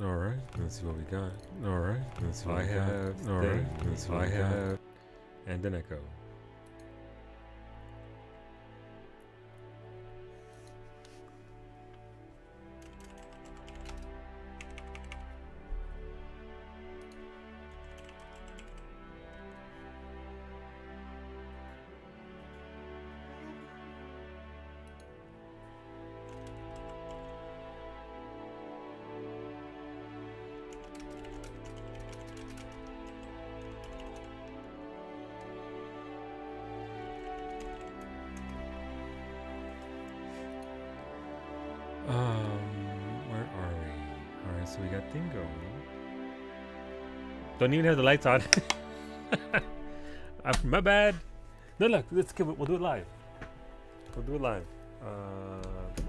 All right, let's see what we got. All right, let's see what I we have got. All right, let's see what I we got. have and an echo. Where are we? All right, so we got Dingo. Don't even have the lights on. My bad. No, look, we'll do it live. We'll do it live.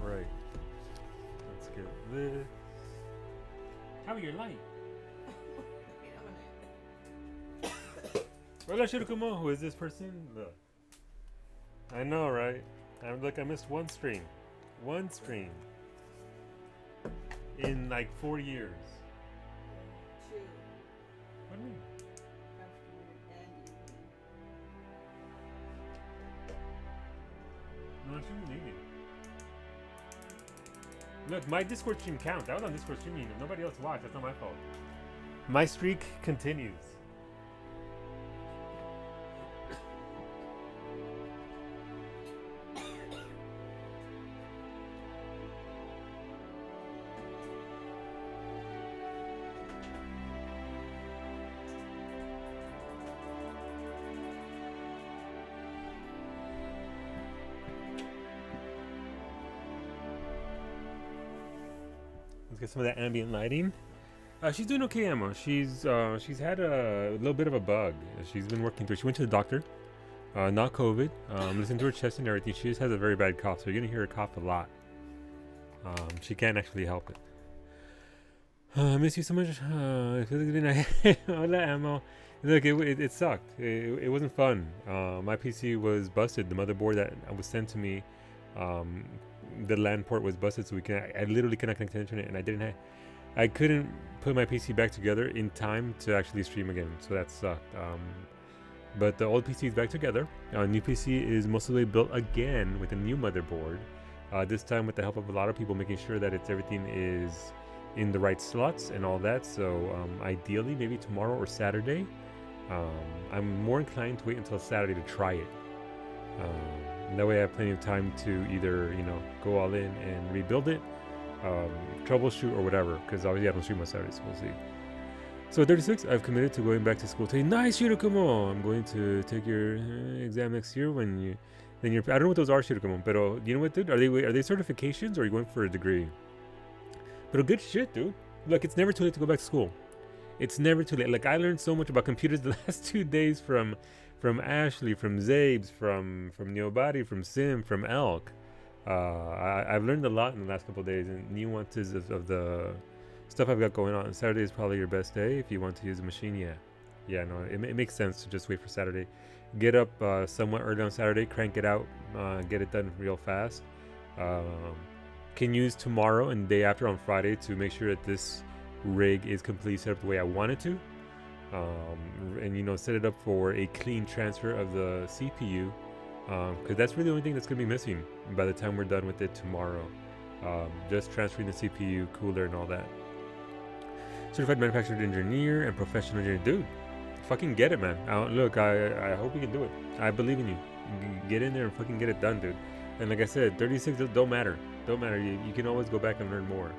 Right. Let's get this. How are your light? Hola, Shirokumo. Who is this person? Look. I know, right? I missed one stream. One stream. In like 4 years. Two. What do you mean? Afternoon and evening. No, I shouldn't be leaving. Look, my Discord stream counts. I was on Discord streaming. If nobody else watched, that's not my fault. My streak continues. Let's get some of that ambient lighting. She's doing okay, Emma. She's had a little bit of a bug. She's been working through it. She went to the doctor. Not COVID. Listened to her chest and everything. She just has a very bad cough, so you're gonna hear her cough a lot. She can't actually help it. I miss you so much. It feels good night. Hola, Ammo. Look, it sucked. It wasn't fun. My PC was busted. The motherboard that was sent to me, the LAN port was busted, so I literally cannot connect to the internet, and I couldn't put my PC back together in time to actually stream again. So that sucked. But the old PC is back together. New PC is mostly built again with a new motherboard. This time with the help of a lot of people, making sure that everything is in the right slots and all that. So ideally, maybe tomorrow or Saturday. I'm more inclined to wait until Saturday to try it. That way, I have plenty of time to either go all in and rebuild it, troubleshoot or whatever. Because obviously, I don't stream on Saturdays. So we'll see. So at 36, I've committed to going back to school. Nice, Shirokumo! I'm going to take your exam next year when you. Then I don't know what those are, Shirokumo. But you know what, dude? Are they certifications or are you going for a degree? But good shit, dude. Look, it's never too late to go back to school. It's never too late. Like, I learned so much about computers the last 2 days from Ashley, from Zabes, from Neobody, from Sim, from Elk. I've learned a lot in the last couple of days and nuances of the stuff I've got going on. Saturday is probably your best day if you want to use a machine. Yeah. No, it makes sense to just wait for Saturday. Get up somewhat early on Saturday, crank it out, get it done real fast. Can use tomorrow and the day after on Friday to make sure that this rig is completely set up the way I want it to, and set it up for a clean transfer of the CPU, because that's really the only thing that's going to be missing by the time we're done with it tomorrow. Just transferring the CPU, cooler, and all that. Certified manufacturer engineer and professional engineer. Dude, fucking get it, man. Look, I hope you can do it. I believe in you. Get in there and fucking get it done, dude. And like I said, 36 don't matter. Don't matter. You can always go back and learn more.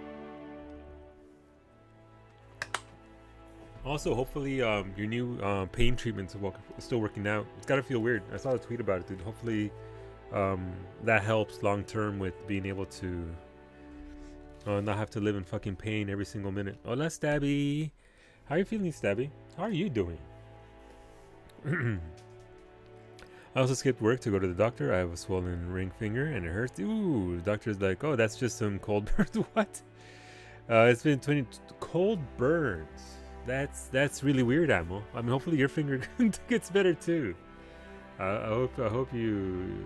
Also, hopefully, your new pain treatment's still working out. It's gotta feel weird. I saw a tweet about it, dude. Hopefully, that helps long term with being able to not have to live in fucking pain every single minute. Hola, Stabby. How are you feeling, Stabby? How are you doing? I also skipped work to go to the doctor. I have a swollen ring finger and it hurts. Ooh, the doctor's like, oh, that's just some cold burns. What? It's been 20 cold burns. That's really weird, Ammo. I mean, hopefully your finger gets better too. I hope you.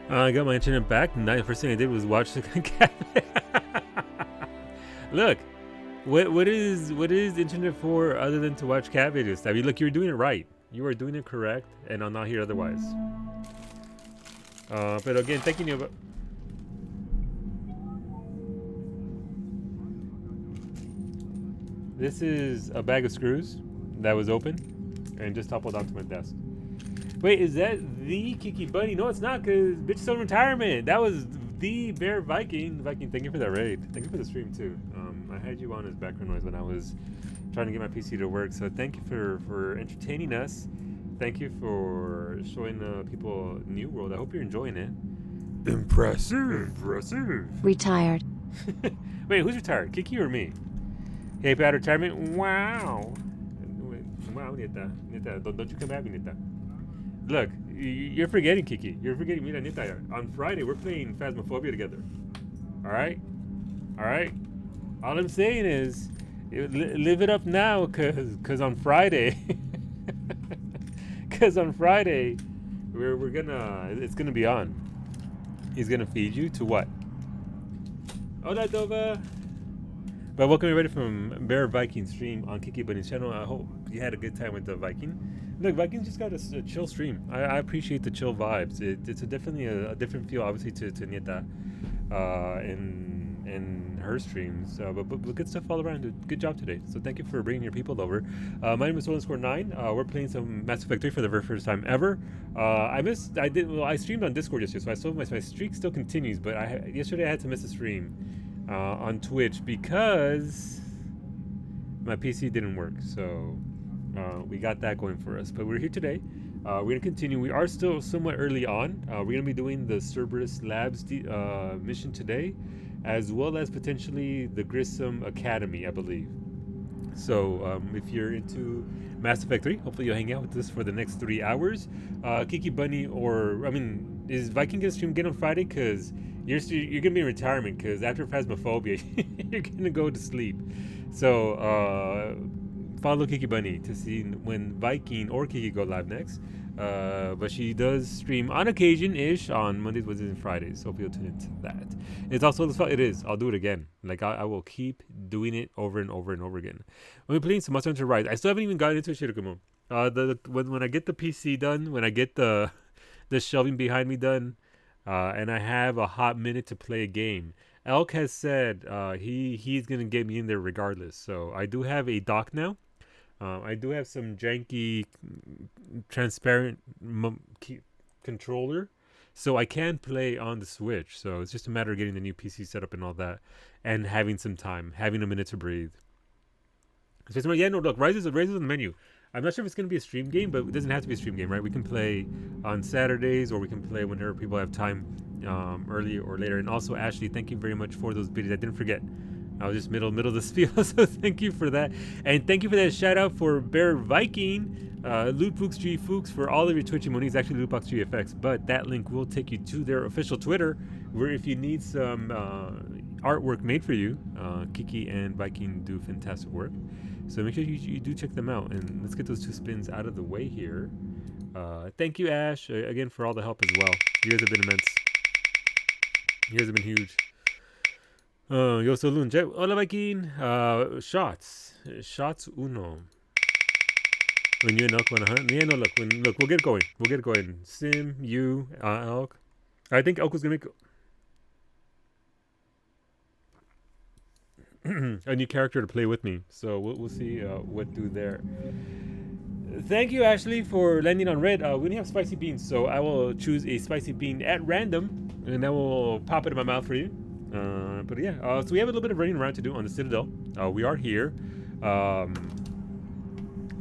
I got my internet back. The first thing I did was watch the cat. Look, what is internet for other than to watch cat videos? I mean, look, you're doing it right. You are doing it correct, and I'll not hear otherwise. But again, thanking you about. This is a bag of screws that was open and just toppled onto my desk. Wait, is that the Kiki Bunny? No, it's not, because bitch still in retirement. That was the Bear Viking. Viking, thank you for that raid. Thank you for the stream, too. I had you on as background noise when I was trying to get my PC to work, so thank you for entertaining us. Thank you for showing people New World. I hope you're enjoying it. Impressive. Retired. Wait, who's retired? Kiki or me? Hey, bad retirement? Wow. Wow, Nita. Don't you come at me, Nita. Look, you're forgetting, Kiki. You're forgetting me, Nita. On Friday, we're playing Phasmophobia together. Alright? Alright? All I'm saying is, live it up now, cause on Friday... Because on Friday, it's gonna be on. He's gonna feed you to what? Hola, Dova. But welcome everybody from Bear Viking stream on Kiki Bunny's channel. I hope you had a good time with the Viking. Look, Viking just got a chill stream. I appreciate the chill vibes. It's definitely a different feel, obviously, to Nieta in her streams. But good stuff all around. Good job today. So thank you for bringing your people over. My name is Score9. We're playing some Mass Effect 3 for the very first time ever. I streamed on Discord yesterday, so I saw my streak still continues. But yesterday I had to miss a stream on Twitch because my PC didn't work. So we got that going for us. But we're here today. We're going to continue. We are still somewhat early on. We're going to be doing the Cerberus Labs mission today, as well as potentially the Grissom Academy, I believe. So if you're into Mass Effect 3, hopefully you'll hang out with us for the next 3 hours. Kiki Bunny, is Viking going to stream again on Friday? Because you're going to be in retirement, because after Phasmophobia, you're going to go to sleep. So follow Kiki Bunny to see when Viking or Kiki go live next. But she does stream on occasion-ish on Mondays, Wednesdays, and Fridays. So you'll tune into that. It's also it is. I'll do it again. Like I will keep doing it over and over and over again. We're playing some Monster Hunter Rise. I still haven't even gotten into Shirakumo. When I get the PC done, when I get the shelving behind me done, and I have a hot minute to play a game. Elk has said he's gonna get me in there regardless. So I do have a dock now. I do have some janky, transparent controller, so I can play on the Switch. So it's just a matter of getting the new PC set up and all that, and having some time, having a minute to breathe. So yeah, no, look, Rise is on the menu. I'm not sure if it's going to be a stream game, but it doesn't have to be a stream game, right? We can play on Saturdays, or we can play whenever people have time, early or later. And also, Ashley, thank you very much for those videos. I didn't forget. I was just middle of the spiel, so thank you for that. And thank you for that shout out for Bear Viking, Lootbox G Fuchs for all of your Twitch emojis. Actually, Lootbox GFX, but that link will take you to their official Twitter, where if you need some artwork made for you, Kiki and Viking do fantastic work. So make sure you do check them out. And let's get those 2 spins out of the way here. Thank you, Ash, again for all the help as well. You guys have been immense. You guys have been huge. Yo soy Lun. Hola, Viking. Shots uno. When you and Elk want to hunt? Yeah, no, look, we'll get going. We'll get going. Sim, you, Elk. I think Elk was going to make a new character to play with me. So we'll see what do there. Thank you, Ashley, for landing on red. We only have spicy beans, so I will choose a spicy bean at random, and then we'll pop it in my mouth for you. But yeah, so we have a little bit of running around to do on the Citadel. We are here.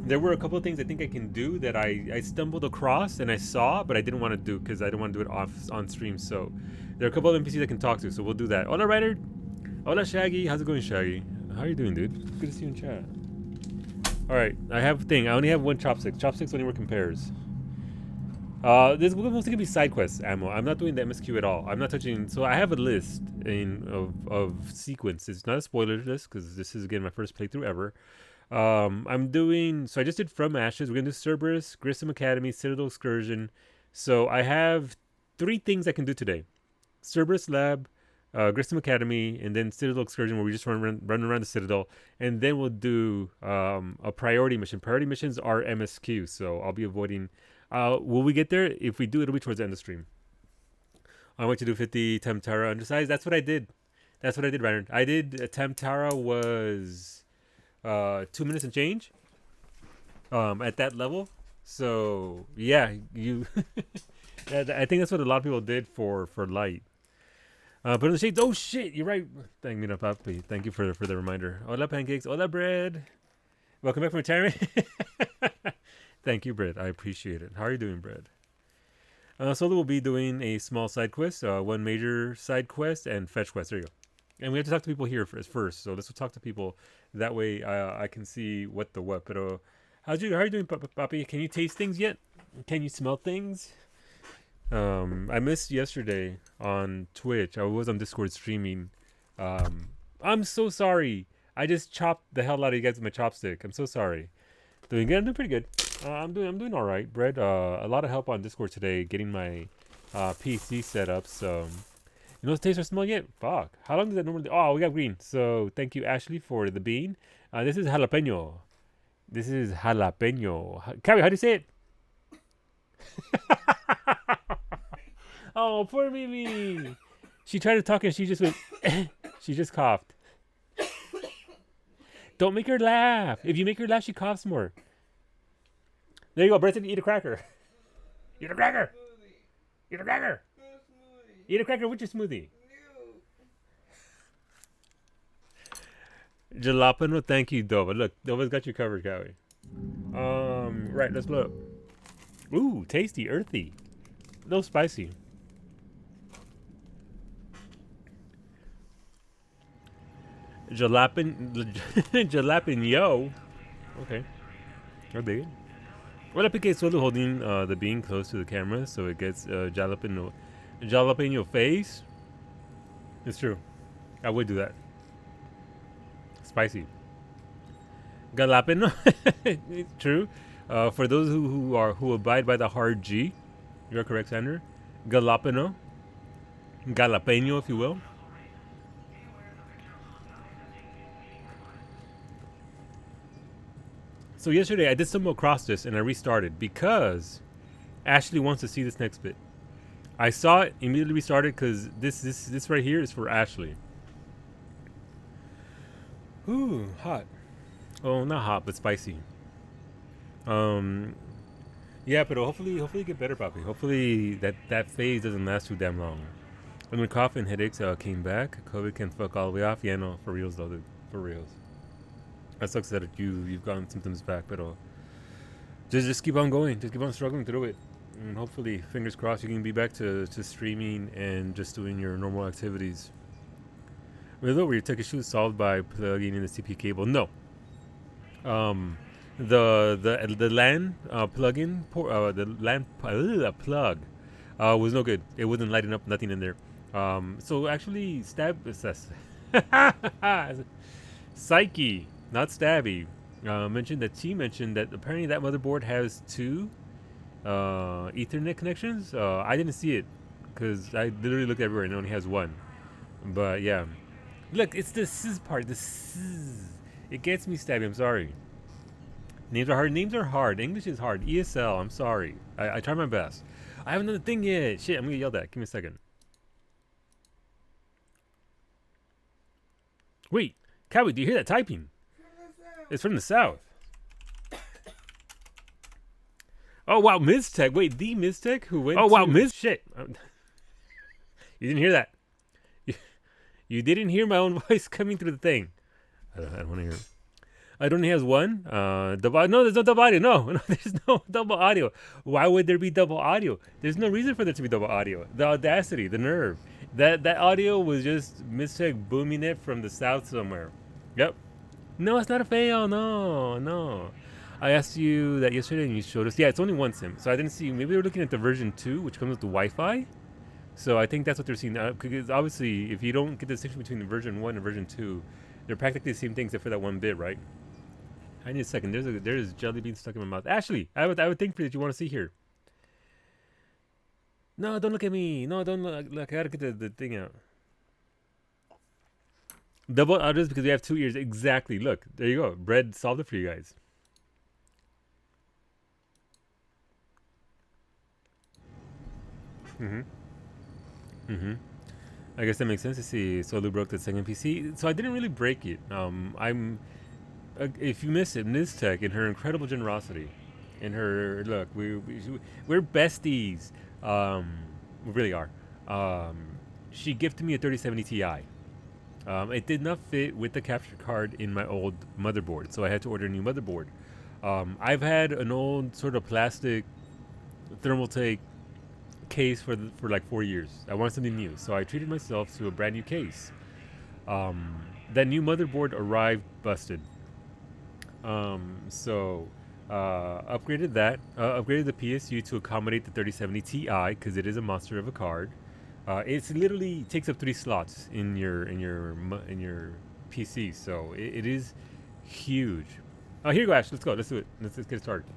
There were a couple of things I think I can do that I stumbled across and I saw, but I didn't want to do because I didn't want to do it on stream. So there are a couple of NPCs I can talk to, so we'll do that. Hola, Ryder. Hola, Shaggy. How's it going, Shaggy? How are you doing, dude? Good to see you in chat. All right, I have a thing. I only have 1 chopstick. Chopsticks only work in pairs. This is mostly gonna be side quests ammo. I'm not doing the MSQ at all. I'm not touching. So I have a list of sequences. It's not a spoiler list because this is again my first playthrough ever. I'm doing. So I just did From Ashes. We're gonna do Cerberus, Grissom Academy, Citadel Excursion. So I have three things I can do today: Cerberus Lab, Grissom Academy, and then Citadel Excursion, where we just run around the Citadel, and then we'll do a priority mission. Priority missions are MSQ, so I'll be avoiding. Will we get there? If we do, it'll be towards the end of the stream. I want to do 50 Temptara undersized. That's what I did. Ryan. I did Temptara was 2 minutes and change. At that level. So yeah, you. I think that's what a lot of people did for light. But in the shades. Oh shit, you're right. Thank you, Papi. Thank you for the reminder. Hola pancakes. Hola bread. Welcome back from retirement. Thank you, bread. I appreciate it. How are you doing, bread? Solo will be doing a small side quest, one major side quest, and fetch quest. There you go. And we have to talk to people here first. So let's talk to people. That way I can see what the what. But how are you doing, Papi? Can you taste things yet? Can you smell things? I missed yesterday on Twitch. I was on Discord streaming. I'm so sorry. I just chopped the hell out of you guys with my chopstick. I'm so sorry. Doing good? I'm doing pretty good. I'm doing all right, Brett. A lot of help on Discord today, getting my PC set up. So, you know what taste or smell yet? Fuck. How long does that normally? Oh, we got green. So thank you, Ashley, for the bean. This is jalapeno. Cabby, how do you say it? Oh, poor Mimi. She tried to talk and she just went. She just coughed. Don't make her laugh. If you make her laugh, she coughs more. There you go, Brenton. Eat a cracker. Eat a cracker. Eat a cracker. Eat a cracker with your smoothie. Jalapeno, thank you, Dova. Look, Dova's got you covered, Cowie. Right, let's blow up. Ooh, tasty, earthy. A little spicy. Jalapeno. Okay. I'll dig it. Well, I pick Solo holding the bean close to the camera so it gets jalapeno face. It's true. I would do that. Spicy. Jalapeno. It's true. For those who abide by the hard G, you're correct, Sandra. Jalapeno, if you will. So yesterday I did stumble across this and I restarted because Ashley wants to see this next bit. I saw it, immediately restarted because this right here is for Ashley. Ooh, hot. Oh, not hot, but spicy. Yeah, but hopefully get better, Papi. Hopefully that phase doesn't last too damn long. And when cough and headaches came back, COVID can fuck all the way off. Yeah, no, for reals though, dude. For reals. That sucks that you've gotten symptoms back, but just keep on going. Just keep on struggling through it. And hopefully, fingers crossed, you can be back to streaming and just doing your normal activities. Where your tech issue is solved by plugging in the CP cable. No. The LAN plug-in, the LAN plug was no good. It wasn't lighting up, nothing in there. So actually, Psyche, not Stabby, mentioned that apparently that motherboard has two Ethernet connections. I didn't see it because I literally looked everywhere and it only has one. But yeah, look, it's the sizz part. The sizz. It gets me, Stabby. I'm sorry. Names are hard. English is hard. ESL. I'm sorry. I try my best. I haven't done the thing yet. Shit, I'm gonna yell that. Give me a second. Wait, Cowie, do you hear that typing? It's from the south. Oh wow, Miztech. Wait, the Miztech who went. Oh wow, Shit. You didn't hear that. You didn't hear my own voice coming through the thing. I don't want to hear it. It only has one. No, there's no double audio. No, there's no double audio. Why would there be double audio? There's no reason for there to be double audio. The audacity, the nerve. That audio was just Miztech booming it from the south somewhere. Yep. No, it's not a fail. No. I asked you that yesterday and you showed us. Yeah, it's only one SIM. So I didn't see. Maybe they were looking at the version 2, which comes with the Wi-Fi. So I think that's what they're seeing. Because obviously, if you don't get the distinction between the version 1 and version 2, they're practically the same thing except for that one bit, right? I need a second. There's jelly beans stuck in my mouth. Ashley, I would think that you want to see here. No, don't look at me. No, don't look. I gotta get the thing out. Double udders because we have 2 ears. Exactly. Look, there you go. Bread solved it for you guys. Mm-hmm. Mm-hmm. I guess that makes sense to see. Solu broke the second PC. So I didn't really break it. If you miss it, Niztech, in her incredible generosity, in her look, we're besties. We really are. She gifted me a 3070 Ti. It did not fit with the capture card in my old motherboard, so I had to order a new motherboard. I've had an old sort of plastic Thermaltake case for like 4 years. I wanted something new, so I treated myself to a brand new case. That new motherboard arrived busted. So upgraded that. Upgraded the PSU to accommodate the 3070 Ti because it is a monster of a card. It's literally takes up 3 slots in your PC, so it is huge. Oh, here you go, Ash. Let's go. Let's do it. Let's get started.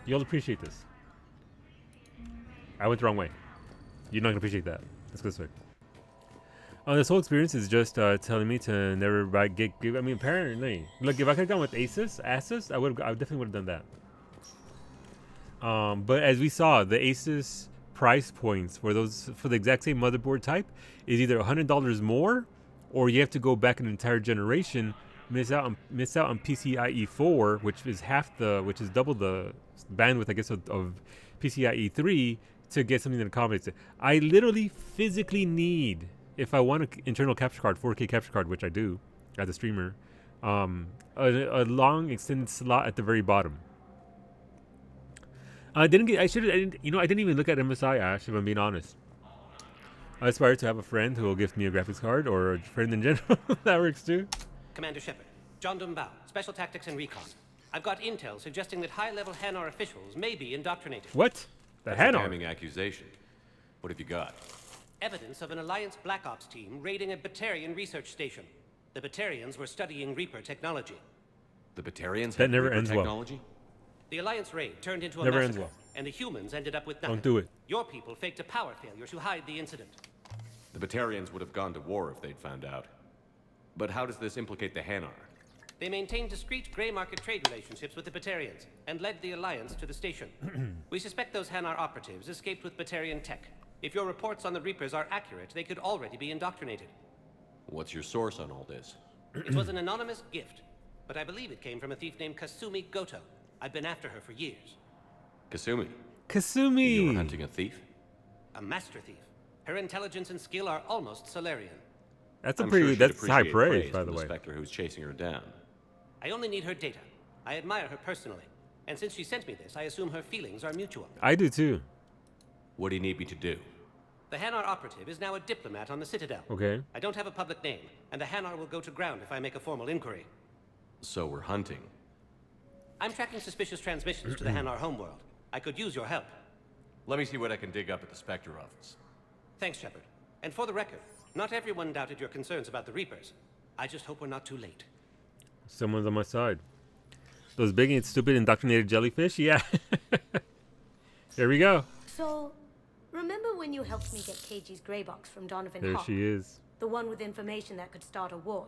You'll appreciate this. I went the wrong way. You're not gonna appreciate that. Let's go this way. This whole experience is just telling me to never buy get. I mean, apparently, look, if I could have gone with Asus, I definitely would have done that. But as we saw, the Asus price points for the exact same motherboard type is either $100 more, or you have to go back an entire generation, miss out on PCIe 4, which is double the bandwidth, I guess, of PCIe 3 to get something that accommodates it. I literally physically need, if I want an internal capture card, 4K capture card, which I do as a streamer, a long extended slot at the very bottom. I didn't even look at MSI, Ash, if I'm being honest. I aspire to have a friend who will gift me a graphics card, or a friend in general. That works too. Commander Shepard, John Dumbao, Special Tactics and Recon. I've got intel suggesting that high-level Hanar officials may be indoctrinated. What? The That's a Hanar? damning accusation. What have you got? Evidence of an Alliance Black Ops team raiding a Batarian research station. The Batarians were studying Reaper technology. The Batarians That have never Reaper ends well. technology? The Alliance raid turned into a Never ends massacre, well. and the humans ended up with nothing. Don't do it. Your people faked a power failure to hide the incident. The Batarians would have gone to war if they'd found out. But how does this implicate the Hanar? They maintained discreet gray market trade relationships with the Batarians and led the Alliance to the station. We suspect those Hanar operatives escaped with Batarian tech. If your reports on the Reapers are accurate, they could already be indoctrinated. What's your source on all this? It was an anonymous gift, but I believe it came from a thief named Kasumi Goto. I've been after her for years. Kasumi. Kasumi! You were hunting a thief? A master thief. Her intelligence and skill are almost Solarian. That's I'm sure she'd that's high appreciate praise, by from the way. Spectre who's chasing her down. I only need her data. I admire her personally. And since she sent me this, I assume her feelings are mutual. I do too. What do you need me to do? The Hanar operative is now a diplomat on the Citadel. Okay. I don't have a public name, and the Hanar will go to ground if I make a formal inquiry. So we're hunting. I'm tracking suspicious transmissions to the Hanar homeworld. I could use your help. Let me see what I can dig up at the Spectre office. Thanks, Shepard. And for the record, not everyone doubted your concerns about the Reapers. I just hope we're not too late. Someone's on my side. Those big and stupid indoctrinated jellyfish? Yeah. There we go. So, remember when you helped me get KG's grey box from Donovan There Hawk? she is. The one with information that could start a war.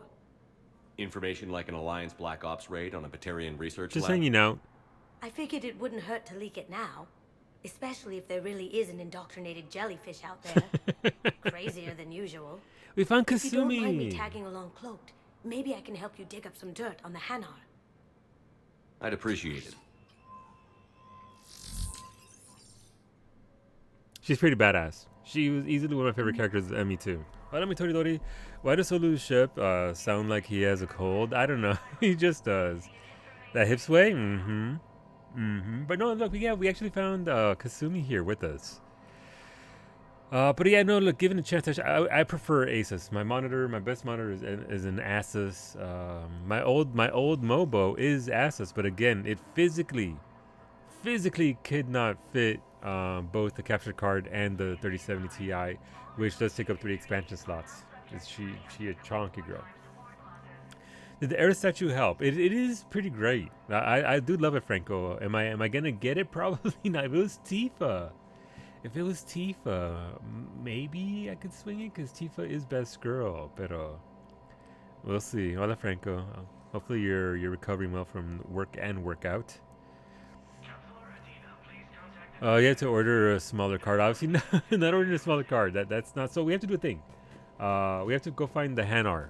Information like an Alliance Black Ops raid on a Batarian research Just lab? hanging out. I figured it wouldn't hurt to leak it now. Especially if there really is an indoctrinated jellyfish out there. Crazier than usual. We found If you don't mind me Kasumi. tagging along cloaked, maybe I can help you dig up some dirt on the Hanar. I'd appreciate it. She's pretty badass. She was easily one of my favorite characters at me too. Let me Toridori. Why does Solu's ship sound like he has a cold? I don't know. He just does. That hip sway? Mm-hmm. Mm-hmm. But no, look, we actually found Kasumi here with us. But yeah, no, look, given a chance, I prefer Asus. My best monitor is an Asus. My old Mobo is Asus, but again, it physically could not fit both the capture card and the 3070 Ti, which does take up 3 expansion slots. She a chonky girl. Did the air statue help? It is pretty great. I do love it, Franco. Am I gonna get it? Probably not. If it was Tifa, If it was Tifa, maybe I could swing it because Tifa is best girl. Pero we'll see. Hola, Franco. Hopefully you're recovering well from work and workout. You have to order a smaller card. Obviously, not ordering a smaller card. That's not. So we have to do a thing. We have to go find the Hanar,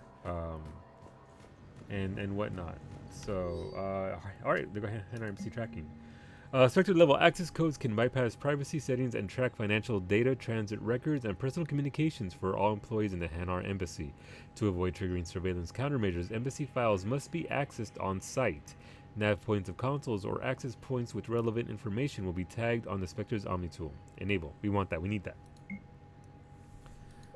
and whatnot. So all right, they go Hanar MC tracking. Selected level access codes can bypass privacy settings and track financial data, transit records, and personal communications for all employees in the Hanar Embassy. To avoid triggering surveillance countermeasures, embassy files must be accessed on site. Nav points of consoles or access points with relevant information will be tagged on the Spectre's Omni tool. Enable. We want that. We need that.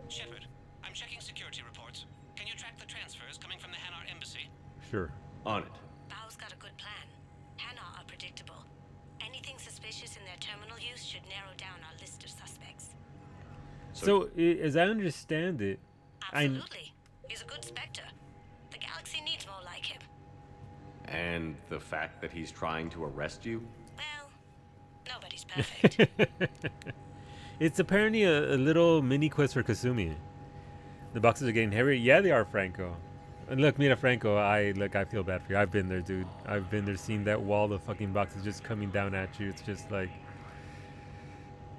Shepard, I'm checking security reports. Can you track the transfers coming from the Hanar Embassy? Sure. On it. Bao's got a good plan. Hanar are predictable. Anything suspicious in their terminal use should narrow down our list of suspects. So as I understand it, Absolutely. He's a good Spectre. The galaxy needs more like him. And the fact that he's trying to arrest you? Well, nobody's perfect. it's apparently a little mini quest for Kasumi. The boxes are getting heavier. Yeah, they are, Franco. And look, Mira Franco, I feel bad for you. I've been there, dude. I've been there, seeing that wall of fucking boxes just coming down at you. It's just like,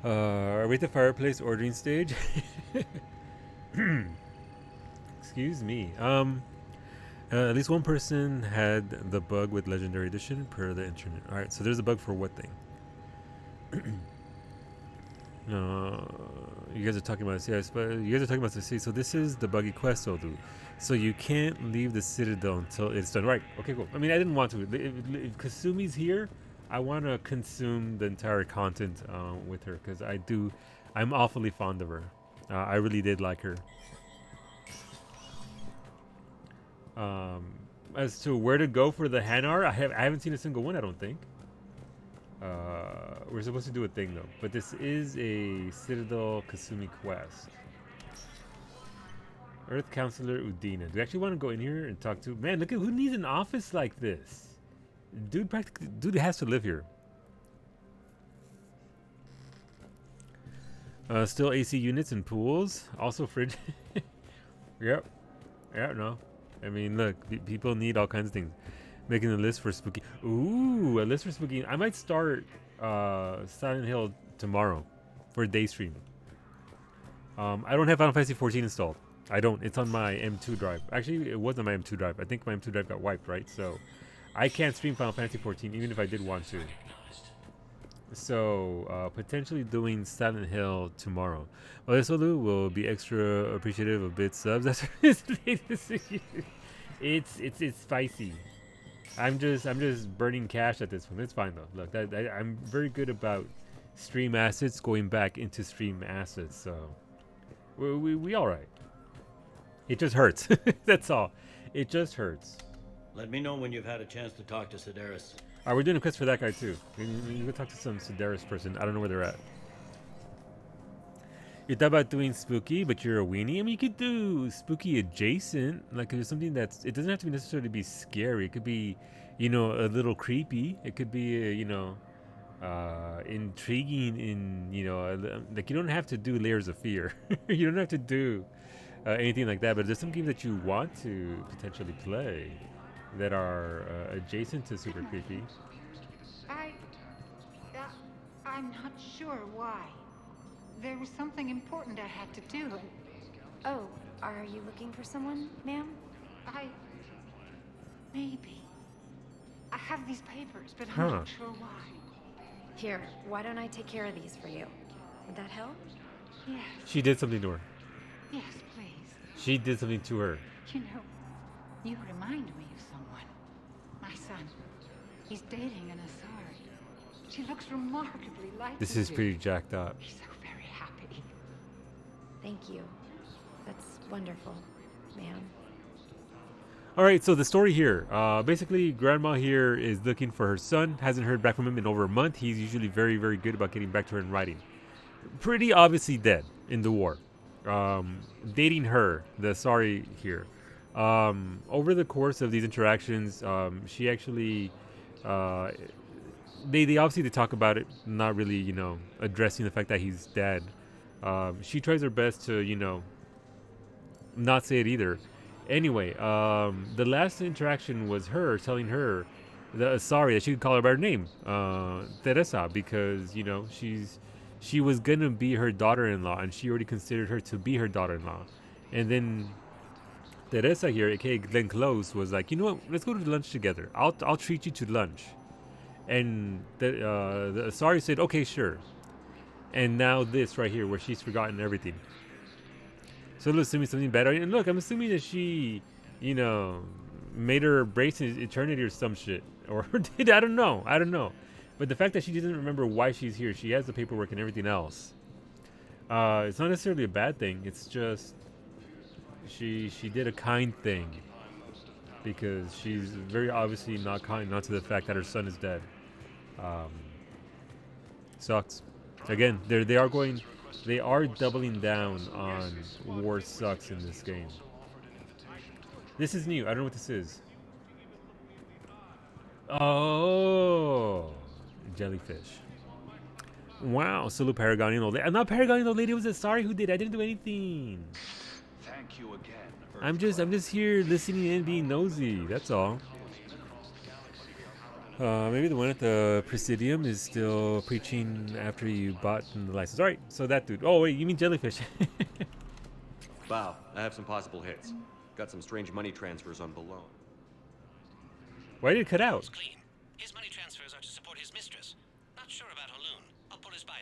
are we at the fireplace ordering stage? Excuse me. At least one person had the bug with Legendary Edition per the internet. All right, so there's a bug for what thing? You guys are talking about this. But you guys are talking about this. So this is the buggy quest, dude. So you can't leave the Citadel until it's done. Right. Okay, cool. I mean, I didn't want to. If Kasumi's here, I want to consume the entire content with her because I'm awfully fond of her. I really did like her. As to where to go for the Hanar, I haven't seen a single one, I don't think. We're supposed to do a thing though, but this is a Citadel Kasumi quest. Earth Counselor Udina. Do we actually want to go in here and talk to? Man, look at who needs an office like this. Dude has to live here. Still AC units and pools. Also fridge. Yep. Yeah, no. I mean, look, people need all kinds of things. Making a list for spooky. Ooh, a list for spooky. I might start Silent Hill tomorrow for a day stream. I don't have Final Fantasy 14 installed. I don't. It's on my M2 drive. Actually, it was on my M2 drive. I think my M2 drive got wiped, right? So I can't stream Final Fantasy 14 even if I did want to. So potentially doing Silent Hill tomorrow. Well, Solu will be extra appreciative of bit subs. That's it's spicy. I'm just burning cash at this point. It's fine though. Look, I'm very good about stream assets going back into stream assets. So we all right. It just hurts. That's all. It just hurts. Let me know when you've had a chance to talk to Sedaris. We're doing a quest for that guy too. We go talk to some Sedaris person. I don't know where they're at. You thought about doing spooky, but you're a weenie? I mean, you could do spooky adjacent. Like, there's something that's... It doesn't have to be necessarily be scary. It could be, you know, a little creepy. It could be, you know, intriguing in, you know... Like, you don't have to do layers of fear. You don't have to do anything like that. But there's some games that you want to potentially play that are adjacent to super creepy. I'm not sure why. There was something important I had to do, and... Oh, are you looking for someone, ma'am? Maybe. I have these papers, but I'm not sure why. Here, why don't I take care of these for you? Would that help? Yes. She did something to her. Yes, please. She did something to her. You know, you remind me of someone. My son. He's dating an Asari. She looks remarkably like This you is do. pretty jacked up. He's so very happy. Thank you. That's wonderful, ma'am. All right, so the story here. Basically, Grandma here is looking for her son. Hasn't heard back from him in over a month. He's usually very, very good about getting back to her in writing. Pretty obviously dead in the war. Dating her, the Asari here. Over the course of these interactions, she actually they obviously they talk about it, not really, you know, addressing the fact that he's dead. She tries her best to, you know, not say it either. Anyway, the last interaction was her telling her sorry that she could call her by her name, Teresa, because, you know, she was gonna be her daughter-in-law, and she already considered her to be her daughter-in-law. And then Teresa here, aka Glenn Close, was like, you know what? Let's go to lunch together. I'll treat you to lunch. And the Asari said, okay, sure. And now this right here, where she's forgotten everything. So let's assume something better. And look, I'm assuming that she, you know, made her brace in eternity or some shit, or did I don't know. But the fact that she doesn't remember why she's here, she has the paperwork and everything else. It's not necessarily a bad thing. It's just she did a kind thing, because she's very obviously not kind, not to the fact that her son is dead. Sucks. Again, they are doubling down on war sucks in this game. This is new. I don't know what this is. Oh, jellyfish. Wow, salute Paragonian old lady. I'm not Paragonian old lady. It was Asari who did. I didn't do anything. Thank you again. I'm just here listening and being nosy. That's all. Maybe the one at the Presidium is still preaching after you bought the license. All right, so that dude. Oh wait, you mean jellyfish? Wow, I have some possible hits. Got some strange money transfers on Balone. Why did it cut out? Clean. His money transfers are to support his mistress. Not sure about Haloon. I'll pull his bio.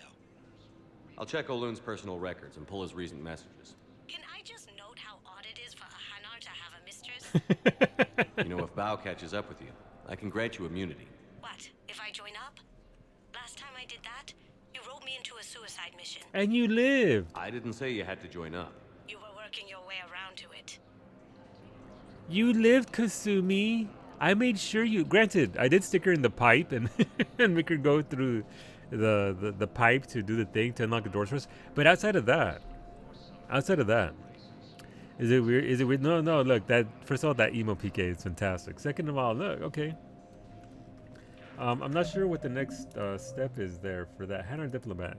I'll check O'Loon's personal records and pull his recent messages. Can I just note how odd it is for a Hanar to have a mistress? You know, if Bao catches up with you, I can grant you immunity. What, if I join up? Last time I did that, you wrote me into a suicide mission. And you lived. I didn't say you had to join up. You were working your way around to it. You lived, Kasumi. I made sure you. Granted, I did stick her in the pipe and and make her go through the pipe to do the thing to unlock the doors first. But outside of that, is it weird? Is it weird? No. Look, that first of all, that emo PK is fantastic. Second of all, look, okay. I'm not sure what the next step is there for that Hanar diplomat.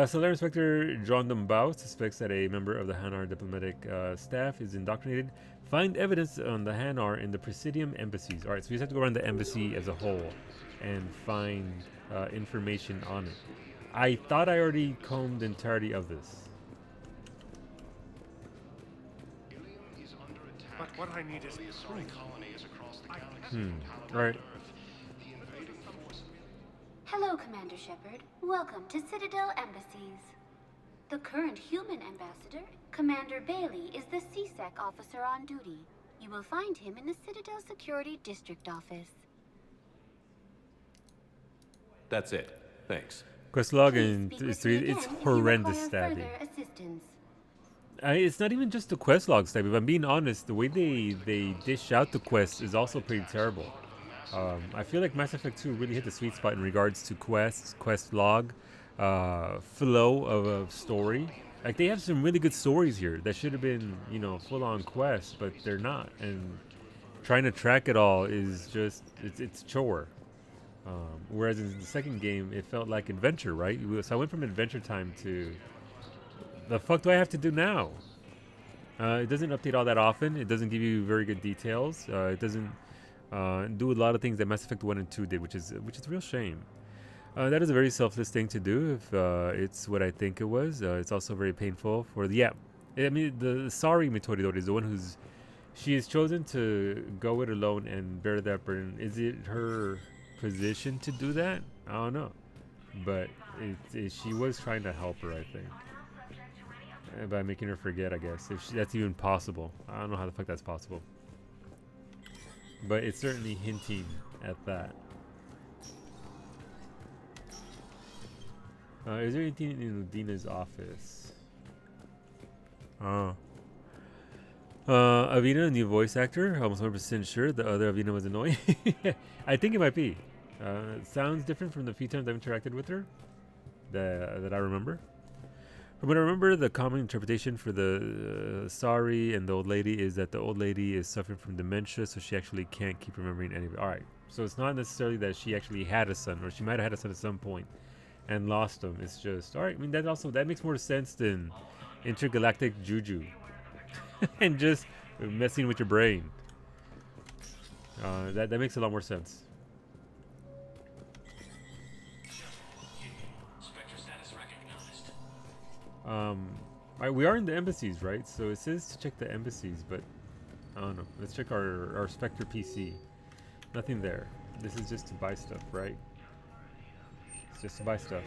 Solar Inspector John Dumbao suspects that a member of the Hanar diplomatic staff is indoctrinated. Find evidence on the Hanar in the Presidium embassies. All right, so we just have to go around the embassy as a whole and find information on it. I thought I already combed the entirety of this. But what I need is proof. All right. Hello, Commander Shepard. Welcome to Citadel Embassies. The current human ambassador, Commander Bailey, is the CSEC officer on duty. You will find him in the Citadel Security District office. That's it. Thanks. Quest log Please and speak with me 3. again It's if you horrendous require stabbing. further assistance. It's not even just the quest log type. If I'm being honest, the way they dish out the quests is also pretty terrible. I feel like Mass Effect 2 really hit the sweet spot in regards to quests, quest log, flow of story. Like, they have some really good stories here that should have been, you know, full-on quests, but they're not. And trying to track it all is just, it's chore. Whereas in the second game, it felt like adventure, right? So I went from adventure time to, the fuck do I have to do now? It doesn't update all that often. It doesn't give you very good details. It doesn't do a lot of things that Mass Effect 1 and 2 did, which is a real shame. That is a very selfless thing to do if it's what I think it was. It's also very painful for the, I mean, the sorry Mitoridori is the one who's, she has chosen to go it alone and bear that burden. Is it her position to do that? I don't know. But she was trying to help her, I think. By making her forget, I guess. If that's even possible. I don't know how the fuck that's possible. But it's certainly hinting at that. Is there anything in Udina's office? Avina, new voice actor. Almost 100% sure the other Avina was annoying. I think it might be. It sounds different from the few times I've interacted with her that I remember. From what I remember, the common interpretation for the Sari and the old lady is that the old lady is suffering from dementia, so she actually can't keep remembering any of it. All right, so it's not necessarily that she actually had a son, or she might have had a son at some point and lost him. It's just, all right. I mean, that makes more sense than intergalactic juju and just messing with your brain. That makes a lot more sense. We are in the embassies, right? So it says to check the embassies, but I don't know. Let's check our Spectre PC. Nothing there. This is just to buy stuff, right? It's just to buy stuff.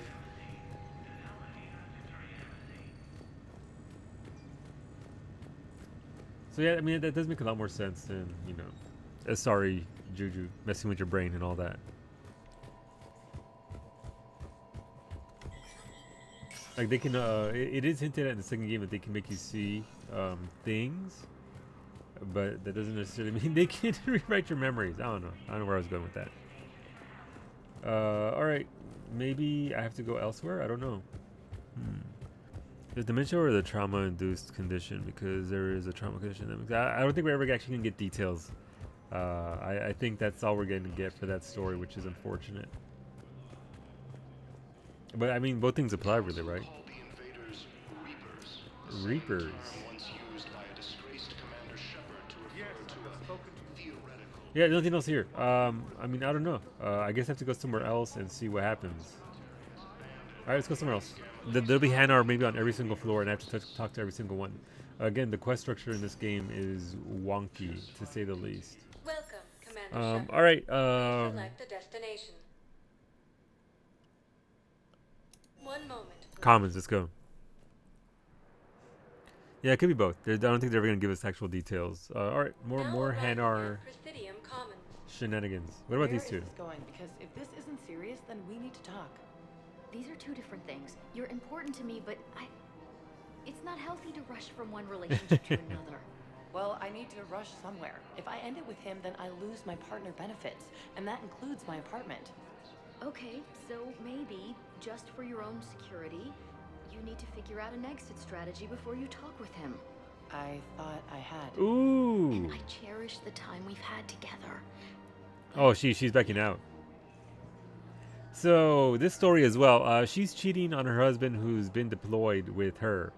So yeah, I mean that does make a lot more sense than, you know, sorry, Juju, messing with your brain and all that. Like they can, it is hinted at in the second game that they can make you see things, but that doesn't necessarily mean they can rewrite your memories. I don't know where I was going with that. All right, maybe I have to go elsewhere. I don't know. The dementia or the trauma-induced condition, because there is a trauma condition. I don't think we're ever actually gonna get details. I think that's all we're going to get for that story, which is unfortunate. But I mean, both things apply, really, right? Reapers. Yeah, nothing else here. I mean, I don't know. I guess I have to go somewhere else and see what happens. All right, let's go somewhere else. There'll be Hanar maybe on every single floor, and I have to talk to every single one. Again, the quest structure in this game is wonky, to say the least. Welcome, Commander Shepard. All right. Select a destination. One moment. Please. Commons, let's go. Yeah, it could be both. I don't think they're ever gonna give us actual details. All right, more Hanar shenanigans. What about these two? Where is this going? Because if this isn't serious, then we need to talk. These are two different things. You're important to me, but it's not healthy to rush from one relationship to another. Well, I need to rush somewhere. If I end it with him, then I lose my partner benefits, and that includes my apartment. Okay, so maybe, just for your own security, you need to figure out an exit strategy before you talk with him. I thought I had. Ooh. And I cherish the time we've had together. Oh, she's backing out. So this story as well. She's cheating on her husband who's been deployed with her.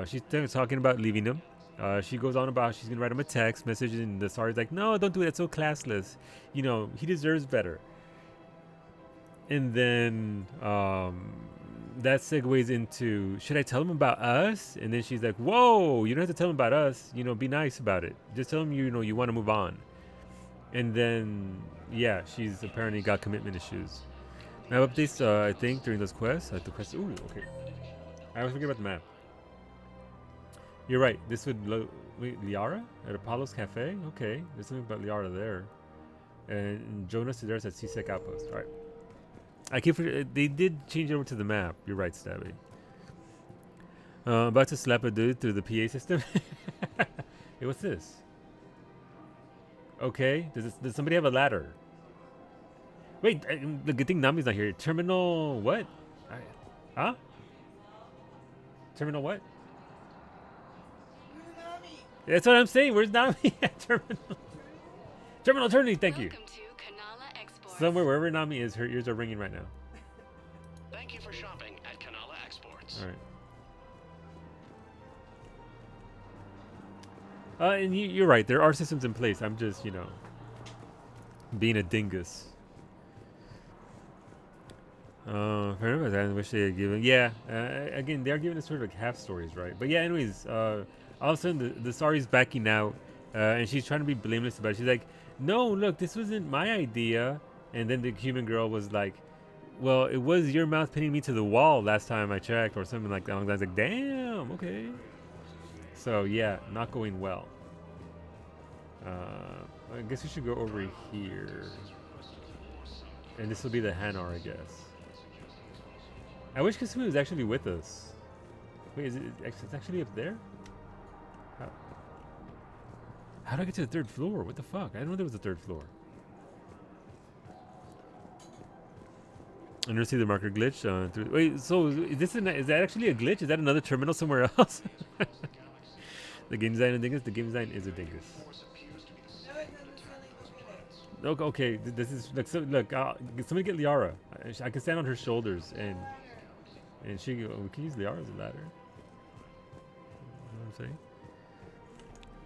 She's talking about leaving him. She goes on about she's gonna write him a text message, and the Sari's like, "No, don't do it. It's so classless. You know, he deserves better." And then that segues into, should I tell him about us? And then she's like, whoa, you don't have to tell him about us. You know, be nice about it. Just tell him, you know, you want to move on. And then, yeah, she's apparently got commitment issues. Now, updates, I think, during those quests. The quest. Ooh, okay. I always forget about the map. You're right. This would... wait, Liara? At Apollo's Cafe? Okay. There's something about Liara there. And Jonas is there at CSEC Outpost. All right. I keep forgetting, they did change it over to the map. You're right, Stabby. About to slap a dude through the PA system. Hey, what's this? Okay, does somebody have a ladder? Wait, the good thing Nami's not here. Terminal what? Huh? Terminal what? Where's Nami? That's what I'm saying. Where's Nami at Terminal Eternity, thank you. Somewhere, wherever Nami is, her ears are ringing right now. Thank you for shopping at Kanala Exports. All right. And you're right. There are systems in place. I'm just, you know, being a dingus. Fair enough. I wish they had given. Yeah. Again, they are giving us sort of like half stories, right? But yeah. Anyways, all of a sudden the Sari's backing out, and she's trying to be blameless about it. She's like, "No, look, this wasn't my idea." And then the human girl was like, well, it was your mouth pinning me to the wall last time I checked, or something like that. I was like, damn, okay. So, yeah, not going well. I guess we should go over here. And this will be the Hanar, I guess. I wish Kasumi was actually with us. Wait, is it? It's actually up there? How do I get to the third floor? What the fuck? I didn't know there was a third floor. I never see the marker glitch. Wait, so is that actually a glitch? Is that another terminal somewhere else? The game design a dingus? The game design is a dingus. Okay, this is like look. Somebody get Liara. I can stand on her shoulders and she. We can use Liara as a ladder. You know what I'm saying?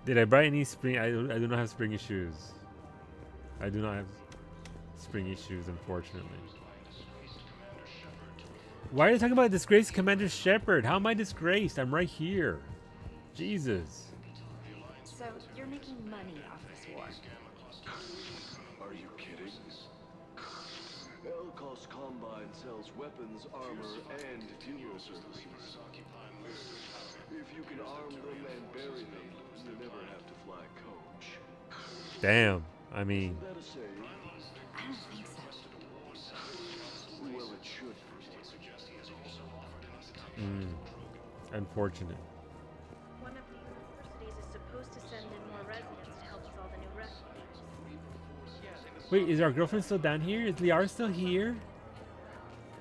Did I buy any spring? I do not have springy shoes. I do not have springy shoes, unfortunately. Why are you talking about disgraced Commander Shepard? How am I disgraced? I'm right here. Jesus. So, you're making money off this war. Are you kidding? Elkos Combine sells weapons, armor, and funeral services. If you can arm them and bury them, you never have to fly coach. Damn. I mean. I don't think so. Well, it should. Unfortunate. One of the universities is supposed to send in more residents to help with all the new refugees. Wait, is our girlfriend still down here? Is Liara still here?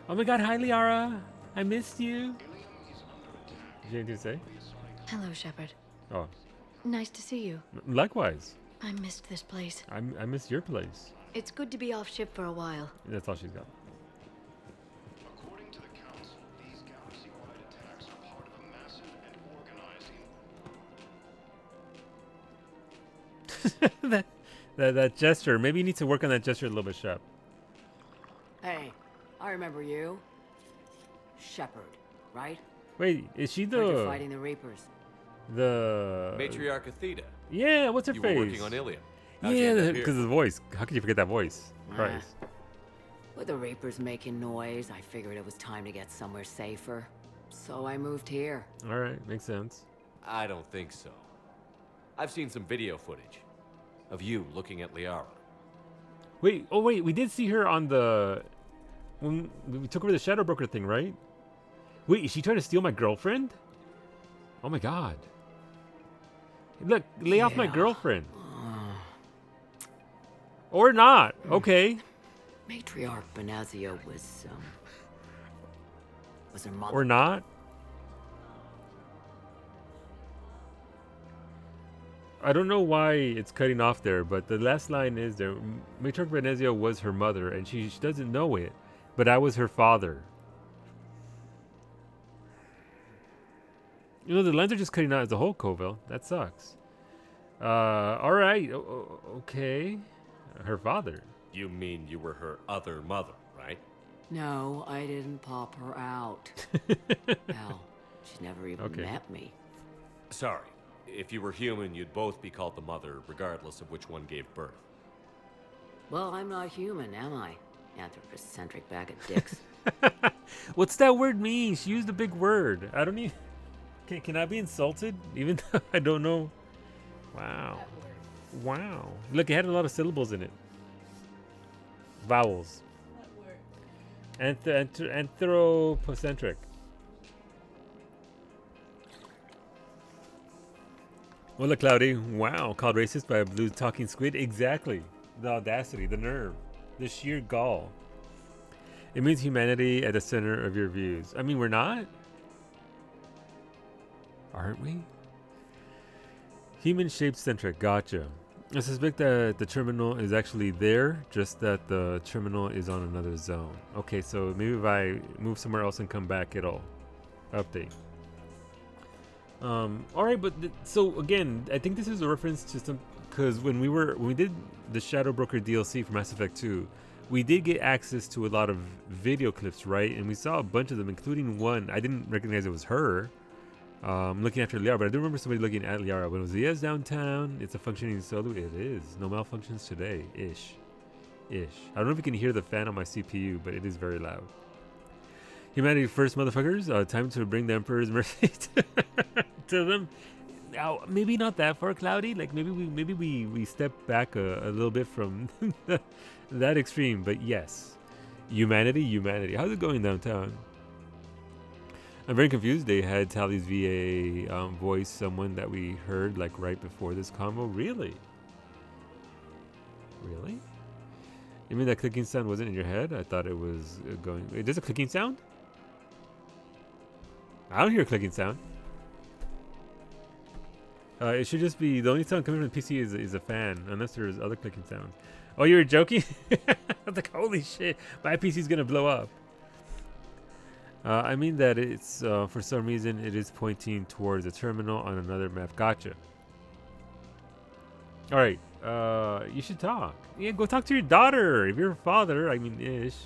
Oh my god, hi Liara. I missed you. Did you have anything to say? Hello, Shepard. Oh. Nice to see you. Likewise. I missed this place. I missed your place. It's good to be off ship for a while. That's all she's got. According to the Council, these galaxy-wide attacks are part of a massive and organizing. that gesture. Maybe you need to work on that gesture a little bit, Shep. Hey, I remember you. Shepard, right? Wait, is she Heard you're the fighting the Reapers? the Matriarch Athena. Yeah, what's her you face? were working on Ilium. How'd you Yeah, end up here? because of the voice. How could you forget that voice? Christ. With the Reapers making noise, I figured it was time to get somewhere safer. So I moved here. All right, makes sense. I don't think so. I've seen some video footage of you looking at Liara. Wait, oh wait, we did see her on the when we took over the Shadow Broker thing, right? Wait, is she trying to steal my girlfriend? Oh my god. Look, lay off my girlfriend. Or not. Okay. Matriarch Benazia was her mother. Or not. I don't know why it's cutting off there, but the last line is there. Matriarch Benazia was her mother, and she doesn't know it, but I was her father. You know, the lines are just cutting out as a whole, Coville. That sucks. All right. Okay. Her father. You mean you were her other mother, right? No, I didn't pop her out. Hell, she's never even met me. Sorry. If you were human, you'd both be called the mother, regardless of which one gave birth. Well, I'm not human, am I? Anthropocentric bag of dicks. What's that word mean? She used a big word. I don't even... Can I be insulted? Even though I don't know. Wow. Wow. Look, it had a lot of syllables in it. Vowels. Anthropocentric. Well, look, Cloudy. Wow. Called racist by a blue talking squid? Exactly. The audacity, the nerve, the sheer gall. It means humanity at the center of your views. I mean, we're not? Aren't we? Human-shaped centric. Gotcha. I suspect that the terminal is actually there, just that the terminal is on another zone. Okay, so maybe if I move somewhere else and come back, it'll update. All right, but so again, I think this is a reference to some, because when we did the Shadow Broker DLC for Mass Effect 2, we did get access to a lot of video clips, right? And we saw a bunch of them, including one. I didn't recognize it was her. Looking after Liara, but I do remember somebody looking at Liara. When it was yes downtown, it's a functioning solo. It is. No malfunctions today. Ish. I don't know if you can hear the fan on my CPU, but it is very loud. Humanity first, motherfuckers. Time to bring the Emperor's mercy to them. Now, maybe not that far, Cloudy. Like maybe we step back a little bit from that extreme. But yes, humanity. How's it going downtown? I'm very confused. They had Tally's VA voice someone that we heard like right before this convo. Really? You mean that clicking sound wasn't in your head? I thought it was going. Wait, there's a clicking sound? I don't hear a clicking sound. It should just be the only sound coming from the PC is a fan, unless there's other clicking sounds. Oh, you were joking? I was like, holy shit, my PC's gonna blow up. I mean that it's for some reason it is pointing towards a terminal on another map. Gotcha. All right, you should talk. Yeah, go talk to your daughter. If you're a father, I mean, ish.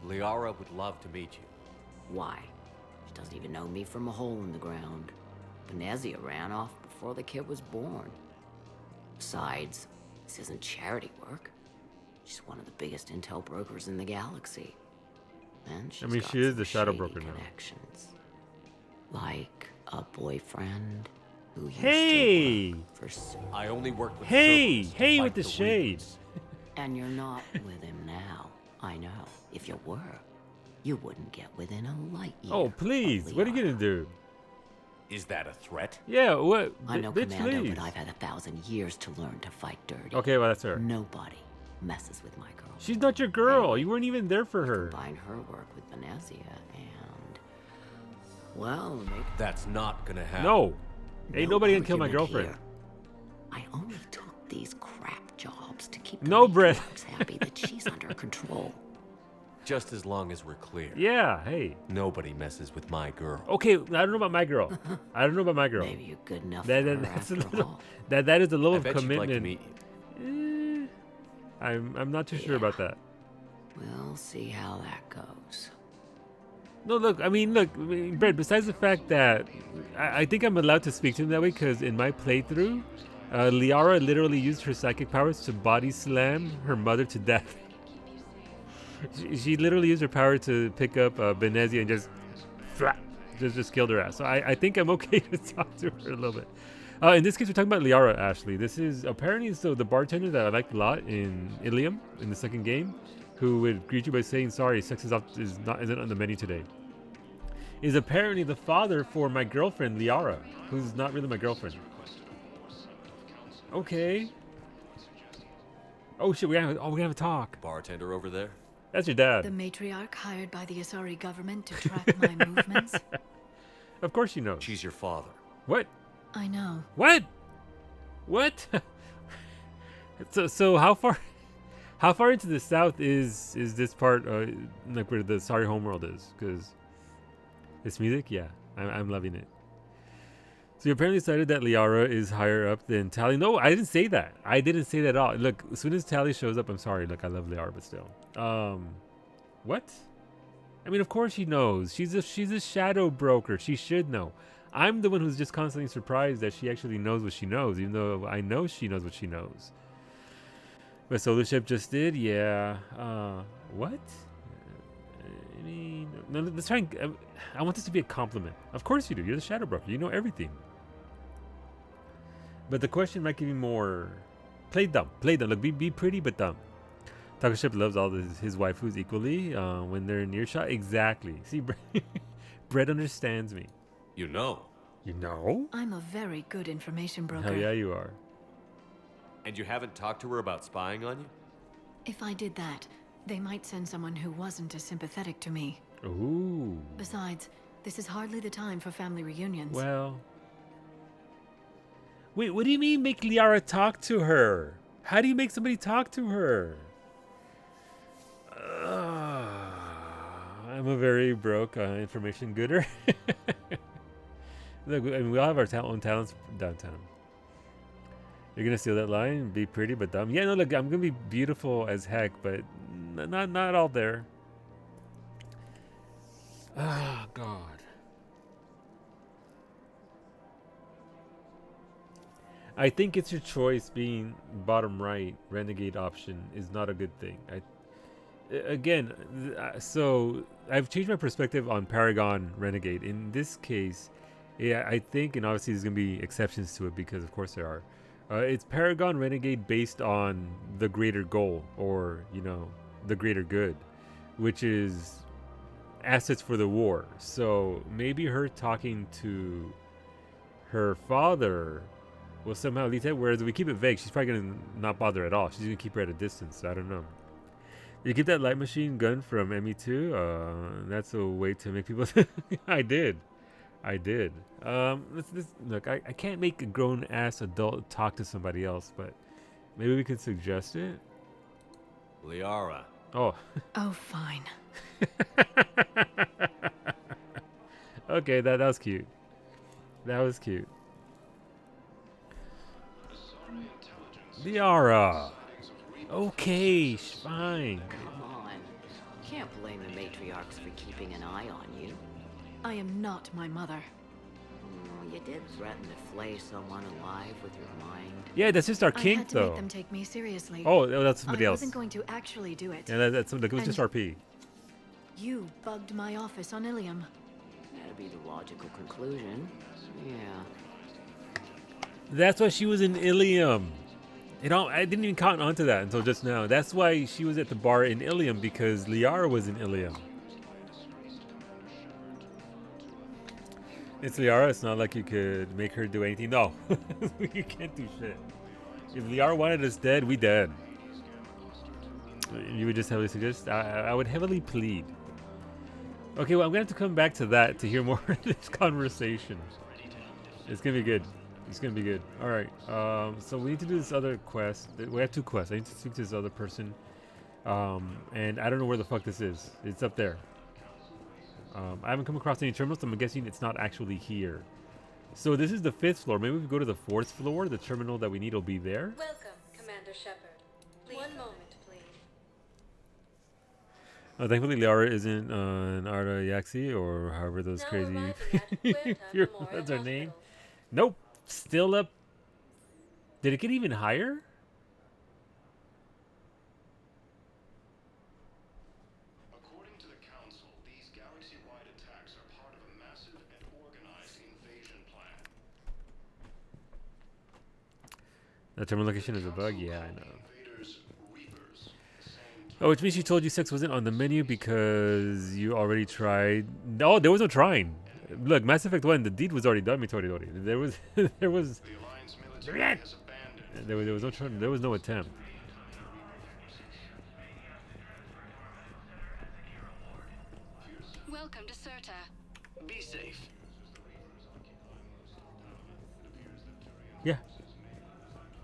Liara would love to meet you. Why? She doesn't even know me from a hole in the ground. Venezia ran off before the kid was born. Besides, this isn't charity work. She's one of the biggest intel brokers in the galaxy. And she's I mean, got she is some the shadow shady broker now. connections. Like a boyfriend who used Hey! to work for Sue. I only work with Hey, servants to hey, fight with the shade. Reapers. And you're not with him now. I know. If you were, you wouldn't get within a light year. Oh, please. What are you gonna do? Is that a threat? Yeah, what? I'm no Bitch, commando, please. but I've had 1,000 years to learn to fight dirty. Okay, well, that's her. Nobody messes with my girl. She's not your girl. You weren't even there for her. Combine her work with Venezia and... Well, maybe... That's not gonna happen. No. Ain't nobody gonna kill my argument girlfriend. here. I only took these crap jobs to keep No, the Brett. matriarchs happy that she's under control. Just as long as we're clear. Yeah, hey. Nobody messes with my girl. Okay, I don't know about my girl. I don't know about my girl. Maybe you're good enough That, for her that's a after little, all. that is a little I of bet she'd like to commitment. meet you. I'm not too sure about that. We'll see how that goes. No, look, Brett, besides the fact that I think I'm allowed to speak to him that way because in my playthrough, Liara literally used her psychic powers to body slam her mother to death. She literally used her power to pick up Venezia and just killed her ass. So I think I'm okay to talk to her a little bit. In this case, we're talking about Liara, Ashley. This is apparently the bartender that I liked a lot in Ilium in the second game, who would greet you by saying, "Sorry, sex isn't on the menu today," is apparently the father for my girlfriend Liara, who's not really my girlfriend. Okay. Oh shit, we're gonna have a talk. Bartender over there? That's your dad. The matriarch hired by the Asari government to track my movements? Of course you know. She's your father. What? I know. What? What? so how far into the south is this part, like where the Asari homeworld is? Because this music, yeah, I'm loving it. So you apparently decided that Liara is higher up than Tali. No, I didn't say that. I didn't say that at all. Look, as soon as Tali shows up, I'm sorry. Look, I love Liara, but still. What? I mean, of course she knows. She's a shadow broker. She should know. I'm the one who's just constantly surprised that she actually knows what she knows, even though I know she knows what she knows. But Solar Ship just did, yeah. What? I mean, no, let's try and, I want this to be a compliment. Of course you do. You're the shadow broker. You know everything. But the question might give you more. Play dumb. Play dumb. Look, be pretty but dumb. Taco Ship loves all his waifus equally when they're in earshot. Exactly. See, Brett understands me. You know. You know? I'm a very good information broker. Hell yeah, you are. And you haven't talked to her about spying on you? If I did that, they might send someone who wasn't as sympathetic to me. Ooh. Besides, this is hardly the time for family reunions. Well. Wait, what do you mean make Liara talk to her? How do you make somebody talk to her? I'm a very broke information gooder. Look, I mean, we all have our own talents downtown. You're gonna steal that line? Be pretty but dumb. Yeah, no, look, I'm gonna be beautiful as heck, but not all there. Ah, God. I think it's your choice being bottom right. Renegade option is not a good thing. So I've changed my perspective on Paragon Renegade. In this case, yeah, I think, and obviously there's going to be exceptions to it because of course there are. It's Paragon Renegade based on the greater goal, or, you know, the greater good, which is assets for the war. So maybe her talking to her father will somehow lead to it. Whereas if we keep it vague, she's probably gonna not bother at all. She's gonna keep her at a distance. So I don't know. You get that light machine gun from ME2. That's a way to make people. I did. Look. I can't make a grown ass adult talk to somebody else, but maybe we could suggest it. Liara. Oh. Oh, fine. Okay, that was cute. That was cute. Liara. Okay, fine. Come on. Can't blame the matriarchs for keeping an eye on you. I am not my mother. You did threaten to flay someone alive with your mind. Yeah, that's just our I kink, had to though. make them take me seriously. Oh, that's somebody I else. wasn't going to actually do it. Yeah, that's like, it was just And RP. You bugged my office on Ilium. That'd be the logical conclusion. Yeah. That's why she was in Ilium. I didn't even count onto that until just now. That's why she was at the bar in Ilium, because Liara was in Ilium. It's Liara. It's not like you could make her do anything. No, you can't do shit. If Liara wanted us dead, we dead. You would just heavily suggest. I would heavily plead. Okay, well, I'm gonna have to come back to that to hear more of this conversation. It's gonna be good. It's gonna be good. All right. So we need to do this other quest. We have 2 quests. I need to speak to this other person. And I don't know where the fuck this is. It's up there. I haven't come across any terminals, so I'm guessing it's not actually here. So this is the 5th floor. Maybe if we go to the 4th floor, the terminal that we need will be there. Welcome, Commander Shepard. One moment, please. Thankfully, Liara isn't an Arda Yaxi, or however those crazy. That's her name. Nope. Still up. Did it get even higher? According to the Council, these galaxy-wide attacks are part of a massive and organized invasion plan. The terminal location is a bug? Yeah, I know. Oh, which means you told you sex wasn't on the menu because you already tried. No, there was no trying. Look, Mass Effect 1, the deed was already done. There was there was no attempt. Welcome to Serta. Be safe. Yeah.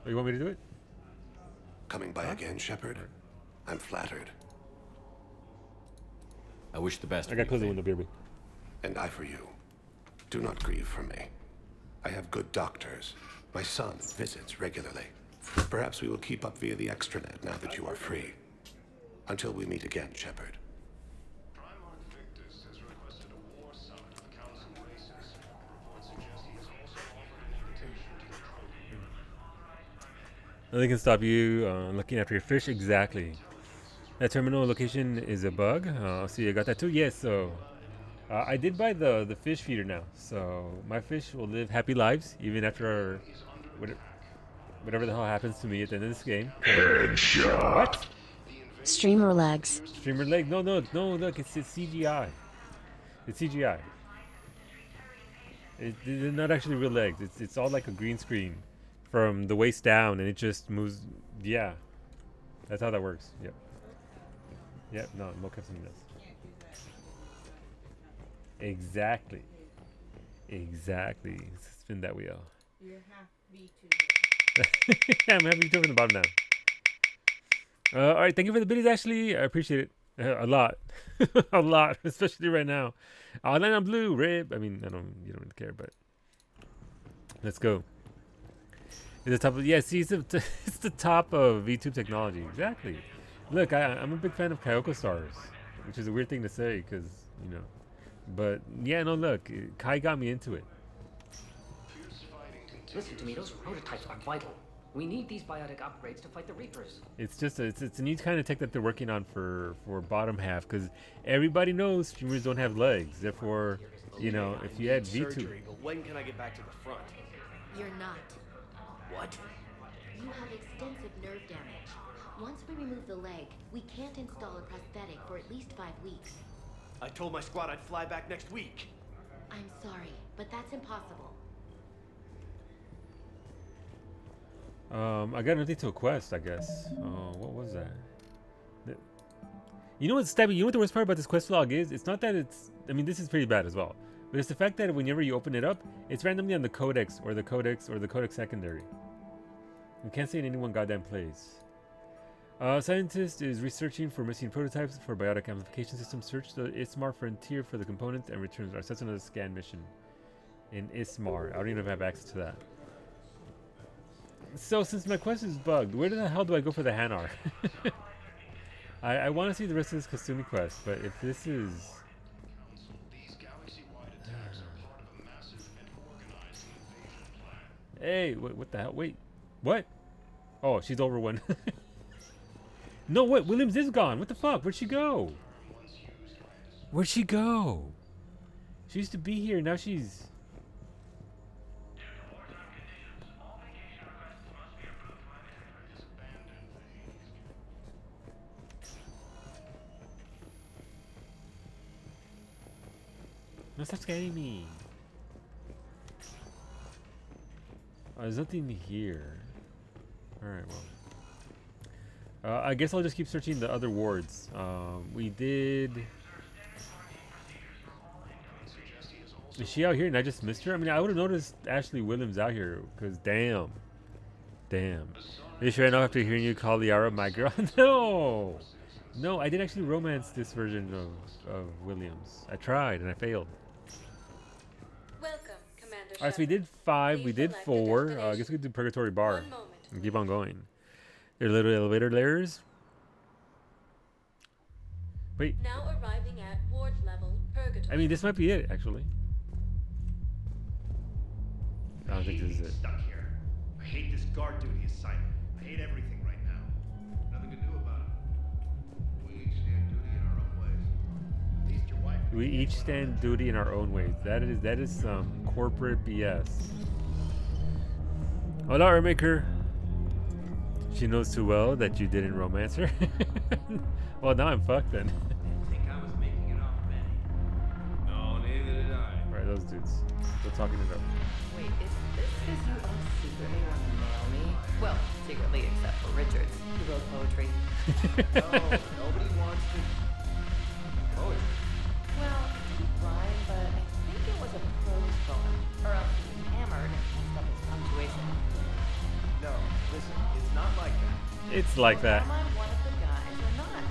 Oh, you want me to do it? Coming by again, Shepard? I'm flattered. I wish the best. I got to close the window, baby. And I for you. Do not grieve for me. I have good doctors. My son visits regularly. Perhaps we will keep up via the extranet now that you are free. Until we meet again, Shepard. Primarch Victus has requested a war summit of the Council races. Reports suggest he has also offered an invitation to the crew. Nothing can stop you looking after your fish. Exactly. That terminal location is a bug. See, I got that too. Yes, so I did buy the fish feeder now. So my fish will live happy lives even after whatever the hell happens to me at the end of this game. Headshot. What? Streamer lags. Streamer lag? No, look, it's CGI. It's CGI. They're not actually real legs. It's all like a green screen from the waist down, and it just moves. Yeah, that's how that works. Yep. Yep. No, mocap's in this. Exactly. Spin that wheel. You're half V2. Yeah, I'm happy to from the bottom now. All right, thank you for the biddies, Ashley. I appreciate it a lot, a lot, especially right now. Land on blue, rib. I mean, you don't really care, but let's go. It's the top of see, it's the top of VTube technology. Exactly. Look, I'm a big fan of Kyoko stars, which is a weird thing to say because but yeah, no, look, Kai got me into it. Listen to me, those prototypes are vital. We need these biotic upgrades to fight the Reapers. It's just it's a new kind of tech that they're working on for bottom half because everybody knows streamers don't have legs. Therefore, if you had V2. But when can I get back to the front? You're not. What? You have extensive nerve damage. Once we remove the leg, we can't install a prosthetic for at least 5 weeks. I told my squad I'd fly back next week. I'm sorry, but that's impossible. I got nothing to a quest, I guess. Oh, what was that? You know what, Stabby? You know what the worst part about this quest log is? It's not that it's... I mean, this is pretty bad as well. But it's the fact that whenever you open it up, it's randomly on the codex or the codex or the codex secondary. You can't say in any one goddamn place. Scientist is researching for missing prototypes for biotic amplification system. Search the Ismar frontier for the components and returns. Our sets another scan mission in Ismar. I don't even have access to that. So since my quest is bugged, where the hell do I go for the Hanar? I want to see the rest of this Kasumi quest, but if this is... Hey, what the hell? Wait, what? Oh, she's over one. No, what? Williams is gone. What the fuck? Where'd she go? Where'd she go? She used to be here. Now she's... No, stop scanning me. Oh, there's nothing here. Alright, well. I guess I'll just keep searching the other wards. We did... Is she out here and I just missed her? I mean, I would have noticed Ashley Williams out here, because damn. Damn. Are you sure I know after hearing you call Liara my girl? No! No, I did actually romance this version of Williams. I tried and I failed. Welcome, Commander. Alright, so we did 5, we did 4. I guess we could do Purgatory Bar and keep on going. There are little elevator layers. Wait. Now arriving at ward level Purgatory. I mean, this might be it, actually. I don't think this is it. Stuck here. I hate this guard duty assignment. I hate everything right now. Nothing to do about it. We each stand duty in our own ways. At least your wife. We each stand duty in our own ways. That is some corporate BS. Hola, Armaker. She knows too well that you didn't romance her. Well, now I'm fucked then. Think I was making it off Benny. No, neither did I. Alright, those dudes. They're talking it up. Wait, is this because you all secretly want to nail me? Well, secretly except for Richards, who wrote poetry. No, nobody wants to. Poetry. Well, it didn't rhyme, but I think it was a prose poem. Or else he hammered and messed up his punctuation. No, listen, it's not like that. It's like that. Am I one of the guys or not?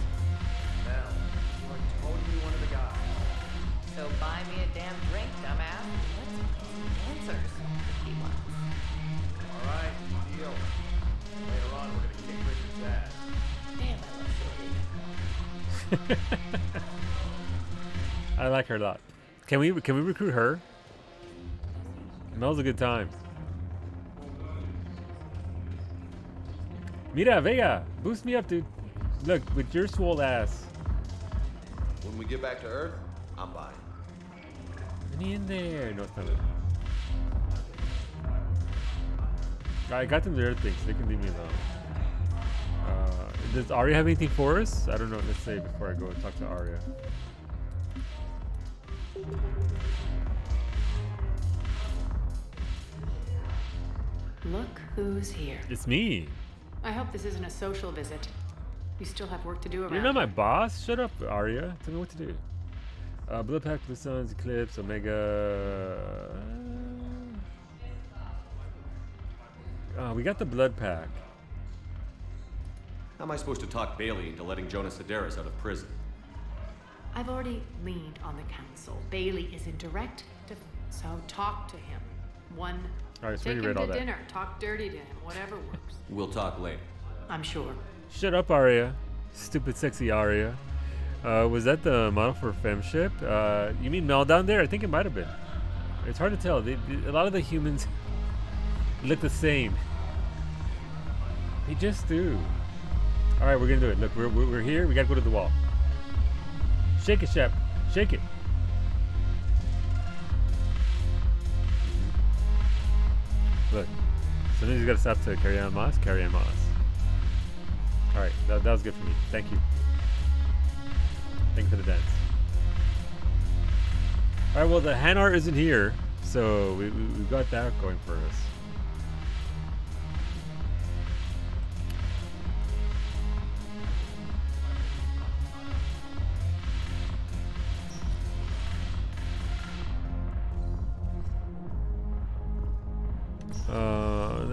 Mel, you are totally one of the guys. So buy me a damn drink, dumbass. Let's get some answers. He wants. All right, deal. Later on, we're gonna kick Richard's ass. Damn, I love Shorty. I like her a lot. Can we recruit her? Mel's a good time. Mira, Vega, boost me up, dude. Look, with your swole ass. When we get back to Earth, I'm buying. Let me in there. No, it's not it. I got them their things. They can leave me alone. Does Arya have anything for us? I don't know. Let's say before I go and talk to Arya. Look who's here. It's me. I hope this isn't a social visit. You still have work to do around You're not here. my boss. Shut up, Arya. Tell me what to do. Blood Pack, Blue Suns, Eclipse, Omega. We got the Blood Pack. How am I supposed to talk Bailey into letting Jonas Sedaris out of prison? I've already leaned on the council. Bailey is in direct so talk to him. All right, so Take you him read all to that. dinner. Talk dirty to him. Whatever works. We'll talk later. I'm sure. Shut up, Arya. Stupid, sexy Arya. Was that the model for Femship? You mean Mel down there? I think it might have been. It's hard to tell. A lot of the humans look the same. They just do. All right, we're gonna do it. Look, we're here. We gotta go to the wall. Shake it, Shep. Shake it. Look. Somebody's gotta stop to carry on Moss. Carry on Moss. All right, that was good for me. Thank you. Thank you for the dance. All right, well, the Hanar isn't here, so we've got that going for us.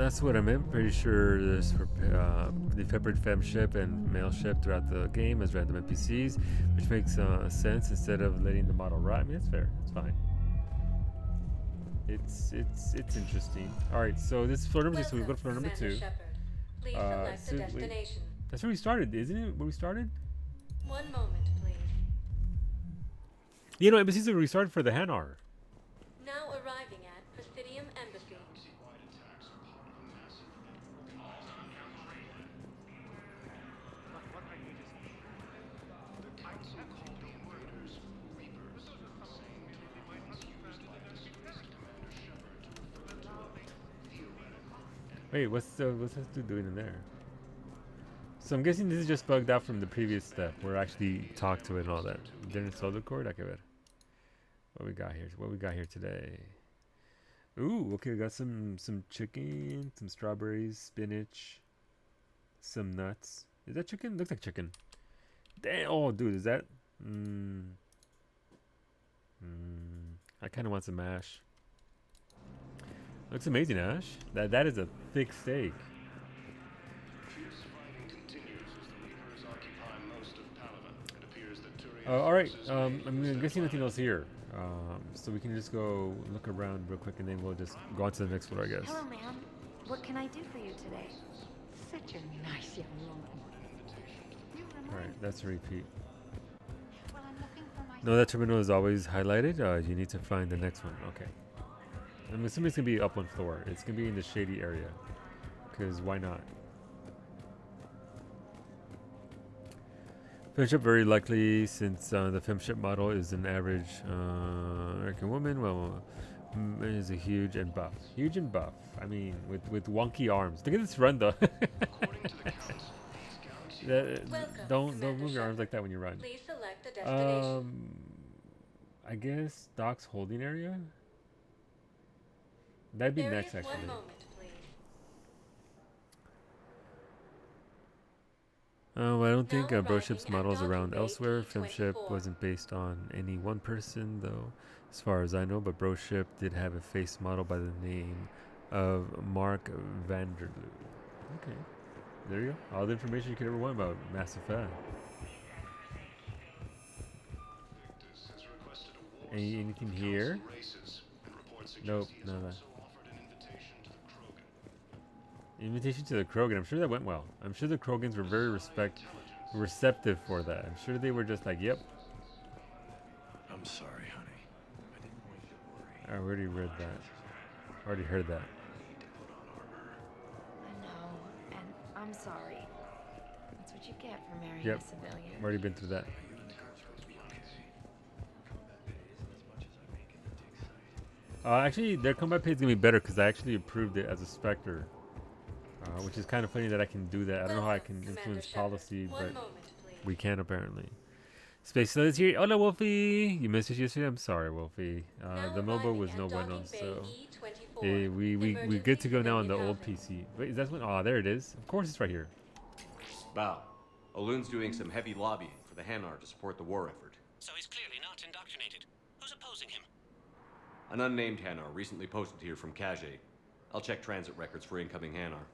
That's what I meant. Pretty sure there's for the peppered fem ship and male ship throughout the game as random NPCs, which makes sense instead of letting the model rot. I mean, it's fair. It's fine. It's interesting. All right, so this is floor number 2. So we go to floor number 2. Please select a destination. That's where we started, isn't it? Where we started? 1 moment, please. You know, embassies are restarted for the Hanar. Now arriving at Presidium Embassy. Wait, what's this dude doing in there? So I'm guessing this is just bugged out from the previous step where I actually talked to it and all that. Didn't solve the cord? Okay, wait. What we got here? What we got here today? Ooh, okay, we got some chicken, some strawberries, spinach, some nuts. Is that chicken? Looks like chicken. Damn, oh, dude, is that? I kind of want some mash. Looks amazing, Ash. That is a thick steak. All right. I'm guessing nothing else here. So we can just go look around real quick, and then we'll just go on to the next floor, I guess. Hello, ma'am. What can I do for you today? Such a nice young woman. All right, that's a repeat. No, that terminal is always highlighted. You need to find the next one. Okay. I'm assuming it's gonna be up one floor. It's gonna be in the shady area, because why not? Femship very likely, since the femship model is an average American woman. Well, is a huge and buff. Huge and buff. I mean, with wonky arms. Look at this run though. Don't move your arms like that when you run. Please select a destination. I guess Doc's holding area. That'd be next, actually. 1 moment, please. Well, I don't think Broship's models around elsewhere. Femship wasn't based on any one person, though, as far as I know. But Broship did have a face model by the name of Mark Vanderloo. Okay, there you go. All the information you could ever want about Mass Effect. Anything here? Nope, none of that. Invitation to the Krogan. I'm sure that went well. I'm sure the Krogans were very receptive for that. I'm sure they were just like, yep. I'm sorry, honey. I didn't want you to worry. I already read that. I already heard that. I know, and I'm sorry. That's what you get for marrying Yep. a civilian. I've already been through that. Actually, their combat pay is going to be better because I actually approved it as a Spectre. Which is kind of funny that I can do that. I don't know how I can influence policy, but we can apparently. Space Sludge here. Hola, Wolfie. You missed us yesterday. I'm sorry, Wolfie. The MOBA was no bueno, so we good to go now on the old PC. Wait, is that one? Oh, there it is. Of course, it's right here. Bow. Olun's doing some heavy lobbying for the Hanar to support the war effort. So he's clearly not indoctrinated. Who's opposing him? An unnamed Hanar recently posted here from Kage. I'll check transit records for incoming Hanar.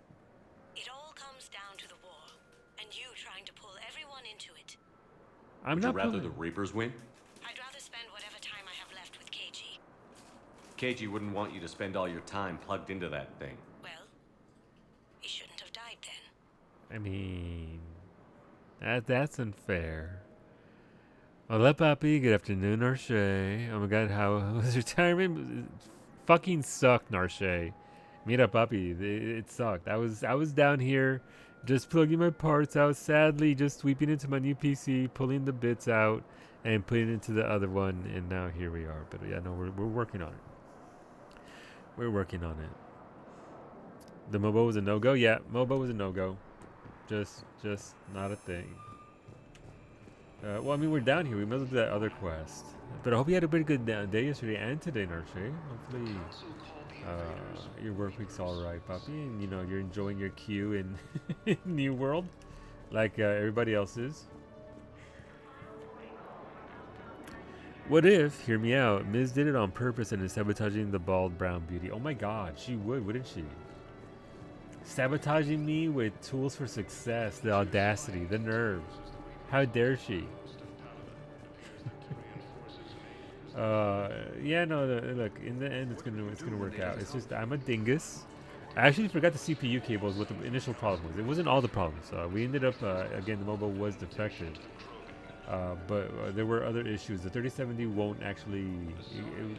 It all comes down to the war, and you trying to pull everyone into it. Would you rather the Reapers win? I'd rather spend whatever time I have left with KG. KG wouldn't want you to spend all your time plugged into that thing. Well, he shouldn't have died then. I mean, that's unfair. Hola, Papi. Good afternoon, Narshe. Oh my God, how was retirement? It fucking sucked, Narshe. Mira, Papi, it sucked. I was down here just plugging my parts out, sadly just sweeping into my new PC, pulling the bits out, and putting it into the other one, and now here we are. But yeah, no, we're working on it. We're working on it. The MOBA was a no-go? Yeah, MOBA was a no-go. Just not a thing. Well, I mean, we're down here. We might as well do that other quest. But I hope you had a pretty good day yesterday and today, Narshe. Hopefully your work week's all right, Papi, and you know you're enjoying your queue in New World, like everybody else is. What if, hear me out, Miz did it on purpose and is sabotaging the bald brown beauty? Oh my God, she would, wouldn't she? Sabotaging me with tools for success. The audacity, the nerve. How dare she? Yeah, no. Look, in the end, it's gonna work out. It's just I'm a dingus. I actually forgot the CPU cables. What the initial problem was. It wasn't all the problems. We ended up again. The mobile was defective, but there were other issues. The 3070 won't actually.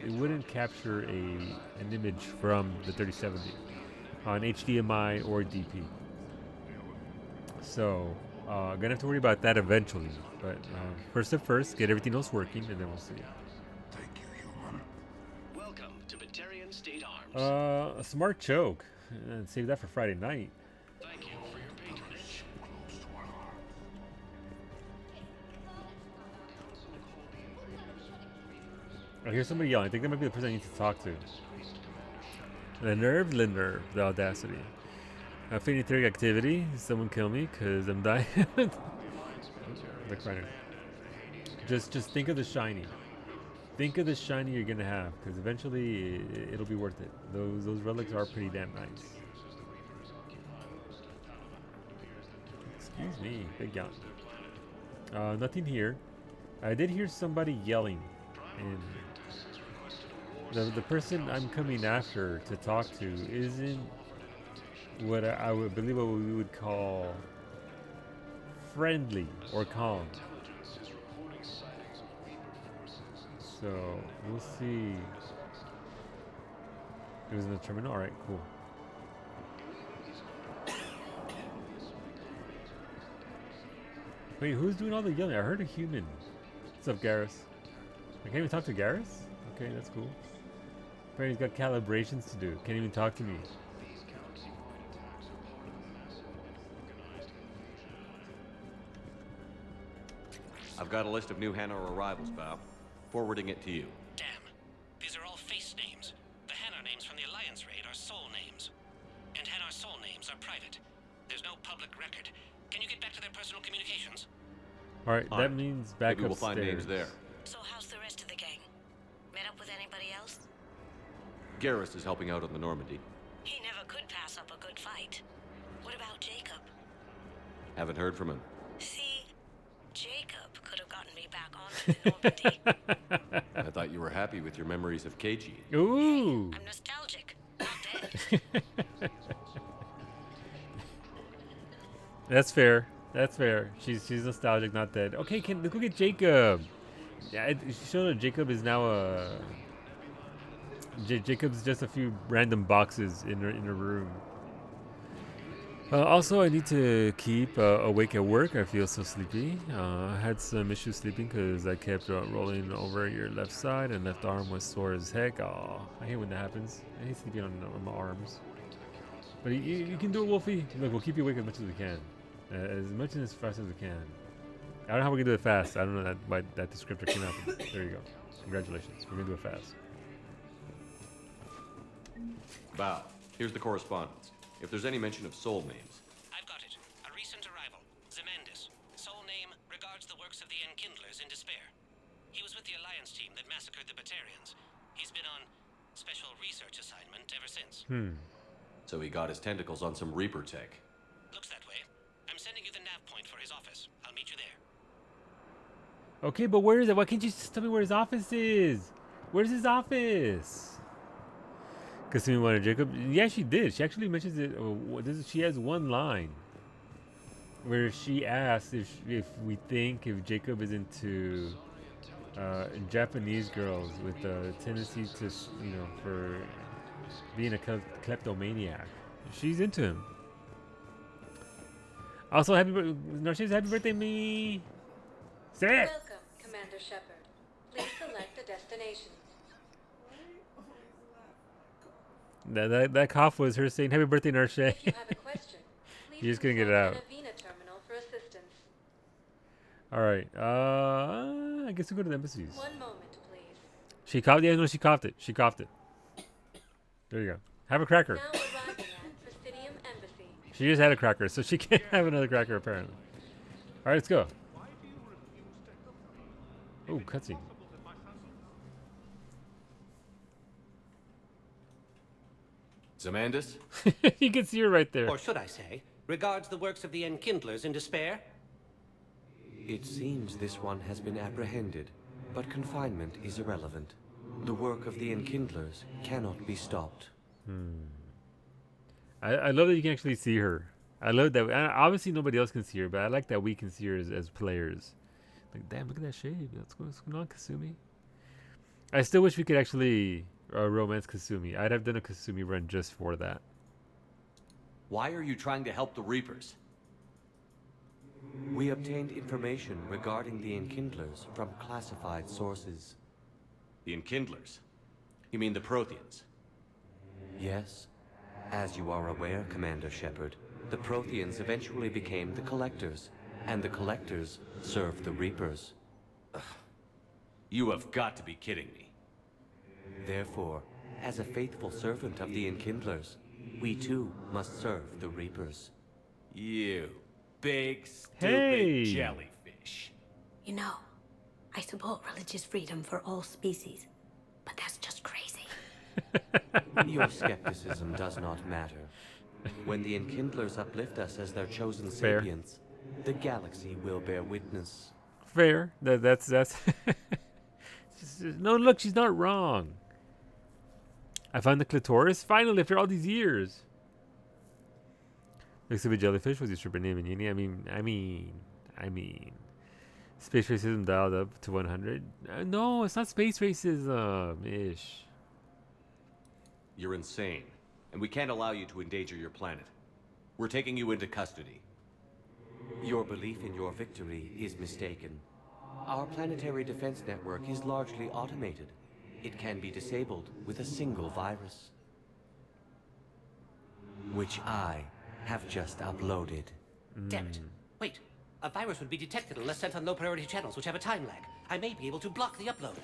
It wouldn't capture an image from the 3070 on HDMI or DP. So gonna have to worry about that eventually. But first step first, get everything else working, and then we'll see. Welcome to Batarian State Arms. A smart choke. And save that for Friday night. Thank you for your patronage. I hear somebody yelling. I think that might be the person I need to talk to. The nerve, the audacity. Feigning theory activity. Someone kill me because I'm dying. Like right now. Just think of the shiny. Think of the shiny you're gonna have, because eventually it'll be worth it. Those relics are pretty damn nice. Excuse me, big yawn. Nothing here. I did hear somebody yelling, and the person I'm coming after to talk to isn't what I would believe what we would call friendly or calm. So we'll see. It was in the terminal. All right, cool. Wait, who's doing all the yelling? I heard a human. What's up, Garrus? I can't even talk to Garrus? Okay, that's cool. Apparently he's got calibrations to do. Can't even talk to me. I've got a list of new Hanar arrivals, Val. Forwarding it to you. Damn. These are all face names. The Hanar names from the Alliance raid are soul names. And Hanar soul names are private. There's no public record. Can you get back to their personal communications? Alright, that means back Maybe we'll upstairs. find names there. So how's the rest of the gang? Met up with anybody else? Garrus is helping out on the Normandy. He never could pass up a good fight. What about Jacob? Haven't heard from him. See, Jacob could have gotten me back onto the Normandy. I thought you were happy with your memories of KG. Ooh. I'm nostalgic, not dead. That's fair. That's fair. She's nostalgic, not dead. Okay, let's go get Jacob. Yeah, she showed that Jacob is now a. Jacob's just a few random boxes in her room. Also, I need to keep awake at work. I feel so sleepy. I had some issues sleeping because I kept rolling over your left side and left arm was sore as heck. Aw, I hate when that happens. I hate sleeping on my arms. But you can do it, Wolfie. Look, we'll keep you awake as much as we can. As much and as fast as we can. I don't know how we're going to do it fast. I don't know why that descriptor came out. There you go. Congratulations. We're going to do it fast. Val, here's the correspondence. If there's any mention of soul names. I've got it. A recent arrival. Zemandis. Soul name regards the works of the Enkindlers in despair. He was with the Alliance team that massacred the Batarians. He's been on special research assignment ever since. So he got his tentacles on some Reaper tech. Looks that way. I'm sending you the nav point for his office. I'll meet you there. Okay, but where is it? Why can't you just tell me where his office is? Where's his office? Kasumi wanted Jacob. Yeah, she did. She actually mentions it. She has one line where she asks if we think if Jacob is into Japanese girls with a tendency to, for being a kleptomaniac. She's into him. Also, happy birthday, me. Say it. Welcome, Commander Shepard. Please select a destination. That cough was her saying happy birthday, Narshe. If you have a question, please You're just gonna get it out. consult Anavina terminal for assistance. Alright, I guess we'll go to the embassies. 1 moment, please. She coughed? Yeah, no, she coughed it. She coughed it. There you go. Have a cracker. Now arriving at Presidium Embassy. She just had a cracker, so she can't have another cracker apparently. Alright, let's go. Oh, cutscene. Zamandus? You can see her right there. Or should I say, regards the works of the Enkindlers in despair? It seems this one has been apprehended, but confinement is irrelevant. The work of the Enkindlers cannot be stopped. I love that you can actually see her. I love that. Obviously, nobody else can see her, but I like that we can see her as players. Like, damn, look at that shade. What's going on, Kasumi? I still wish we could actually romance Kasumi. I'd have done a Kasumi run just for that. Why are you trying to help the Reapers? We obtained information regarding the Enkindlers from classified sources. The Enkindlers? You mean the Protheans? Yes. As you are aware, Commander Shepard, the Protheans eventually became the Collectors, and the Collectors served the Reapers. You have got to be kidding me. Therefore, as a faithful servant of the Enkindlers, we too must serve the Reapers. You big, stupid Hey. jellyfish. You know, I support religious freedom for all species, but that's just crazy. Your skepticism does not matter. When the Enkindlers uplift us as their chosen Fair. sapients, the galaxy will bear witness. Fair. That's no, look, she's not wrong. I found the clitoris finally after all these years. Exhibit jellyfish was your stripper name in uni. I mean, space racism dialed up to 100. No, it's not space racism ish. You're insane, and we can't allow you to endanger your planet. We're taking you into custody. Your belief in your victory is mistaken. Our planetary defense network is largely automated. It can be disabled with a single virus, which I have just uploaded. Damn it. Wait. A virus would be detected unless sent on low priority channels, which have a time lag. I may be able to block the upload.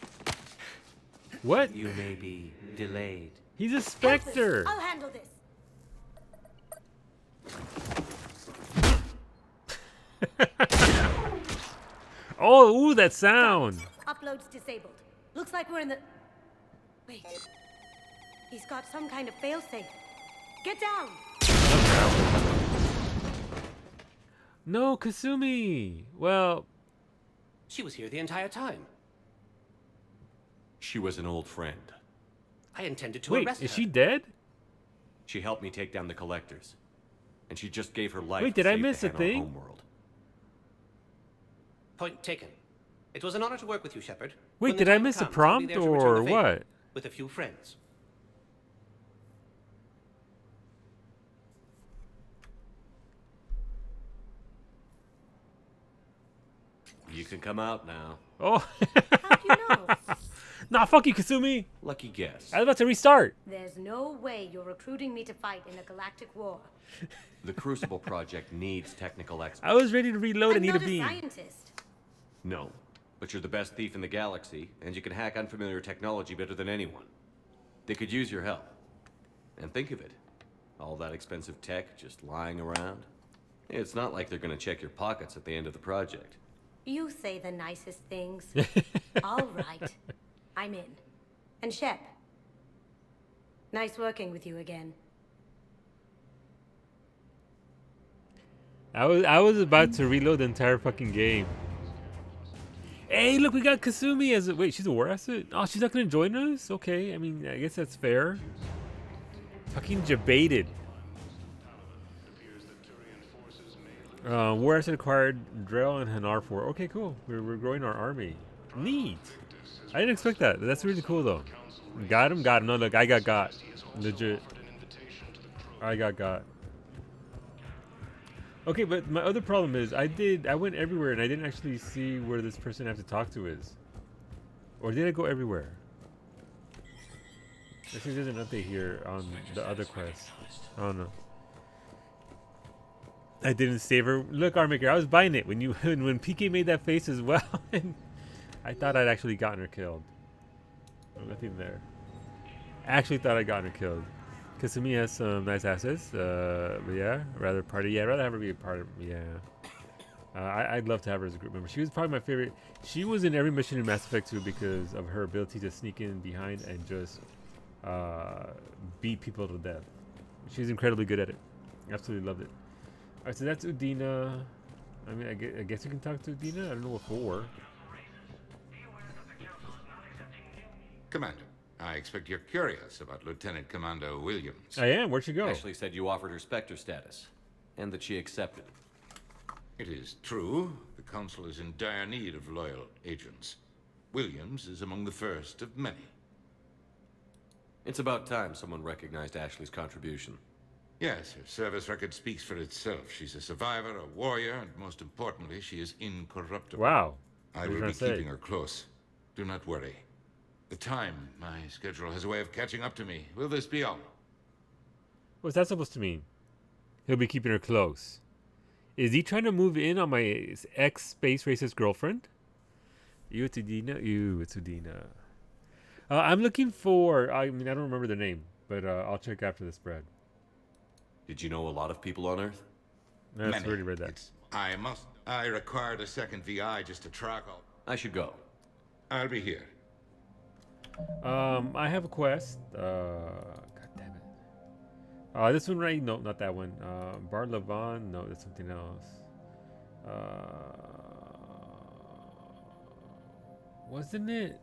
What? You may be delayed. He's a Spectre. I'll handle this. Oh, ooh, that sound. Upload's disabled. Looks like we're in the... Wait. He's got some kind of failsafe. Get down! No, Kasumi. Well, She was here the entire time. She was an old friend. I intended to wait, arrest is her. she dead? She helped me take down the Collectors. And she just gave her life Wait, to did I save miss the a Hanar thing? homeworld. Point taken. It was an honor to work with you, Shepard. Wait, When the did I time miss a comes, I'll be prompt there to return or the favor what? With a few friends. You can come out now. Oh. How'd you know? Nah, fuck you, Kasumi. Lucky guess. I was about to restart. There's no way you're recruiting me to fight in a galactic war. The Crucible Project needs technical experts. I was ready to reload I'm and need not a a beam. scientist. No, but you're the best thief in the galaxy, and you can hack unfamiliar technology better than anyone. They could use your help. And think of it. All that expensive tech just lying around. It's not like they're gonna check your pockets at the end of the project. You say the nicest things. All right. I'm in. And Shep. Nice working with you again. I was about to reload the entire fucking game. Hey, look, we got Kasumi as a... Wait, she's a war asset? Oh, she's not gonna join us? Okay, I mean, I guess that's fair. Fucking debated. War asset acquired Drell and Hanar for. Okay, cool. We're growing our army. Neat. I didn't expect that. That's really cool, though. Got him? Got him. No, look, I got. Legit. I got. Okay, but my other problem is I went everywhere and I didn't actually see where this person I have to talk to is. Or did I go everywhere? I think there's an update here on the other quest. I don't know. I didn't save her. Look, Armaker, I was buying it when when PK made that face as well. And I thought I'd actually gotten her killed. Oh, nothing there. I actually thought I'd gotten her killed. Kasumi has some nice assets. But yeah, rather party. Yeah, I'd rather have her be a part of. Yeah. I'd love to have her as a group member. She was probably my favorite. She was in every mission in Mass Effect 2 because of her ability to sneak in behind and just beat people to death. She's incredibly good at it. Absolutely loved it. Alright, so that's Udina. I mean, I guess you can talk to Udina. I don't know what for. Commander, I expect you're curious about Lieutenant Commander Williams. I am. Where'd she go? Ashley said you offered her Spectre status, and that she accepted. It is true. The Council is in dire need of loyal agents. Williams is among the first of many. It's about time someone recognized Ashley's contribution. Yes, her service record speaks for itself. She's a survivor, a warrior, and most importantly, she is incorruptible. Wow. I will be keeping her close. Do not worry. The time, my schedule has a way of catching up to me. Will this be all? What's that supposed to mean? He'll be keeping her close. Is he trying to move in on my ex-space racist girlfriend? You, it's Udina. You, it's Udina. I'm looking for... I mean, I don't remember the name, but I'll check after the spread. Did you know a lot of people on Earth? I've already read that. I required a second VI just to track all. I should go. I'll be here. I have a quest. God damn it. This one right? No, not that one. Bar Levon? No, that's something else. Wasn't it?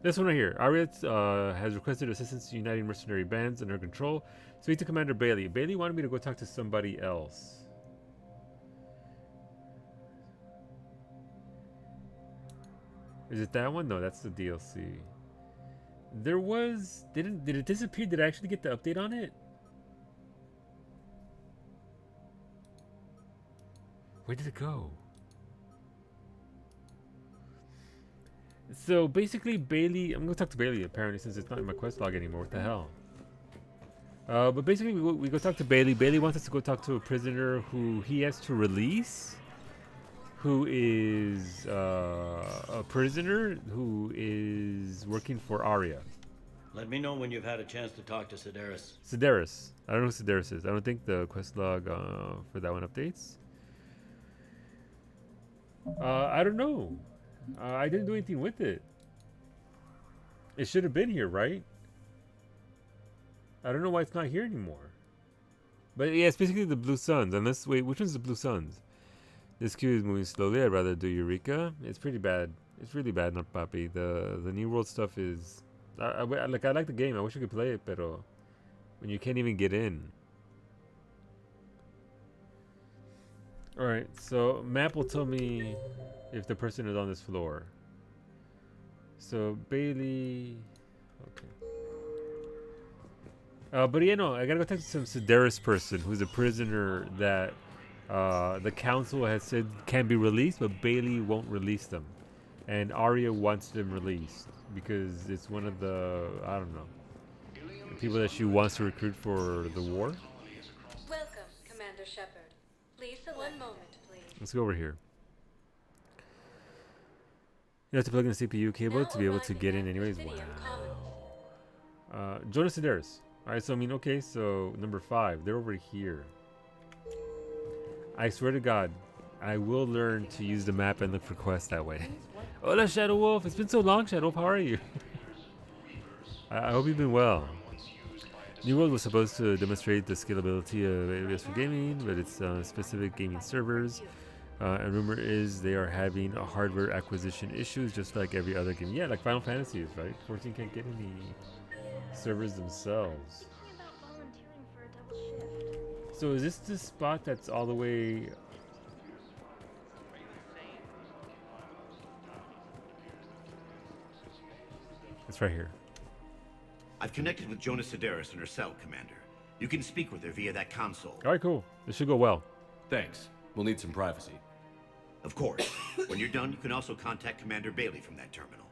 This one right here. Ariat has requested assistance to uniting mercenary bands under her control. Speak to Commander Bailey. Bailey wanted me to go talk to somebody else. Is it that one? No, that's the DLC. There was... Did it disappear? Did I actually get the update on it? Where did it go? So basically Bailey... I'm going to talk to Bailey apparently since it's not in my quest log anymore. What the hell? But basically we go talk to Bailey. Bailey wants us to go talk to a prisoner who he has to release. Who is a prisoner who is working for Arya. Let me know when you've had a chance to talk to Sedaris. Sedaris. I don't know who Sedaris is. I don't think the quest log for that one updates. I don't know. I didn't do anything with it. It should have been here, right? I don't know why it's not here anymore. But yeah, it's basically the Blue Suns. Unless, wait, which one's the Blue Suns? This queue is moving slowly. I'd rather do Eureka. It's pretty bad. It's really bad, not Papi. The New World stuff is... I like the game. I wish I could play it, but when you can't even get in. Alright, so map will tell me if the person is on this floor. So, Bailey... Okay. But yeah, no, I gotta go talk to some Sedaris person who's a prisoner that... the council has said can be released, but Bailey won't release them. And Arya wants them released because it's one of the, I don't know, the people that she wants to recruit for the war. Welcome, Commander Shepard. Please, one moment, please. Let's go over here. You have to plug in a CPU cable to be able to get in anyways. Wow. Jonas Sedaris. Alright, so I mean, okay, so number 5. They're over here. I swear to God, I will learn to use the map and look for quests that way. Hola, Shadow Wolf. It's been so long, Shadow Wolf. How are you? I hope you've been well. New World was supposed to demonstrate the scalability of AWS for gaming, but it's specific gaming servers. And rumor is they are having hardware acquisition issues just like every other game. Yeah, like Final Fantasy is, right? 14 can't get any servers themselves. So is this the spot that's all the way... It's right here. I've connected with Jonas Sedaris in her cell, Commander. You can speak with her via that console. Alright, cool. This should go well. Thanks. We'll need some privacy. Of course. When you're done, you can also contact Commander Bailey from that terminal.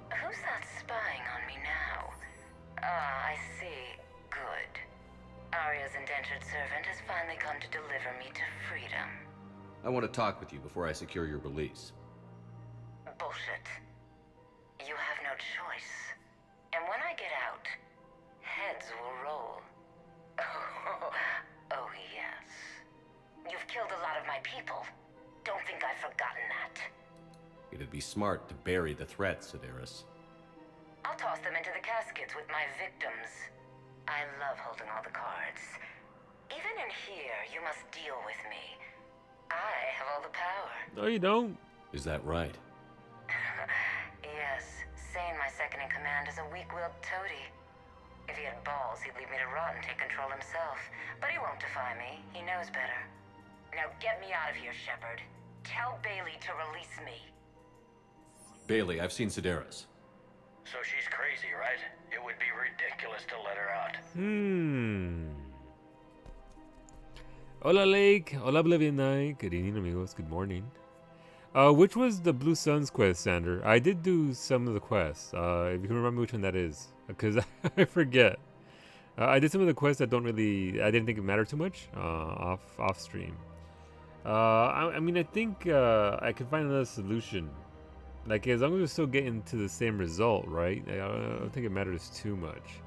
Who's that spying on me now? Ah, I see. Good. Arya's indentured servant has finally come to deliver me to freedom. I want to talk with you before I secure your release. Bullshit. You have no choice. And when I get out, heads will roll. Oh, yes. You've killed a lot of my people. Don't think I've forgotten that. It'd be smart to bury the threat, Sedaris. I'll toss them into the caskets with my victims. I love holding all the cards. Even in here, you must deal with me. I have all the power. No, you don't. Is that right? Yes, Sane, my second in command, is a weak-willed toady. If he had balls, he'd leave me to rot and take control himself. But he won't defy me. He knows better. Now get me out of here, Shepard. Tell Bailey to release me. Bailey, I've seen Sedaris. So she's crazy, right? It would be ridiculous to let her out. Hola Lake, hola Oblivion Knight. Good evening, amigos. Good morning. Which was the Blue Suns quest, Sander? I did do some of the quests. If you can remember which one that is, because I forget. I did some of the quests that don't really. I didn't think it mattered too much. Off stream. I mean, I think I could find another solution. Like, as long as we're still getting to the same result, right? I don't think it matters too much.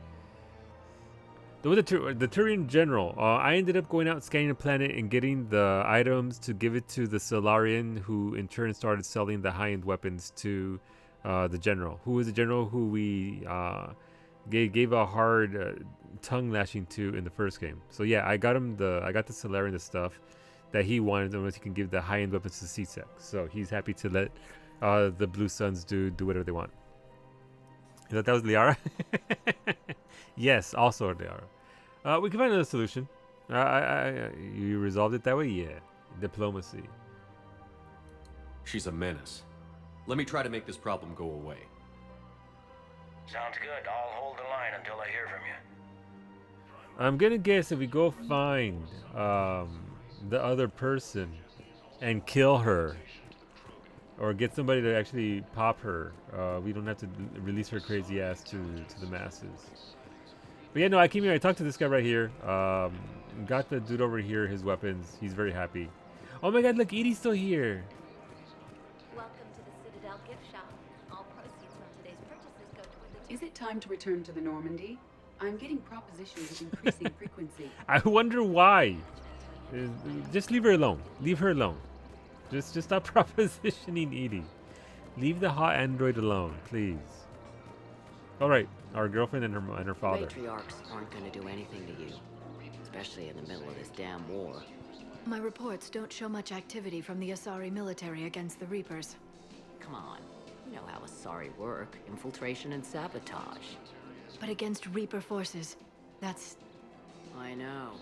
With the Turian General, I ended up going out scanning the planet and getting the items to give it to the Solarian, who in turn started selling the high-end weapons to the General, who was the General who we gave a hard tongue lashing to in the first game. So yeah, I got the Solarian the stuff that he wanted, unless he can give the high-end weapons to C-Sec. So he's happy to let the Blue Suns do whatever they want. That was Liara? Yes, also Liara. We can find another solution. You resolved it that way? Yeah. Diplomacy. She's a menace. Let me try to make this problem go away. Sounds good. I'll hold the line until I hear from you. I'm gonna guess if we go find the other person and kill her, or get somebody to actually pop her, we don't have to release her crazy ass to the masses. But yeah, no, I came here, I talked to this guy right here. Got the dude over here, his weapons. He's very happy. Oh my god, look, Edie's still here. Welcome to the Citadel gift shop. All proceeds from today's purchases go toward the... Is it time to return to the Normandy? I'm getting propositions of increasing frequency. I wonder why. Just leave her alone. Leave her alone. Just stop propositioning Edie. Leave the hot android alone, please. All right, our girlfriend and her father. Matriarchs aren't going to do anything to you, especially in the middle of this damn war. My reports don't show much activity from the Asari military against the Reapers. Come on, you know how Asari work: infiltration and sabotage. But against Reaper forces, that's... I know.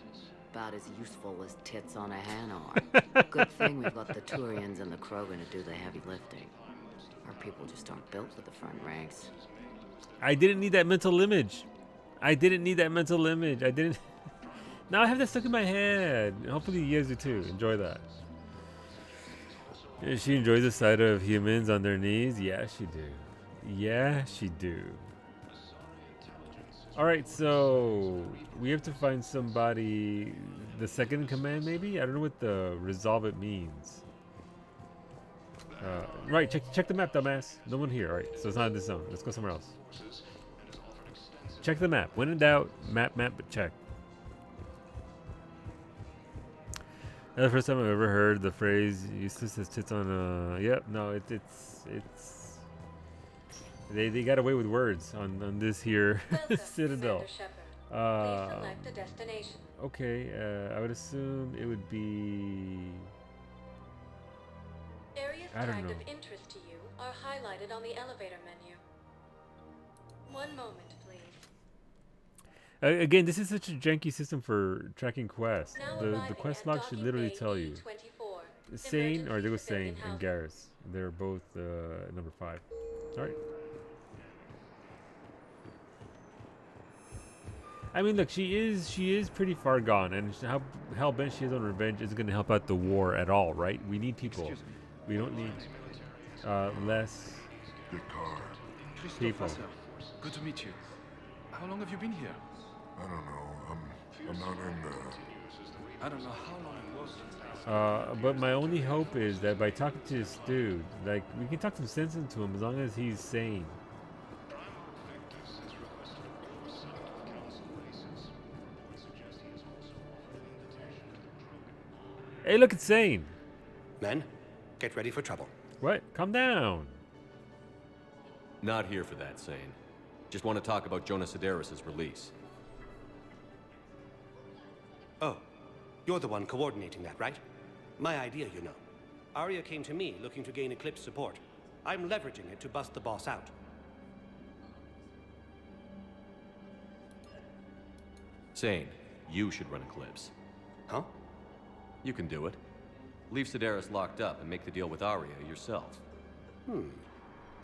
About as useful as tits on a Hanar. Good thing we've got the Turians and the Krogan to do the heavy lifting. Our people just aren't built for the front ranks. I didn't need that mental image. I didn't need that mental image. I didn't. Now I have that stuck in my head. Hopefully you guys do too. Enjoy that. Yeah, she enjoys the sight of humans on their knees. Yeah, she do. Yeah, she do. Alright, so we have to find somebody, the second in command maybe? I don't know what the resolve it means. Right, check the map, dumbass. No one here. Alright, so it's not in this zone. Let's go somewhere else. Check the map. When in doubt, map, but check. That's the first time I've ever heard the phrase useless as tits on yep, no, it's They got away with words on this here Citadel. Please select a destination. Okay, I would assume it would be... Areas I don't tagged know. of interest to you are highlighted on the elevator menu. One moment, please. Again, this is such a janky system for tracking quests. Now The arriving quest at log should docking literally bay tell you. E24. Sane, or there was Emergency Sane and civilian Garrus. They're both number 5. Alright. I mean, look, she is pretty far gone, and how hell-bent she is on revenge isn't going to help out the war at all, right? We need people. We don't need less people. Good to meet you. How long have you been here? I don't know. I'm not in the... I don't know how long it was. But my only hope is that by talking to this dude, like, we can talk some sense into him as long as he's sane. Hey, look, it's Sane. Men, Get ready for trouble. What? Calm down. Not here for that, Sane. Just want to talk about Jonas Sedaris' release. Oh, you're the one coordinating that, right? My idea, you know. Arya came to me looking to gain Eclipse support. I'm leveraging it to bust the boss out. Sane, you should run Eclipse. Huh? You can do it. Leave Sedaris locked up and make the deal with Arya yourself.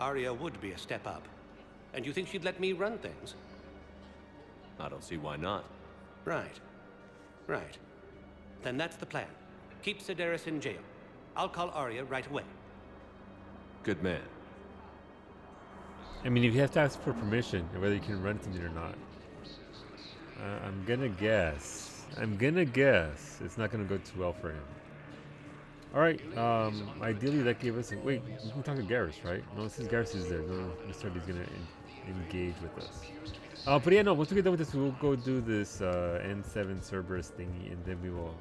Arya would be a step up. And you think she'd let me run things? I don't see why not. Right. Right. Then that's the plan. Keep Sedaris in jail. I'll call Arya right away. Good man. I mean, if you have to ask for permission, whether you can run something or not. I'm gonna guess it's not gonna go too well for him. Alright, ideally that gave us wait, we can talk to Garrus, right? No, since Garrus is there, no, Mr. Hardy's gonna engage with us. But yeah, no, once we get done with this, we'll go do this N7 Cerberus thingy, and then we will...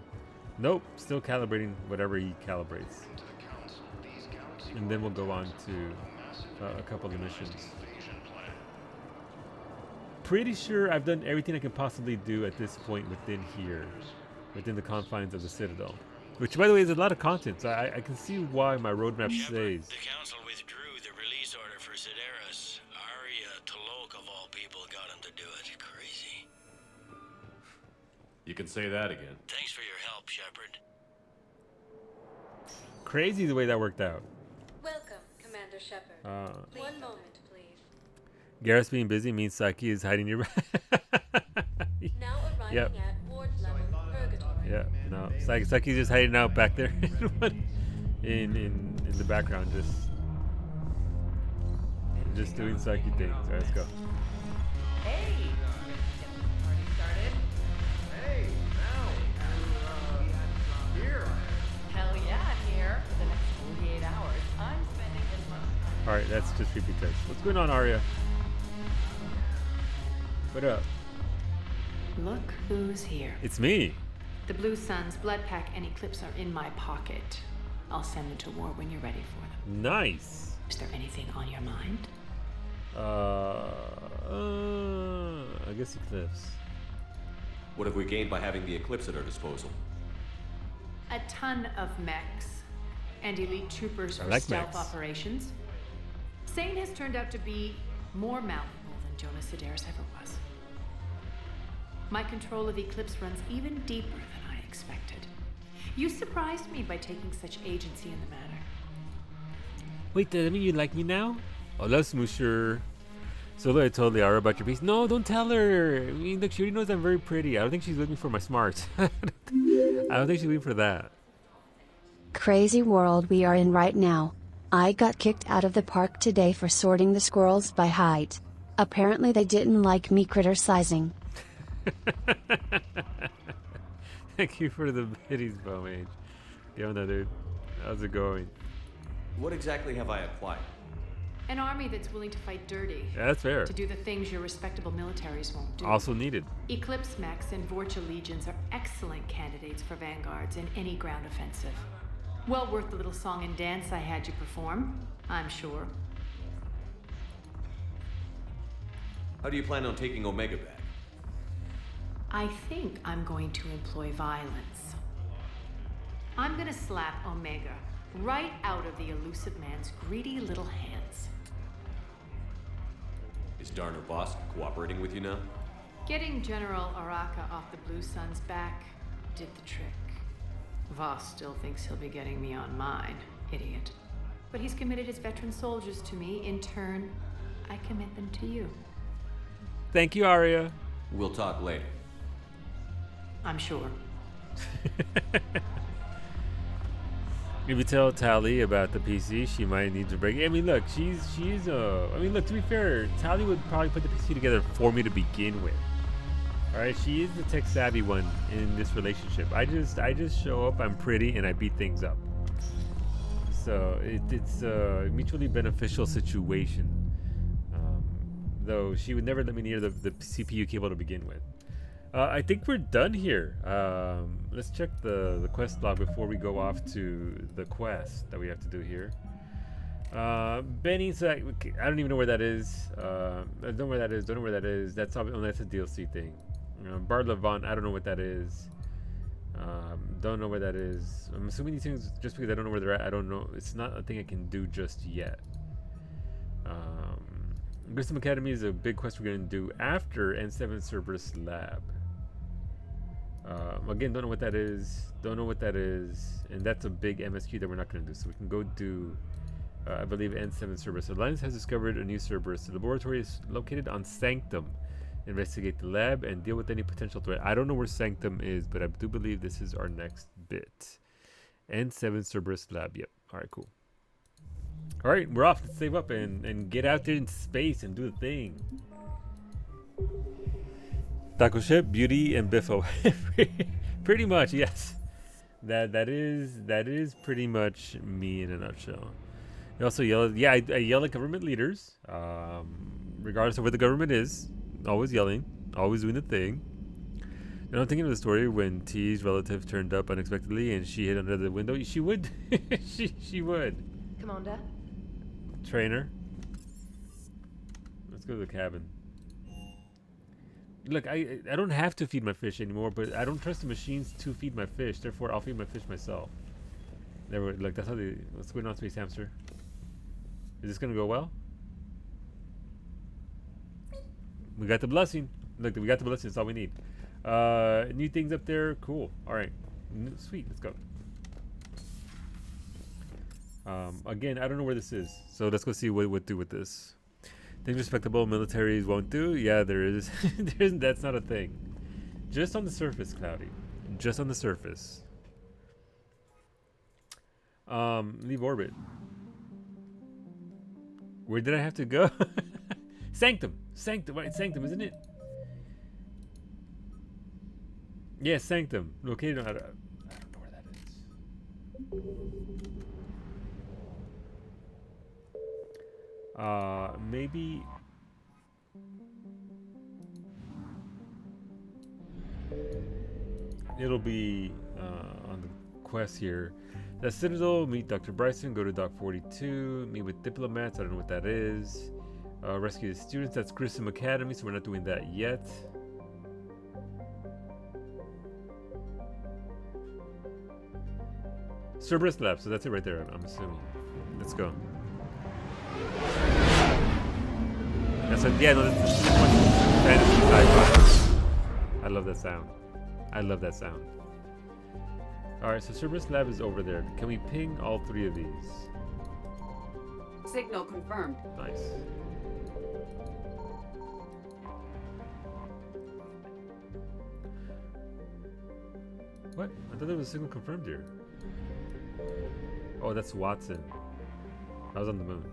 Nope, still calibrating whatever he calibrates. And then we'll go on to a couple of missions. Pretty sure I've done everything I can possibly do at this point within here, within the confines of the Citadel. Which, by the way, is a lot of content, so I can see why my roadmap says. The council withdrew the release order for Sedaris. Arya T'Loak, of all people, got him to do it. Crazy. You can say that again. Thanks for your help, Shepard. Crazy the way that worked out. Welcome, Commander Shepard. One moment, please. Garrus being busy means Saki is hiding your... Now arriving Yep. at Ward Level Purgatory. Yeah, no. Saki's just hiding out back there in the background, just doing Saki things. Alright, let's go. Hey! Party started. Hey, now, here. Hell yeah, I'm here. For the next 48 hours, I'm spending as much time. Alright, that's just creepy text. What's going on, Arya? What up? Look who's here. It's me. The Blue Suns, Blood Pack, and Eclipse are in my pocket. I'll send them to war when you're ready for them. Nice. Is there anything on your mind? I guess Eclipse. What have we gained by having the Eclipse at our disposal? A ton of mechs and elite troopers I for like stealth mechs. operations. Sane has turned out to be more malleable than Jonas Sedaris ever was. My control of Eclipse runs even deeper than I expected. You surprised me by taking such agency in the matter. Wait, does that mean you like me now? Oh, that's Smoosher. Solo, I told Liara about your piece. No, don't tell her. I mean, look, she already knows I'm very pretty. I don't think she's looking for my smarts. I don't think she's looking for that. Crazy world we are in right now. I got kicked out of the park today for sorting the squirrels by height. Apparently they didn't like me criticizing. Thank you for the biddies, Bowmage. Yo, no, dude. How's it going? What exactly have I applied? An army that's willing to fight dirty. Yeah, that's fair. To do the things your respectable militaries won't do. Also needed. Eclipse mechs and Vorcha legions are excellent candidates for vanguards in any ground offensive. Well worth the little song and dance I had you perform, I'm sure. How do you plan on taking Omega back? I think I'm going to employ violence. I'm gonna slap Omega right out of the elusive man's greedy little hands. Is Darner Vosk cooperating with you now? Getting General Araka off the Blue Suns back did the trick. Voss still thinks he'll be getting me on mine, idiot. But he's committed his veteran soldiers to me. In turn, I commit them to you. Thank you, Arya. We'll talk later. I'm sure. If you tell Tali about the PC, she might need to break it. I mean, look, I mean, look, to be fair, Tali would probably put the PC together for me to begin with. Alright, she is the tech savvy one in this relationship. I just show up, I'm pretty, and I beat things up. So it's a mutually beneficial situation. Though she would never let me near the CPU cable to begin with. I think we're done here. Let's check the quest log before we go off to the quest that we have to do here. Benny's I don't even know where that is. I don't know where that is. Don't know where that is. That's a DLC thing. Bar Levant, I don't know what that is. Don't know where that is. I'm assuming these things, just because I don't know where they're at, I don't know. It's not a thing I can do just yet. Grissom Academy is a big quest we're going to do after N7 Cerberus Lab. Again, don't know what that is. Don't know what that is. And that's a big MSQ that we're not going to do. So we can go do, I believe, N7 Cerberus. Alliance has discovered a new Cerberus. The laboratory is located on Sanctum. Investigate the lab and deal with any potential threat. I don't know where Sanctum is, but I do believe this is our next bit. N7 Cerberus Lab. Yep. All right, cool. All right, we're off. Let's save up and get out there in space and do the thing. Taco Ship, Beauty, and Biffo. Pretty much, yes. That is pretty much me in a nutshell. I also yell at, I yell at government leaders, regardless of where the government is. Always yelling, always doing the thing. And I'm thinking of the story when T's relative turned up unexpectedly and she hid under the window. She would. she would. Commander? Trainer. Let's go to the cabin. Look, I don't have to feed my fish anymore, but I don't trust the machines to feed my fish. Therefore, I'll feed my fish myself. Never. Look, that's how they. What's going on, Space Hamster? Is this gonna go well? We got the blessing. Look, we got the blessing. That's all we need. New things up there. Cool. All right. Sweet. Let's go. Again, I don't know where this is, so let's go see what we'll do with this. Things respectable militaries won't do. Yeah, there is. That's not a thing. Just on the surface, Cloudy. Just on the surface. Leave orbit. Where did I have to go? Sanctum. Sanctum. Right, Sanctum, isn't it? Yes, Sanctum. Located on. I don't know where that is. Maybe. It'll be on the quest here. The Citadel, meet Dr. Bryson, go to Dock 42, meet with diplomats, I don't know what that is. Rescue the students, that's Grissom Academy, so we're not doing that yet. Cerberus Lab, so that's it right there, I'm assuming. Let's go. That's a, yeah, no, that's fantasy sci-fi. I love that sound. I love that sound. Alright, so Cerberus Lab is over there. Can we ping all three of these? Signal confirmed. Nice. What? I thought there was a signal confirmed here. Oh, that's Watson. I was on the moon.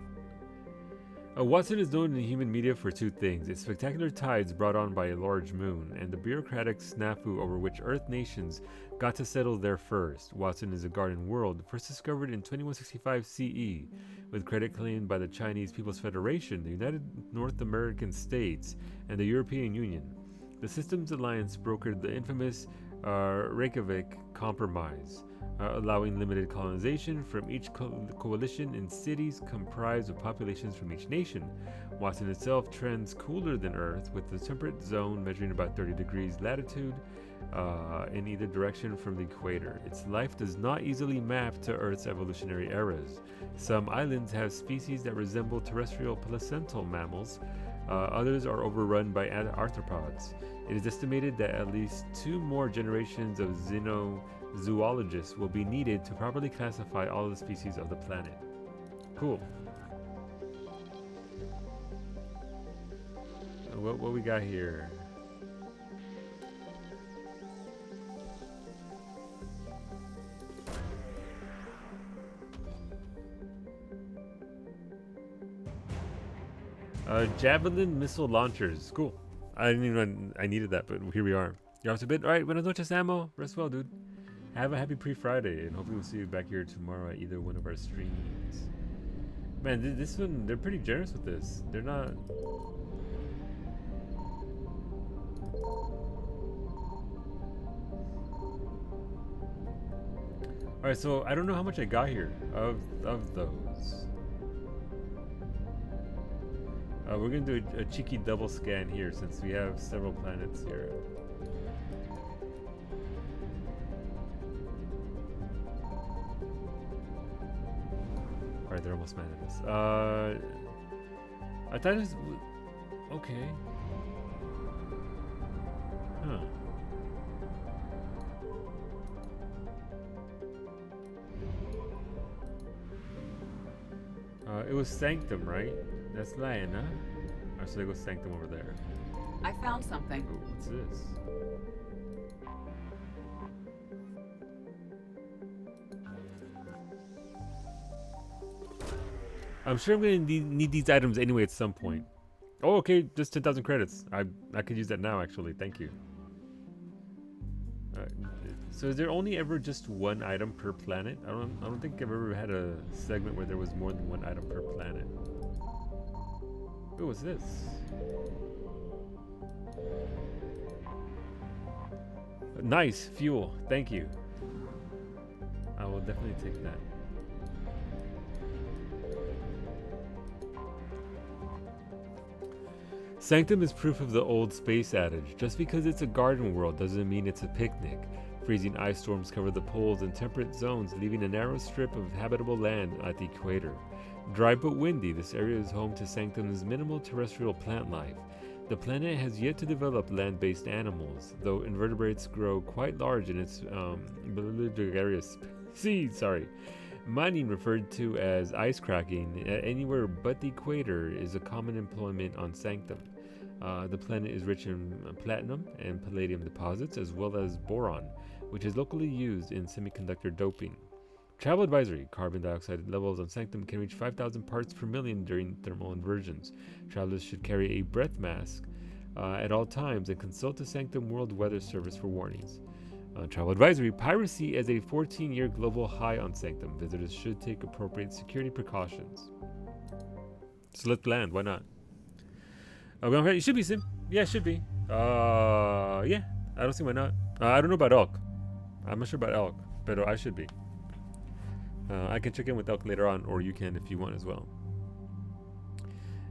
Watson is known in human media for two things: its spectacular tides brought on by a large moon, and the bureaucratic snafu over which Earth nations got to settle there first. Watson is a garden world, first discovered in 2165 CE, with credit claimed by the Chinese People's Federation, the United North American States, and the European Union. The Systems Alliance brokered the infamous Reykjavik Compromise, allowing limited colonization from each coalition in cities comprised of populations from each nation. Watson itself trends cooler than Earth, with the temperate zone measuring about 30 degrees latitude in either direction from the equator. Its life does not easily map to Earth's evolutionary eras. Some islands have species that resemble terrestrial placental mammals. Others are overrun by arthropods. It is estimated that at least 2 more generations of xenozoologists will be needed to properly classify all the species of the planet. Cool. What we got here? Javelin missile launchers. Cool. I didn't even know I needed that, but here we are. You're off to bed. All right, buenas noches, Ammo. Rest well, dude. Have a happy pre-Friday, and hopefully we'll see you back here tomorrow at either one of our streams. Man, this one, they're pretty generous with this. They're not... Alright, so I don't know how much I got here of those. We're gonna do a cheeky double scan here since we have several planets here. Alright, they're almost mad at us. I thought it was... Okay. Huh. It was Sanctum, right? That's Lyanna. Or so they go Sanctum over there. I found something. Ooh, what's this? I'm sure I'm gonna need these items anyway at some point. Oh, okay, just 10,000 credits. I could use that now, actually. Thank you. So is there only ever just one item per planet? I don't think I've ever had a segment where there was more than one item per planet. Ooh, what's this? Nice fuel. Thank you. I will definitely take that. Sanctum is proof of the old space adage. Just because it's a garden world doesn't mean it's a picnic. Freezing ice storms cover the poles and temperate zones, leaving a narrow strip of habitable land at the equator. Dry but windy, this area is home to Sanctum's minimal terrestrial plant life. The planet has yet to develop land-based animals, though invertebrates grow quite large in its areas. Mining, referred to as ice cracking, anywhere but the equator, is a common employment on Sanctum. The planet is rich in platinum and palladium deposits, as well as boron, which is locally used in semiconductor doping. Travel advisory: carbon dioxide levels on Sanctum can reach 5,000 parts per million during thermal inversions. Travelers should carry a breath mask at all times and consult the Sanctum World Weather Service for warnings. Travel advisory: piracy is a 14-year global high on Sanctum. Visitors should take appropriate security precautions. So let's land. Why not? It should be Sim. Yeah, it should be. Yeah. I don't see why not. I don't know about Elk. I'm not sure about Elk, but I should be. I can check in with Elk later on, or you can if you want as well.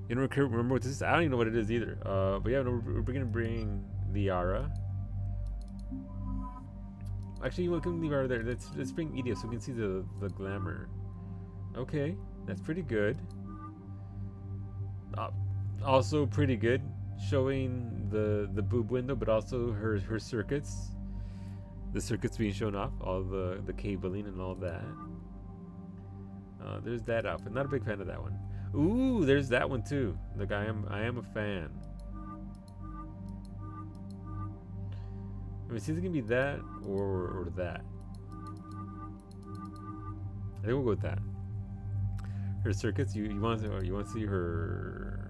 You don't remember what this is? I don't even know what it is either. But yeah, no, we're gonna bring Liara. Actually, we can leave her there. Let's bring Edea so we can see the glamour. Okay, that's pretty good. Also pretty good, showing the boob window, but also her circuits. The circuits being shown off, all the cabling and all that. There's that outfit. Not a big fan of that one. Ooh, there's that one too. Look, I am a fan. I mean, it's either gonna be that or that. I think we'll go with that. Her circuits. You want to see her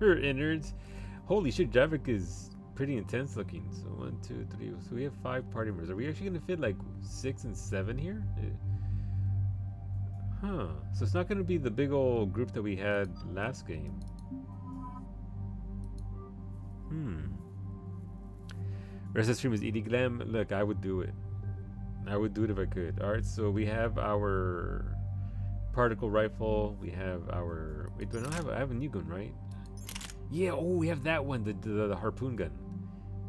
innards? Holy shit, Javik is pretty intense looking. So 1, 2, 3. So we have 5 party members. Are we actually gonna fit like 6 and 7 here? Huh. So it's not gonna be the big old group that we had last game. Rest of the stream is ED Glam. Look, I would do it. I would do it if I could. Alright, so we have our particle rifle. We have our... Wait, do I not have... I have a new gun, right? Yeah, oh, we have that one. The harpoon gun.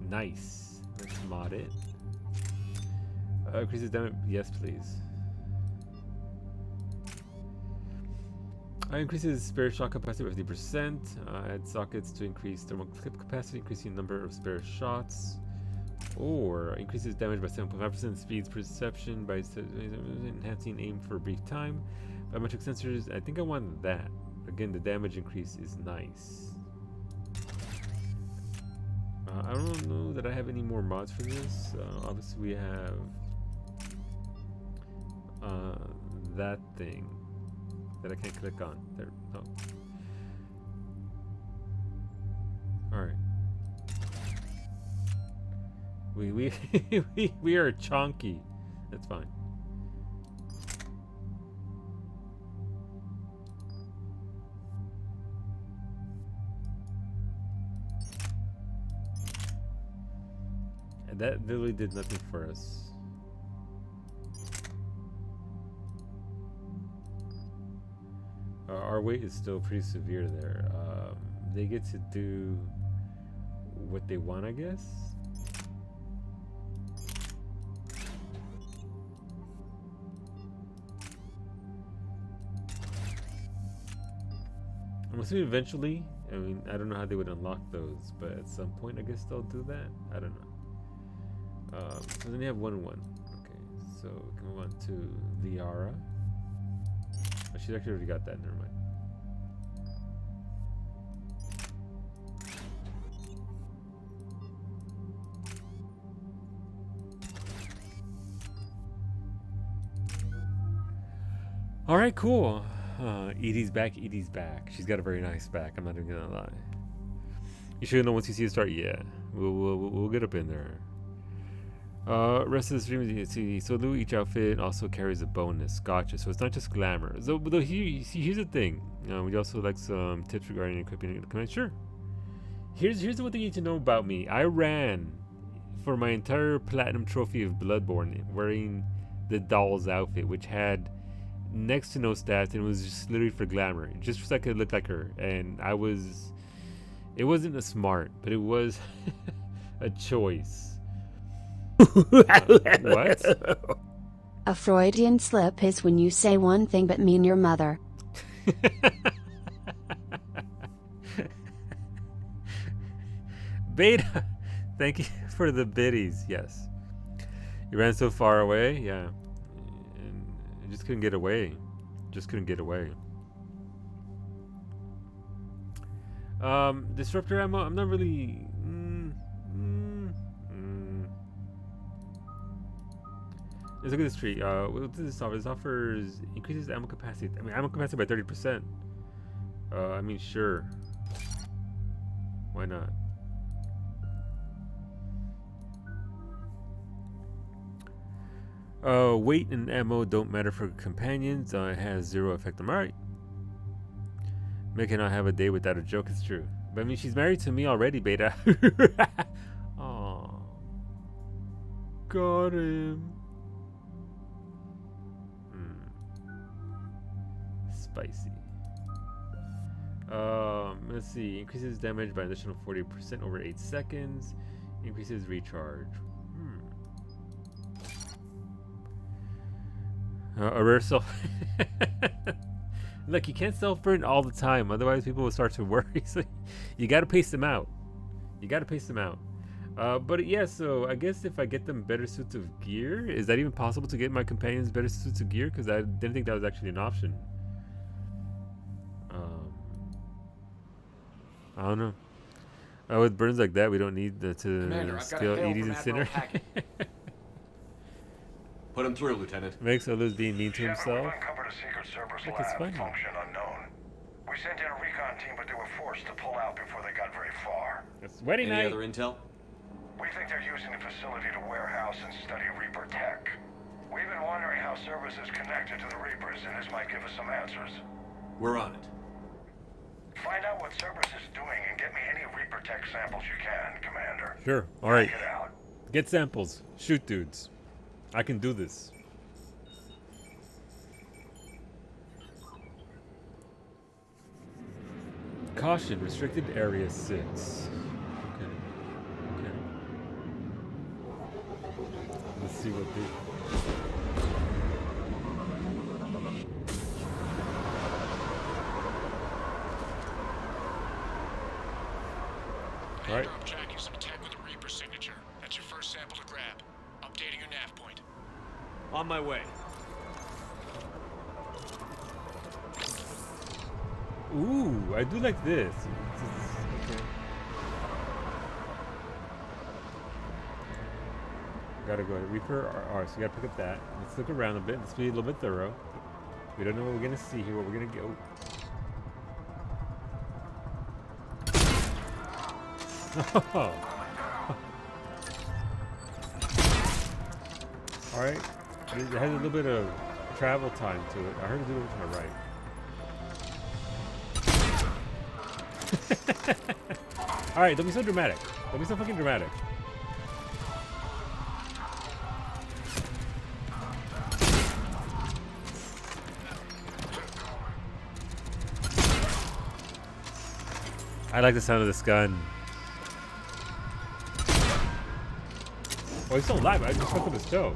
Nice. Let's mod it. Increases damage. Yes, please. Increases spare shot capacity by 50%. Add sockets to increase thermal clip capacity, increasing the number of spare shots. Or increases damage by 7.5%, speeds perception by enhancing aim for a brief time. Biometric sensors, I think I want that. Again, the damage increase is nice. I don't know that I have any more mods for this. Obviously, we have that thing that I can't click on. There, no. All right. We are chonky. That's fine. And that literally did nothing for us. our wait is still pretty severe there. They get to do what they want, I guess. I'm assuming eventually, I mean, I don't know how they would unlock those, but at some point, I guess they'll do that. I don't know. So then you have 1-1. Okay, so we can move on to Liara. Oh, she's actually already got that, never mind. All right, cool. Edie's back. Edie's back. She's got a very nice back. I'm not even gonna lie. You should know once you see it start. Yeah, we'll get up in there. Rest of the stream, you see. So each outfit also carries a bonus. Gotcha. So it's not just glamour. So, but here's the thing. Would you also like some tips regarding equipping? Sure. Here's what they need to know about me. I ran for my entire platinum trophy of Bloodborne wearing the doll's outfit, which had next to no stats, and it was just literally for glamour, just so I could look like her. And it wasn't a smart, but it was a choice. What? A Freudian slip is when you say one thing but mean your mother. Beta, thank you for the biddies. Yes, you ran so far away. Yeah. Just couldn't get away. Disruptor ammo. I'm not really. Let's look at this tree. What does this offer? This offers increases ammo capacity. I mean, ammo capacity by 30%. I mean, sure. Why not? Weight and ammo don't matter for companions. It has 0 effect. I'm alright. May cannot have a day without a joke. It's true. But I mean, she's married to me already, Beta. Aww. Got him. Spicy. Let's see. Increases damage by an additional 40% over 8 seconds. Increases recharge. A rare self. Look, you can't self-burn all the time, otherwise people will start to worry. So you gotta pace them out. But yeah, so I guess if I get them better suits of gear, is that even possible to get my companions better suits of gear? Because I didn't think that was actually an option. I don't know. With burns like that, we don't need to scale Edie's incinerator. Put him through, Lieutenant. Makes others being mean to himself. We've uncovered a secret Cerberus Look, it's lab, funny. function unknown. We sent in a recon team, but they were forced to pull out before they got very far. It's wedding night. Any other intel? We think they're using the facility to warehouse and study Reaper tech. We've been wondering how Cerberus is connected to the Reapers, and this might give us some answers. We're on it. Find out what Cerberus is doing and get me any Reaper tech samples you can, Commander. Sure. All right. Get out. Get samples. Shoot dudes. I can do this. Caution, restricted area 6. Okay. Let's see what they... All right. Tracking some tech with a Reaper signature. That's your first sample to grab. Updating your nav point. On my way. Ooh, I do like this. Okay. Gotta go ahead. Reaper. Alright, so we gotta pick up that. Let's look around a bit. Let's be a little bit thorough. We don't know what we're gonna see here, what we're gonna go. Alright. It has a little bit of travel time to it. I heard it do it to my right. Alright, don't be so dramatic. Don't be so fucking dramatic. I like the sound of this gun. Oh, he's still alive. I just fucked up his toe.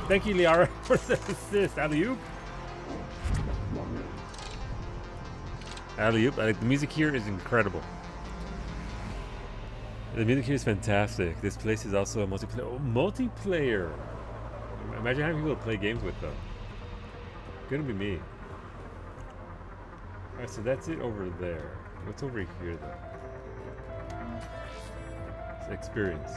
Thank you, Liara, for the assist. Alley-oop. Alley-oop. Like, the music here is incredible. The music here is fantastic. This place is also a multiplayer. Oh, multiplayer! Imagine having people to play games with, though. Gonna be me. Alright, so that's it over there. What's over here, though? It's experience.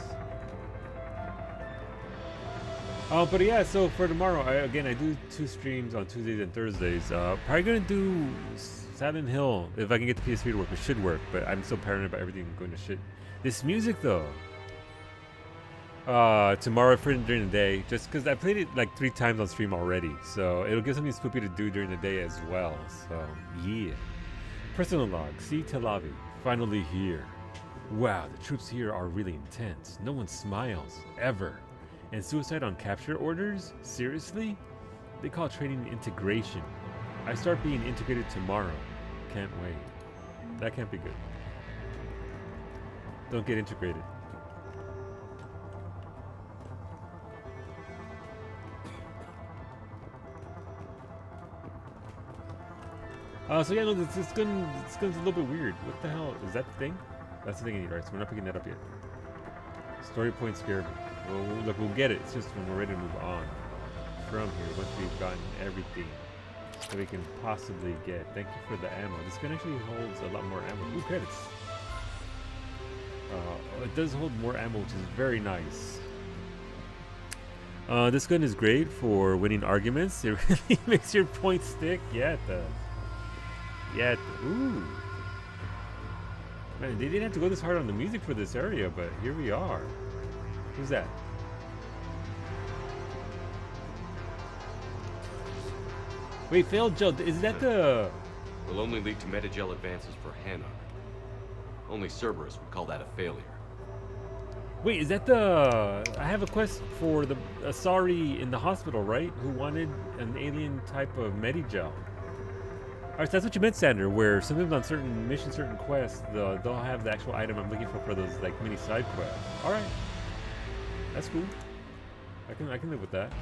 But yeah, so for tomorrow, I do 2 streams on Tuesdays and Thursdays. Probably gonna do Silent Hill if I can get the PS3 to work. It should work, but I'm so paranoid about everything going to shit. This music though. Tomorrow during the day, just because I played it like 3 times on stream already, so it'll give something spooky to do during the day as well. So yeah. Personal log. See Tel Aviv. Finally here. Wow, the troops here are really intense. No one smiles ever. And suicide on capture orders? Seriously? They call training integration. I start being integrated tomorrow. Can't wait. That can't be good. Don't get integrated. So yeah, no, this gun's a little bit weird. What the hell? Is that the thing? That's the thing I need, right? So we're not picking that up yet. Story point scared me. Well, look, we'll get it. It's just when we're ready to move on from here, once we've gotten everything that we can possibly get. Thank you for the ammo. This gun actually holds a lot more ammo. Ooh, credits. It does hold more ammo, which is very nice. This gun is great for winning arguments. It really makes your point stick. Yeah, it does. Yeah, ooh. Man, they didn't have to go this hard on the music for this area, but here we are. Who's that? Wait, failed gel. Is that the... Will only lead to metagel advances for Hanar. Only Cerberus would call that a failure. Wait, is that the... I have a quest for the Asari in the hospital, right? Who wanted an alien type of medigel. Alright, so that's what you meant, Sander, where sometimes on certain missions, certain quests, they'll have the actual item I'm looking for those like mini side quests. Alright. That's cool. I can live with that.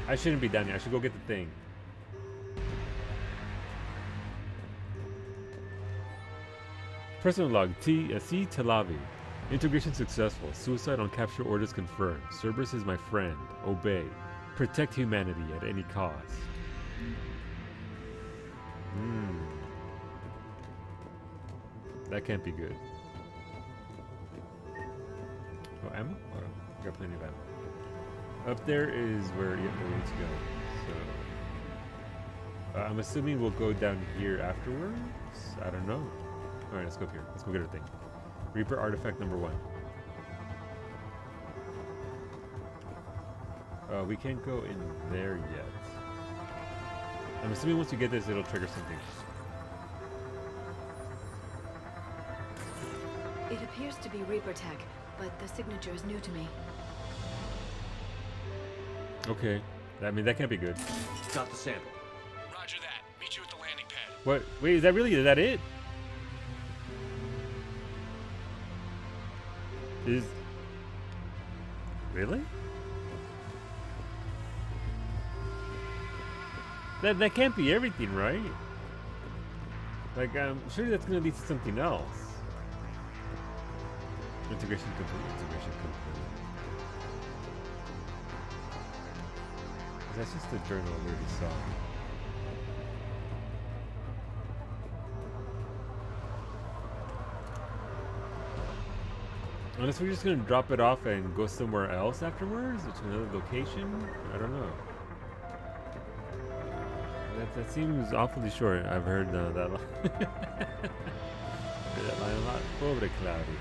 I shouldn't be down here. I should go get the thing. Personal log. C. Tel Aviv. Integration successful. Suicide on capture orders confirmed. Cerberus is my friend. Obey. Protect humanity at any cost. That can't be good. Oh, ammo? Oh, we got plenty of ammo. Up there is where we need to go. So I'm assuming we'll go down here afterwards. I don't know. All right, let's go up here. Let's go get our thing. Reaper artifact number 1. We can't go in there yet. I'm assuming once you get this, it'll trigger something. It appears to be Reaper tech, but the signature is new to me. Okay. I mean, that can't be good. Got the sample. Roger that. Meet you at the landing pad. What? Wait, is that it? Really? That can't be everything, right? Like, surely that's gonna lead to something else. Integration complete. Integration complete. That's just the journal we already saw. Unless we're just gonna drop it off and go somewhere else afterwards, to another location. I don't know. That seems awfully short. I've heard that line. Heard that line a lot. Pobre Cloudy.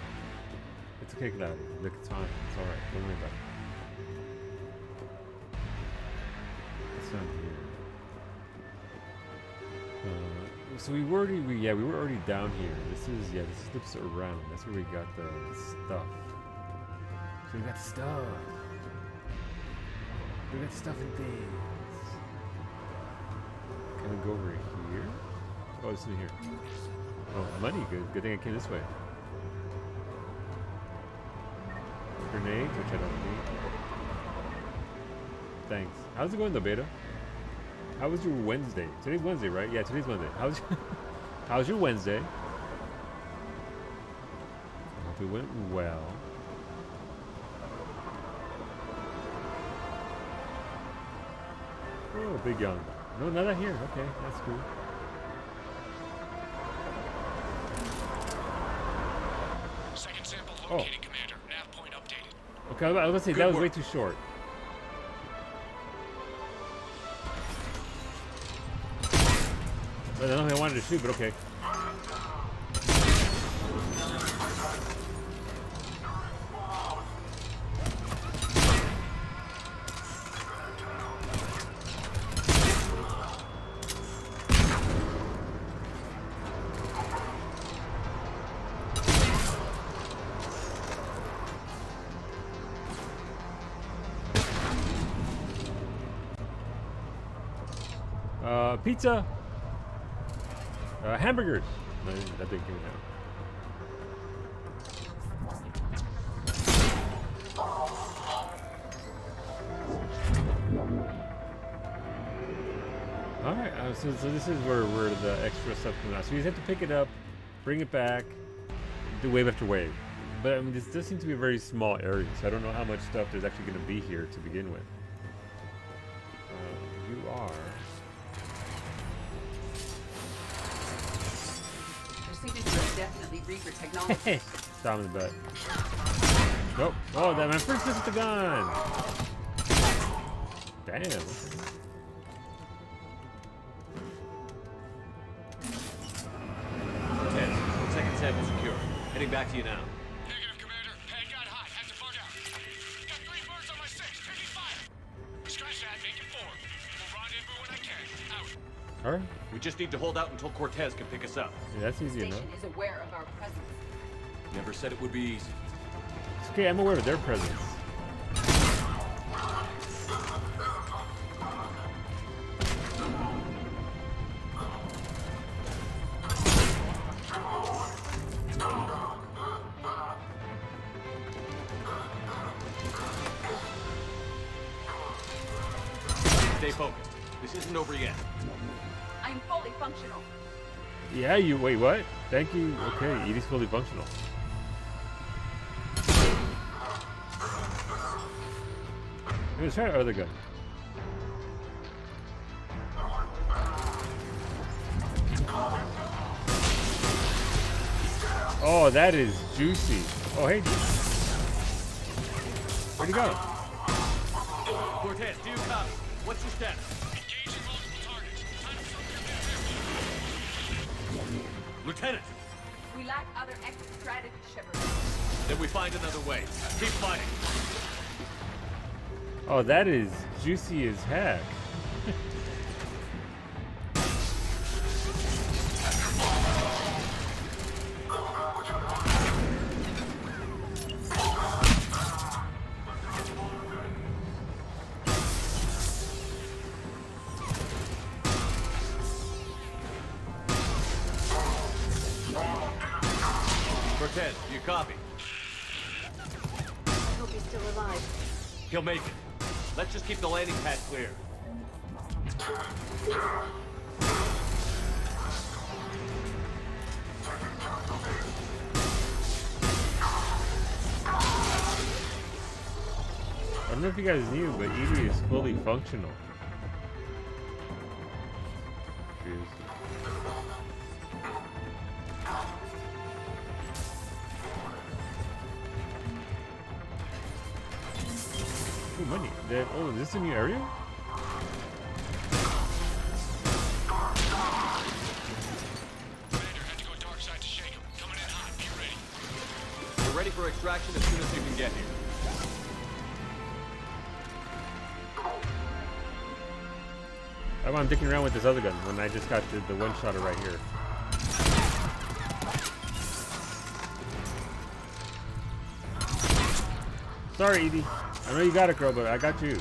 It's okay, Cloudy. Look, it's fine. It's alright. Don't worry about it. It's down here. So we were already down here. This looks around. That's where we got the stuff. So we got stuff. We got stuff and things. Can we go over here? Oh, it's in here. Oh, money. Good thing I came this way. Grenades, which I don't need. Thanks. How's it going, the beta? How was your Wednesday? Today's Wednesday, right? Yeah, today's Wednesday. How's your Wednesday? I hope it went well. Oh, Big Young. No, not out here. Okay, that's cool. Second sample located, Commander. Nav point updated. Okay, I was gonna say that was way too short. I don't know if I wanted to shoot, but okay. Pizza. Hamburgers. No, that didn't give me that. Alright, so this is where the extra stuff comes out. So you just have to pick it up, bring it back, do wave after wave. But I mean, this does seem to be a very small area, so I don't know how much stuff there's actually going to be here to begin with. You are... Definitely Reaper technology. Stop in the butt. Nope. Oh, that my first is the gun. Damn. Okay. Second sample secure. Heading back to you now. Negative, Commander. Pad got hot. Had to bug out. Got 3 birds on my 6. Taking fire. Scratch that. Make it 4. We'll rendezvous when I can. Out. All right. We just need to hold out until Cortez can pick us up. Yeah, that's easy enough. Station is aware of our presence. Never said it would be easy. It's okay, I'm aware of their presence. Stay focused. This isn't over yet. I'm fully functional. Yeah, you wait, what? Thank you. Okay, Edie's fully functional. Let's try our other gun. Oh, that is juicy. Oh, hey. Where'd he go? Cortez, do you copy? What's your status? Engaging multiple targets. Time to filter Lieutenant! We lack other exit strategy, Shepard. Then we find another way. Keep fighting. Oh, that is juicy as heck. Cortez, do you copy? I hope he's still alive. He'll make it. Let's just keep the landing pad clear. I don't know if you guys knew, but Edie is fully functional. Ooh, money. Oh, is this a new area? We're ready for extraction as soon as you can get here. I'm dicking around with this other gun when I just got the one-shotter right here. Sorry, Edie. I know you got it, girl, but I got you.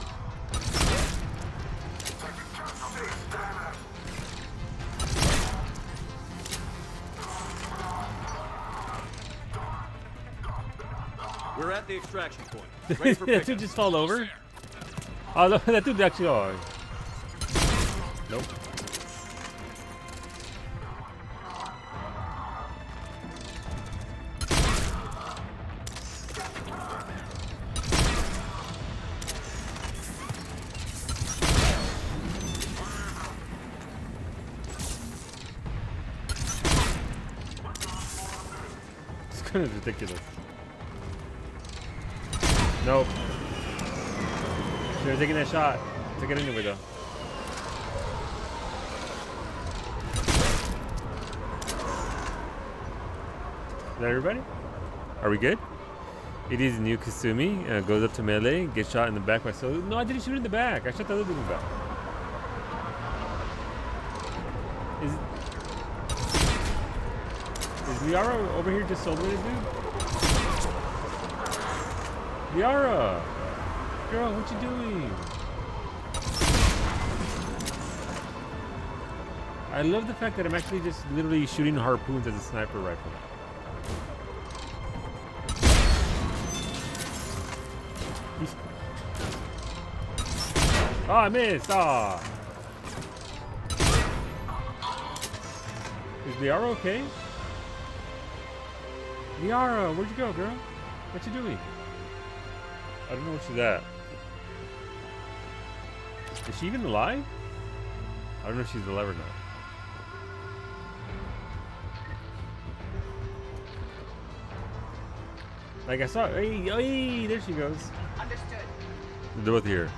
We're at the extraction point. Ready for That pickup. dude just fall over? Oh, no, that dude actually. Oh. Nope. It's kind of ridiculous. Nope. Should have taken that shot. Took it anyway, though. Is that everybody? Are we good? It is new Kasumi. Goes up to melee, gets shot in the back by Solo. No, I didn't shoot in the back. I shot the other dude in the back. Is Liara over here just soloing a dude? Liara! Girl, what you doing? I love the fact that I'm actually just literally shooting harpoons as a sniper rifle. Oh, I missed! Ah! Is Liara okay? Liara, where'd you go, girl? What you doing? I don't know where she's at. Is she even alive? I don't know if she's alive or not. Like I saw, hey, there she goes. Understood. They're both here.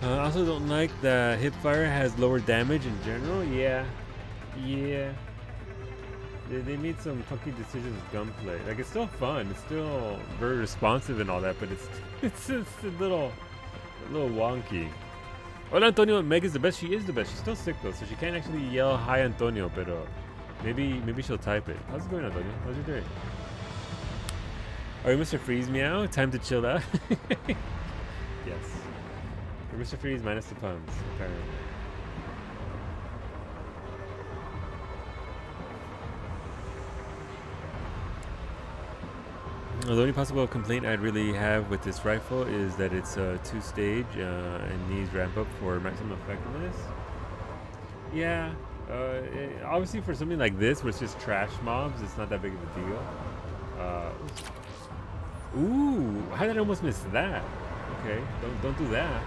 I also don't like that hipfire has lower damage in general. Yeah. They made some funky decisions with gunplay. Like, it's still fun. It's still very responsive and all that, but it's a little wonky. Hola, Antonio. Meg is the best. She is the best. She's still sick though, so she can't actually yell "Hi, Antonio." But maybe she'll type it. How's it going, Antonio? How's your day? Are you Mr. Freeze meow? Time to chill out. Yes. You're Mr. Freeze minus the puns, apparently. The only possible complaint I'd really have with this rifle is that it's a 2-stage and needs ramp up for maximum effectiveness. Yeah, obviously for something like this, where it's just trash mobs, it's not that big of a deal. Ooh, how did I almost miss that? Okay, don't do that.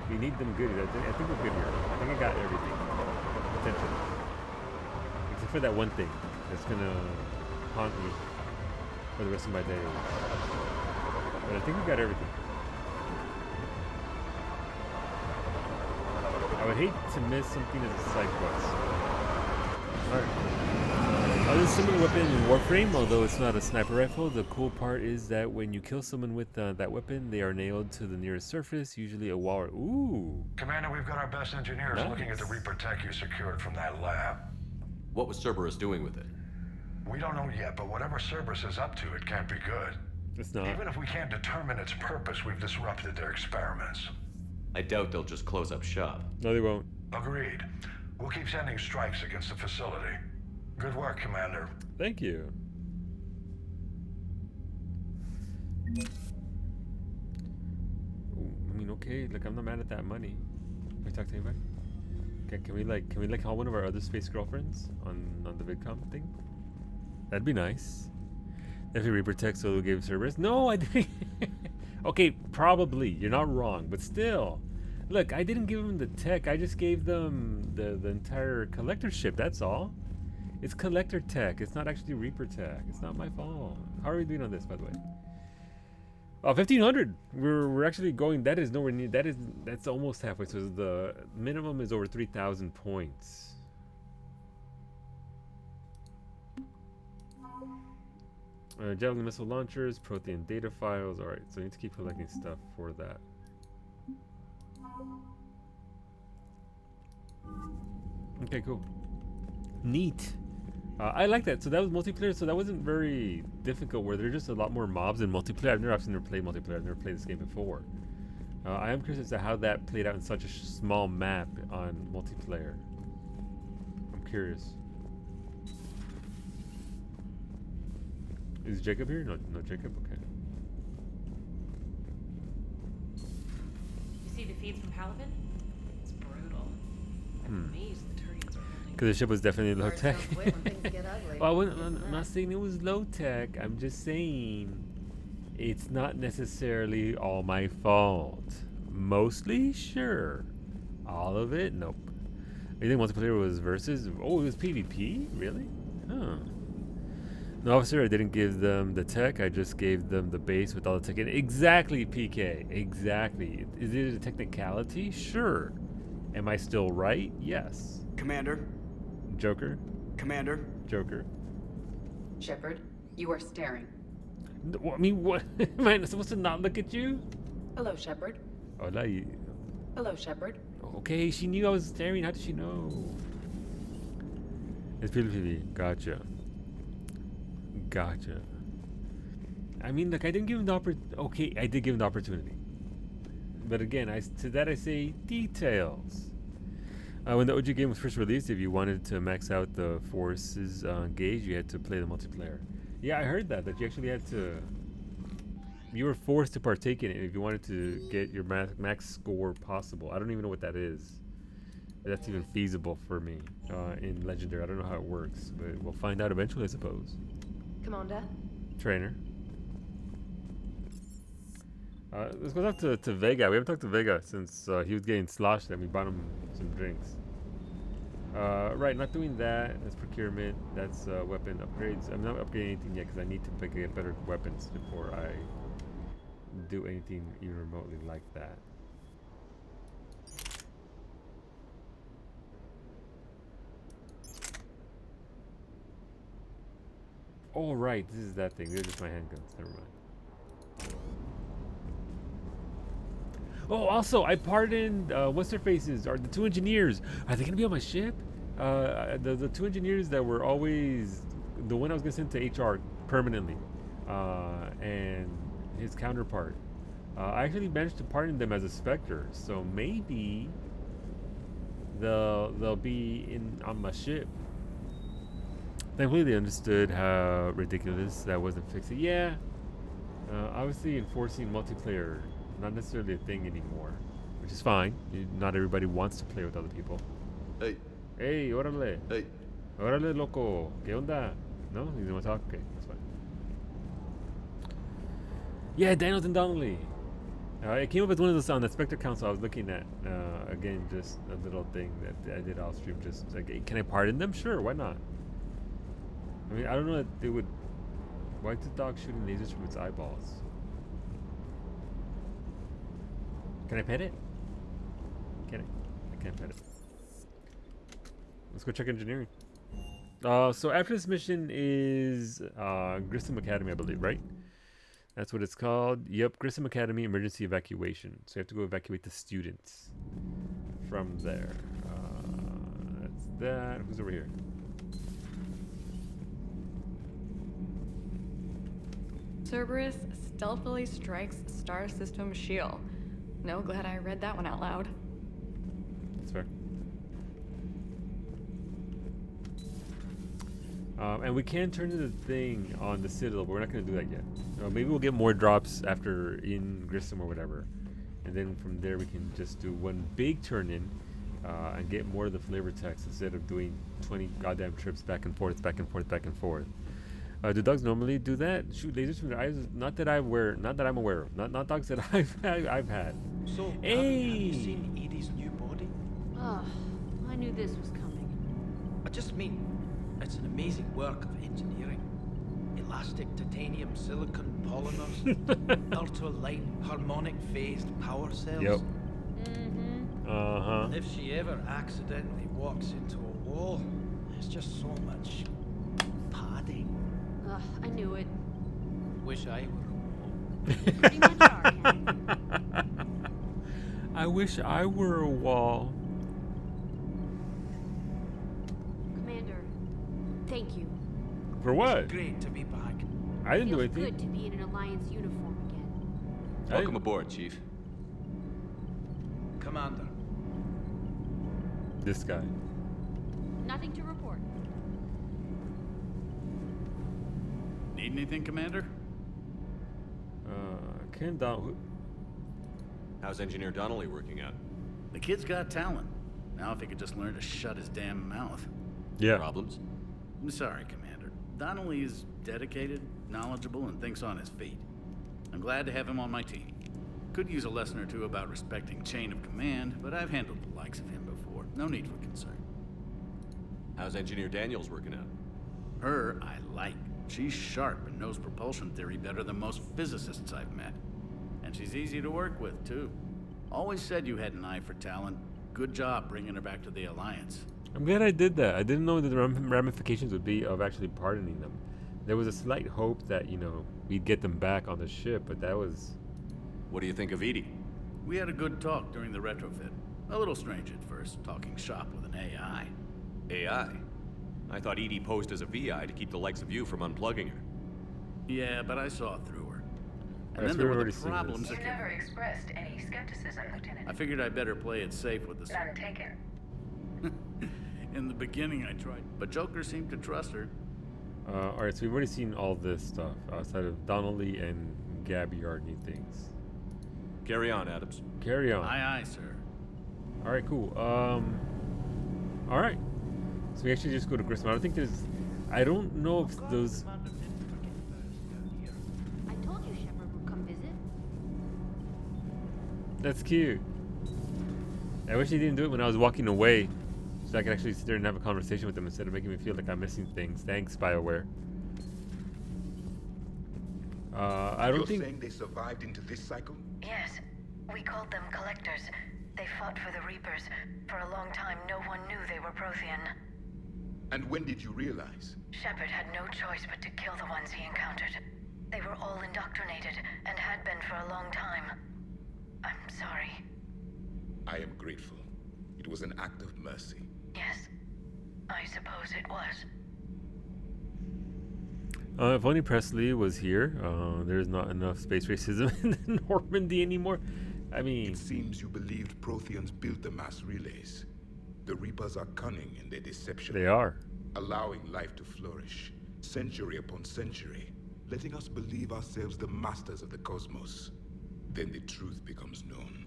We need them goodies. I think we're good here. I think I got everything. Potentially. Except for that one thing that's gonna haunt me for the rest of my days. But I think we got everything. I would hate to miss something as a side quest. Alright. There's a similar weapon in Warframe, although it's not a sniper rifle. The cool part is that when you kill someone with that weapon, they are nailed to the nearest surface, usually a wall. Ooh. Commander, we've got our best engineers looking at the Reaper tech you secured from that lab. What was Cerberus doing with it? We don't know yet, but whatever Cerberus is up to, it can't be good. It's not. Even if we can't determine its purpose, we've disrupted their experiments. I doubt they'll just close up shop. No, they won't. Agreed. We'll keep sending strikes against the facility. Good work, Commander. Thank you. Ooh, I mean, okay, like I'm not mad at that money. Can we talk to anybody? Okay, can we call one of our other space girlfriends on the VidCom thing? That'd be nice. Every Reaper tech solo gave Cerberus. No, I didn't. Okay, probably. You're not wrong, but still. Look, I didn't give them the tech. I just gave them the entire collector ship. That's all. It's collector tech. It's not actually Reaper tech. It's not my fault. How are we doing on this, by the way? Oh, 1,500. We're actually going. That is nowhere near. That's almost halfway. So the minimum is over 3,000 points. Javelin missile launchers, Prothean data files. All right, so I need to keep collecting stuff for that. Okay, cool. Neat. I like that. So that was multiplayer. So that wasn't very difficult. Where there's just a lot more mobs in multiplayer. I've never played multiplayer. I've never played this game before. I am curious as to how that played out in such a small map on multiplayer. I'm curious. Is Jacob here? No, no Jacob. Okay. You see the feeds from Halibut? It's brutal. I'm amazed the Turians are holding. Because the ship was definitely low tech. Cards don't quit when things get ugly. Well, I'm not saying it was low tech. I'm just saying it's not necessarily all my fault. Mostly, sure. All of it, nope. You think multiplayer was versus? Oh, it was PvP? Really? Huh. No, officer, I didn't give them the tech. I just gave them the base with all the tech in it. Exactly, PK. Exactly. Is it a technicality? Sure. Am I still right? Yes. Commander. Joker. Commander. Joker. Shepard, you are staring. I mean, what? Am I supposed to not look at you? Hello, Shepard. Hola. Hello, Shepard. Okay, she knew I was staring. How did she know? It's PvP. Gotcha. Gotcha. I mean, look, I didn't give him the opportunity. Okay, I did give him the opportunity. But again, to that I say details. When the OG game was first released, if you wanted to max out the forces gauge, you had to play the multiplayer. Yeah, I heard that you actually had to. You were forced to partake in it if you wanted to get your max score possible. I don't even know what that is. If that's even feasible for me in Legendary. I don't know how it works, but we'll find out eventually, I suppose. Commander. Trainer. Let's go talk to Vega. We haven't talked to Vega since he was getting sloshed and we bought him some drinks. Right, not doing that. That's procurement. That's weapon upgrades. I'm not upgrading anything yet because I need to get better weapons before I do anything even remotely like that. Oh, right. This is that thing. They're just my handguns. Never mind. Oh, also, I pardoned, what's their faces? Are the two engineers? Are they going to be on my ship? The two engineers that were always, the one I was going to send to HR permanently, and his counterpart. I actually managed to pardon them as a Spectre, so maybe they'll be on my ship. Thankfully, they understood how ridiculous that was and fixed it. Yeah, obviously enforcing multiplayer, not necessarily a thing anymore, which is fine. Not everybody wants to play with other people. Hey. Hey, órale. Hey. Órale, loco. ¿Qué onda? No? You don't want to talk? Okay, that's fine. Yeah, Daniels and Donnelly. It came up as one of those on the Spectre Council I was looking at. Again, just a little thing that I did off stream. Just like, hey, can I pardon them? Sure, why not? I mean, I don't know that they would. Why is the dog shooting lasers from its eyeballs? Can I pet it? Can I? I can't pet it. Let's go check engineering. So after this mission is Grissom Academy, I believe, right? That's what it's called. Yep, Grissom Academy Emergency Evacuation. So you have to go evacuate the students from there. That's that. Who's over here? Cerberus stealthily strikes Star System shield. No, glad I read that one out loud. That's fair. And we can turn to the thing on the Citadel, but we're not going to do that yet. Maybe we'll get more drops after in Grissom or whatever. And then from there we can just do one big turn-in and get more of the flavor text instead of doing 20 goddamn trips back and forth, back and forth, back and forth. Do dogs normally do that? Shoot lasers from their eyes? Not that I'm aware of. Not dogs that I've had. So, hey! have you seen Edie's new body? Oh, I knew this was coming. I just mean, it's an amazing work of engineering. Elastic titanium silicon polymers, ultra-light harmonic phased power cells. Yep. If she ever accidentally walks into a wall, there's just so much padding. Ugh, I knew it. Wish I were. Pretty much are. I wish I were a wall. Commander, thank you. For what? It's great to be back. I didn't do Feels anything. good to be in an Alliance uniform again. Welcome aboard, Chief. Commander. This guy. Nothing to report. Need anything, Commander? Ken Don. How's Engineer Donnelly working out? The kid's got talent. Now if he could just learn to shut his damn mouth. Yeah. Problems? I'm sorry, Commander. Donnelly is dedicated, knowledgeable, and thinks on his feet. I'm glad to have him on my team. Could use a lesson or two about respecting chain of command, but I've handled the likes of him before. No need for concern. How's Engineer Daniels working out? Her, I like. She's sharp and knows propulsion theory better than most physicists I've met. And she's easy to work with, too. Always said you had an eye for talent. Good job bringing her back to the Alliance. I'm glad I did that. I didn't know the ramifications would be of actually pardoning them. There was a slight hope that, you know, we'd get them back on the ship, but that was... What do you think of Edie? We had a good talk during the retrofit. A little strange at first, talking shop with an AI. AI? I thought Edie posed as a VI to keep the likes of you from unplugging her. Yeah, but I saw through her. And Yes, then there we've were already the seen problems this. that You never expressed any skepticism, Lieutenant. I figured I'd better play it safe with the... None taken. In the beginning, I tried, but Joker seemed to trust her. Alright, so we've already seen all this stuff outside of Donnelly and Gabby are new things. Carry on, Adams. Carry on. Aye, aye, sir. Alright, cool. Alright. So we actually just go to Grissom. I don't think there's... I don't know if those... I told you Shepard would come visit. That's cute. I wish he didn't do it when I was walking away, so I could actually sit there and have a conversation with them instead of making me feel like I'm missing things. Thanks, BioWare. I don't think... You're saying they survived into this cycle? Yes. We called them Collectors. They fought for the Reapers. For a long time, no one knew they were Prothean. And when did you realize? Shepard had no choice but to kill the ones he encountered. They were all indoctrinated, and had been for a long time. I'm sorry. I am grateful. It was an act of mercy. Yes. I suppose it was. If only Presley was here, there's not enough space racism in Normandy anymore. I mean... It seems you believed Protheans built the mass relays. The Reapers are cunning in their deception. They are. Allowing life to flourish, century upon century, letting us believe ourselves the masters of the cosmos. Then the truth becomes known.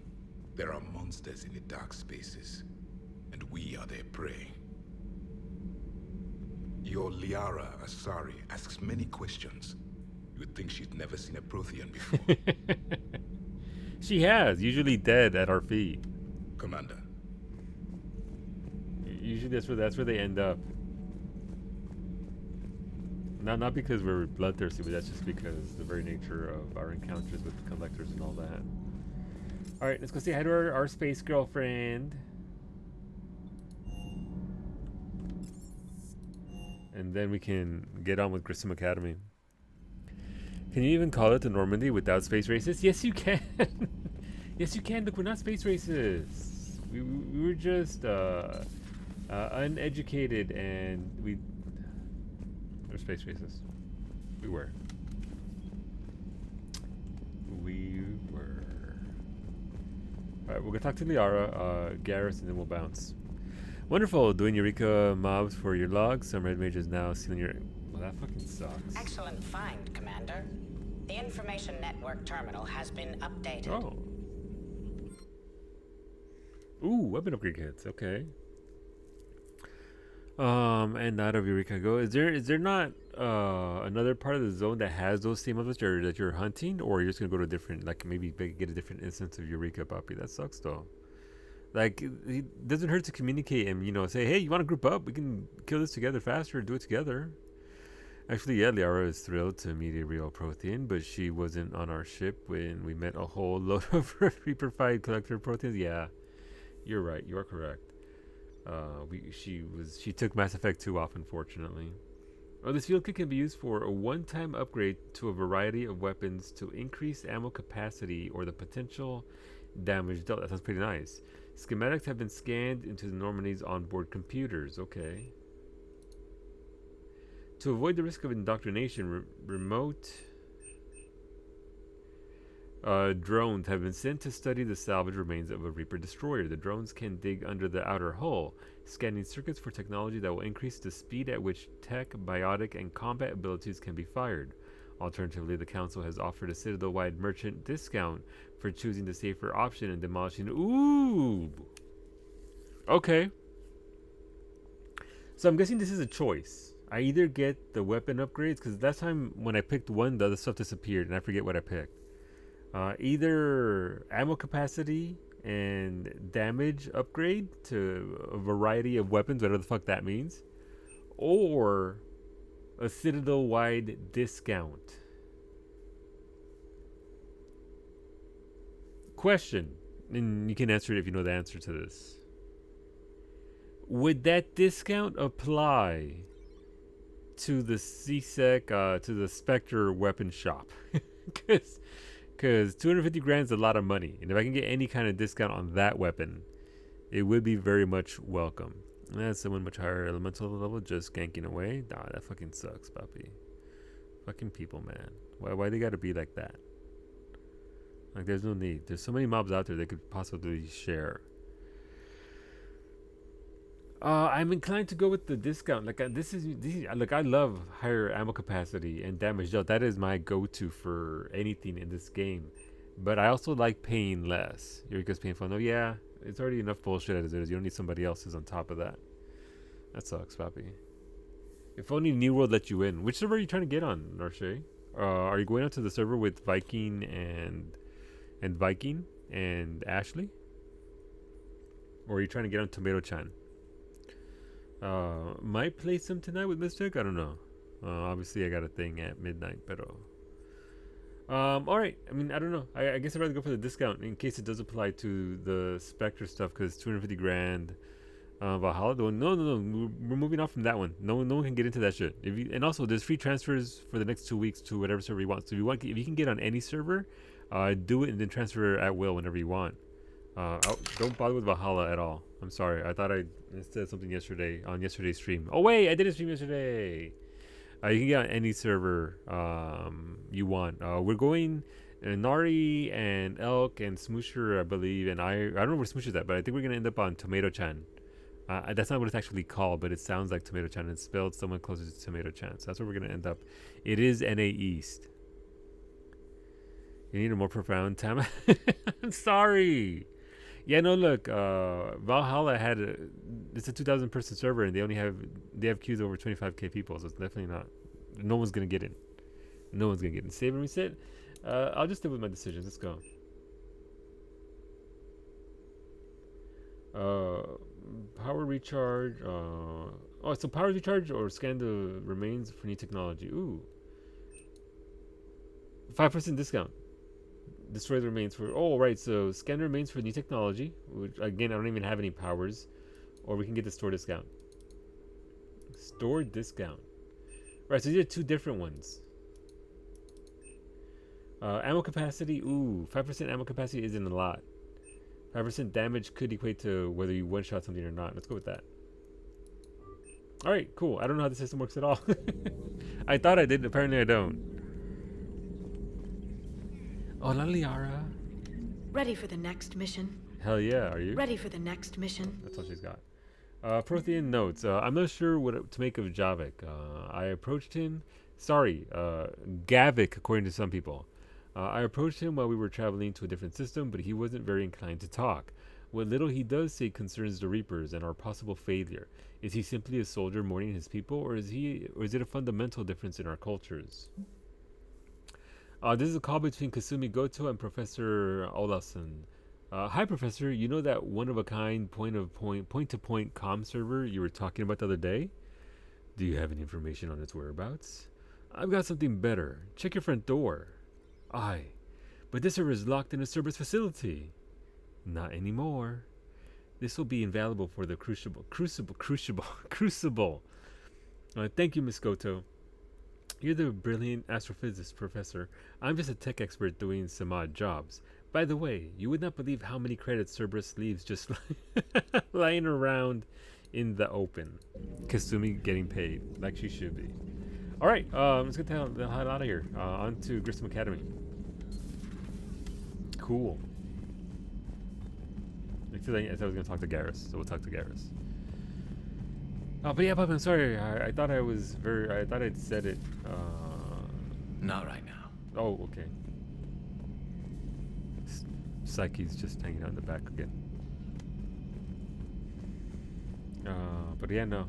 There are monsters in the dark spaces, and we are their prey. Your Liara Asari asks many questions. You would think she'd never seen a Prothean before. She has, usually dead at our feet. Commander. Usually that's where they end up. Not because we're bloodthirsty, but that's just because the very nature of our encounters with the Collectors and all that. Alright, let's go say hi to our space girlfriend. And then we can get on with Grissom Academy. Can you even call it the Normandy without space racists? Yes, you can. Yes, you can. Look, we're not space racists. We were just uneducated, and we're space racists. We were. Alright, we're gonna talk to Liara, Garrus, and then we'll bounce. Wonderful, doing Eureka mobs for your logs. Some red mages now sealing your... Well, that fucking sucks. Excellent find, Commander. The information network terminal has been updated. Oh. Ooh, weapon upgrade kits. Okay. And out of Eureka go. Is there not another part of the zone that has those same others that you're hunting, or you're just gonna go to a different, like maybe get a different instance of Eureka Puppy? That sucks though. Like, it doesn't hurt to communicate and, you know, say, hey, you want to group up? We can kill this together faster, do it together. Actually, yeah, Liara is thrilled to meet a real Prothean, but she wasn't on our ship when we met a whole load of Reaper-fied Collector Protheans. Yeah, you're right. You are correct. She took Mass Effect 2 off, unfortunately. Oh, this field kit can be used for a one-time upgrade to a variety of weapons to increase ammo capacity or the potential damage dealt. That sounds pretty nice. Schematics have been scanned into the Normandy's onboard computers. Okay. To avoid the risk of indoctrination, remote drones have been sent to study the salvage remains of a Reaper destroyer. The drones can dig under the outer hull, scanning circuits for technology that will increase the speed at which tech, biotic, and combat abilities can be fired. Alternatively, the council has offered a Citadel-wide merchant discount for choosing the safer option and demolishing. Ooh. Okay. So I'm guessing this is a choice. I either get the weapon upgrades, because last time when I picked one, the other stuff disappeared, and I forget what I picked. Either ammo capacity and damage upgrade to a variety of weapons, whatever the fuck that means, or a Citadel-wide discount. Question, and you can answer it if you know the answer to this. Would that discount apply to the CSEC, to the Spectre weapon shop? Because 250 grand is a lot of money, and if I can get any kind of discount on that weapon, it would be very much welcome. And that's someone much higher elemental level just ganking away. Nah, that fucking sucks, puppy. Fucking people, man. Why they gotta be like that? Like, there's no need. There's so many mobs out there they could possibly share. I'm inclined to go with the discount. Like, I love higher ammo capacity and damage dealt. That is my go-to for anything in this game. But I also like paying less. Eureka's painful. No, yeah, it's already enough bullshit as it is. You don't need somebody else's on top of that. That sucks, Papi. If only New World let you in. Which server are you trying to get on, Narshe? Are you going out to the server with Viking and Ashley? Or are you trying to get on Tomato-chan? Might play some tonight with Mystic. I don't know. Obviously, I got a thing at midnight, pero. All right. I mean, I don't know. I guess I'd rather go for the discount in case it does apply to the Spectre stuff, because 250 grand. Valhalla. No. We're moving off from that one. No one can get into that shit. And also, there's free transfers for the next 2 weeks to whatever server you want. So if you can get on any server, do it and then transfer at will whenever you want. Don't bother with Valhalla at all. I'm sorry. I thought I said something yesterday on yesterday's stream. Oh wait, I didn't stream yesterday. You can get on any server you want. We're going Nari and Elk and Smoosher, I believe, and I don't know where Smoosher's at, but I think we're gonna end up on Tomato-chan. That's not what it's actually called, but it sounds like Tomato-chan. It's spelled somewhat closer to Tomato-chan. So that's where we're gonna end up. It is NA East. You need a more profound time. I'm sorry. Yeah, no, look, Valhalla it's a 2,000 person server, and they have queues over 25k people, so it's definitely not. No one's gonna get in. No one's gonna get in. Save and reset. I'll just stick with my decisions. Let's go. Power recharge. So power recharge or scan the remains for new technology. Ooh. 5% discount. Destroy the remains for. Oh, right. So scan the remains for new technology, which again I don't even have any powers, or we can get the store discount. Store discount. Right. So these are two different ones. Ammo capacity. Ooh, 5% ammo capacity isn't a lot. 5% damage could equate to whether you one-shot something or not. Let's go with that. All right, cool. I don't know how the system works at all. I thought I did. Apparently, I don't. Hola, Liara. Ready for the next mission? Hell yeah, are you? Ready for the next mission. That's all she's got. Prothean notes. I'm not sure what to make of Javik. I approached him. Sorry, Gavik, according to some people. I approached him while we were traveling to a different system, but he wasn't very inclined to talk. What little he does say concerns the Reapers and our possible failure. Is he simply a soldier mourning his people, or is it a fundamental difference in our cultures? This is a call between Kasumi Goto and Professor Olason. Hi, Professor. You know that one-of-a-kind point-to-point comm server you were talking about the other day? Do you have any information on its whereabouts? I've got something better. Check your front door. Aye, but this server is locked in a Cerberus facility. Not anymore. This will be invaluable for the Crucible. Thank you, Miss Goto. You're the brilliant astrophysicist, Professor. I'm just a tech expert doing some odd jobs. By the way, you would not believe how many credits Cerberus leaves just lying around in the open. Kasumi getting paid, like she should be. Alright, let's get the hell out of here. On to Grissom Academy. Cool. I said I was going to talk to Garrus, so we'll talk to Garrus. But yeah, Papa, I'm sorry. I thought I'd said it Not right now. Oh, okay. Psyche's just hanging out in the back again. But yeah, no.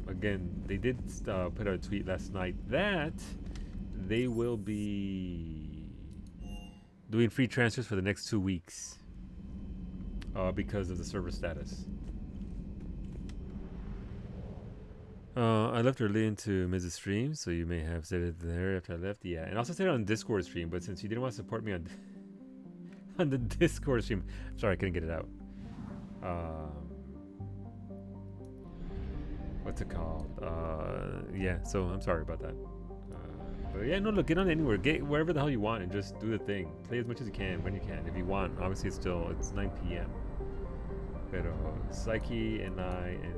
Again, they did put out a tweet last night that they will be doing free transfers for the next 2 weeks because of the server status. I left early into Mrs. Stream, so you may have said it there after I left. Yeah, and also said it on Discord stream, but since you didn't want to support me on on the Discord stream, sorry, I couldn't get it out. What's it called? Yeah, so I'm sorry about that. But yeah, no, look, get on anywhere, get wherever the hell you want, and just do the thing. Play as much as you can when you can. If you want, obviously it's 9 p.m. But Psyche and I and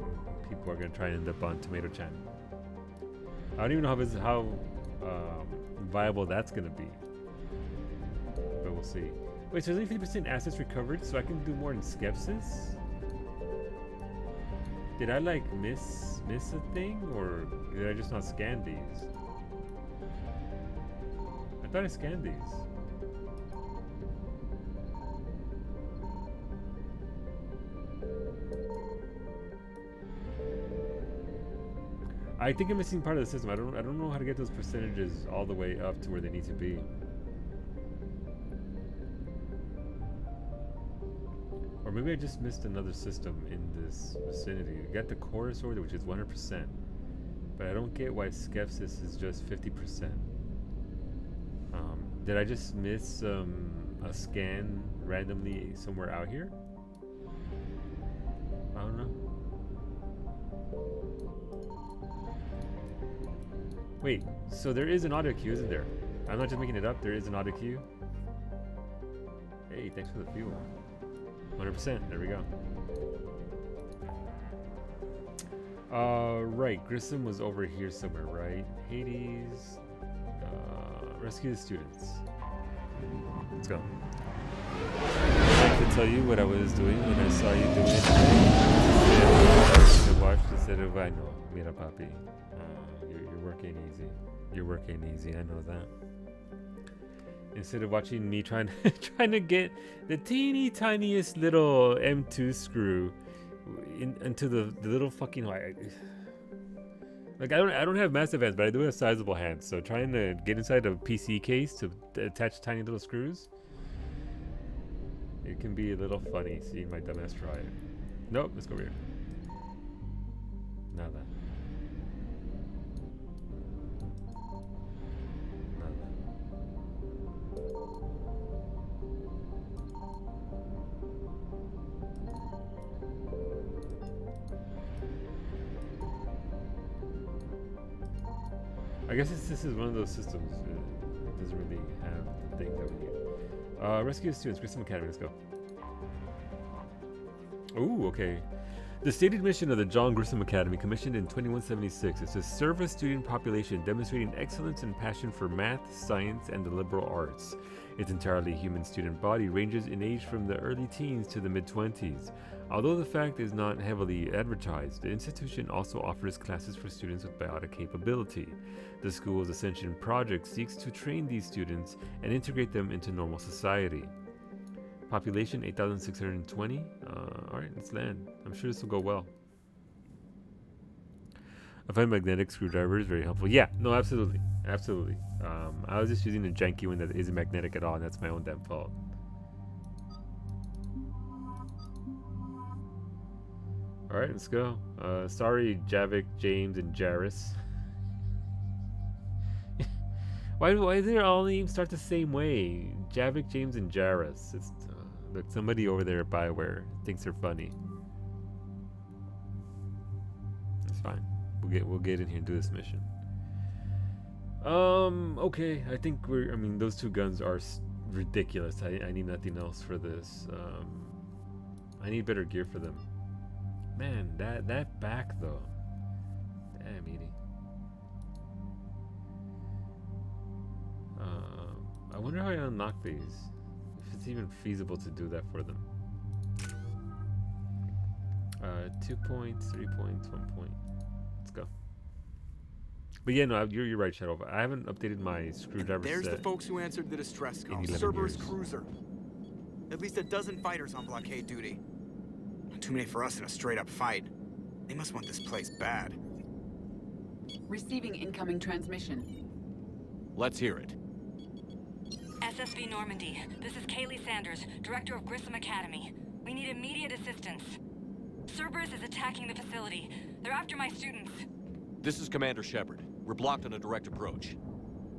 people are gonna try and end up on Tomato Chan. I don't even know how viable that's gonna be, but we'll see. Wait, so there's only 50% assets recovered, so I can do more in Skepsis? Did I like miss a thing, or did I just not scan these? I thought I scanned these. I think I'm missing part of the system. I don't know how to get those percentages all the way up to where they need to be. Or maybe I just missed another system in this vicinity. I got the Chorus Order, which is 100%. But I don't get why Skepsis is just 50%. Did I just miss a scan randomly somewhere out here? I don't know. Wait, so there is an audio queue, isn't there? I'm not just making it up, there is an audio queue. Hey, thanks for the fuel. 100%, there we go. Right, Grissom was over here somewhere, right? Hades, rescue the students. Let's go. I'd like to tell you what I was doing when I saw you doing it. I watched instead of I know, mira papi. You're working easy. You're working easy, I know that. Instead of watching me trying to get the teeny tiniest little M2 screw into the little fucking like I don't have massive hands, but I do have sizable hands. So trying to get inside a PC case to attach tiny little screws, it can be a little funny seeing my dumbass try it. Nope, let's go over here. Nada. I guess this is one of those systems. It doesn't really have the thing that we need. Rescue students, Grissom Academy, let's go. Ooh, okay. The stated mission of the John Grissom Academy, commissioned in 2176, is to serve a student population demonstrating excellence and passion for math, science, and the liberal arts. Its entirely human student body ranges in age from the early teens to the mid-20s. Although the fact is not heavily advertised, the institution also offers classes for students with biotic capability. The school's Ascension project seeks to train these students and integrate them into normal society. Population 8,620. Alright, let's land. I'm sure this will go well. I find magnetic screwdrivers very helpful. Yeah, no, absolutely. Absolutely. I was just using a janky one that isn't magnetic at all, and that's my own damn fault. Alright, let's go. Sorry, Javik, James, and Jairus. Why do they all names start the same way? Javik, James, and Jairus. It's look, somebody over there at Bioware thinks they're funny. It's fine. We'll get in here and do this mission. Okay. I think I mean, those two guns are ridiculous. I need nothing else for this. I need better gear for them. Man, that back though. Damn, Edie. I wonder how I unlock these. If it's even feasible to do that for them. 2 points, 3 points, 1 point. Let's go. But yeah, no, you're right, Shadow. I haven't updated my screwdriver There's set. the folks who answered the distress call. 11 Cerberus years. cruiser. At least a dozen fighters on blockade duty. Too many for us in a straight-up fight. They must want this place bad. Receiving incoming transmission. Let's hear it. SSV Normandy, this is Kaylee Sanders, Director of Grissom Academy. We need immediate assistance. Cerberus is attacking the facility. They're after my students. This is Commander Shepard. We're blocked on a direct approach.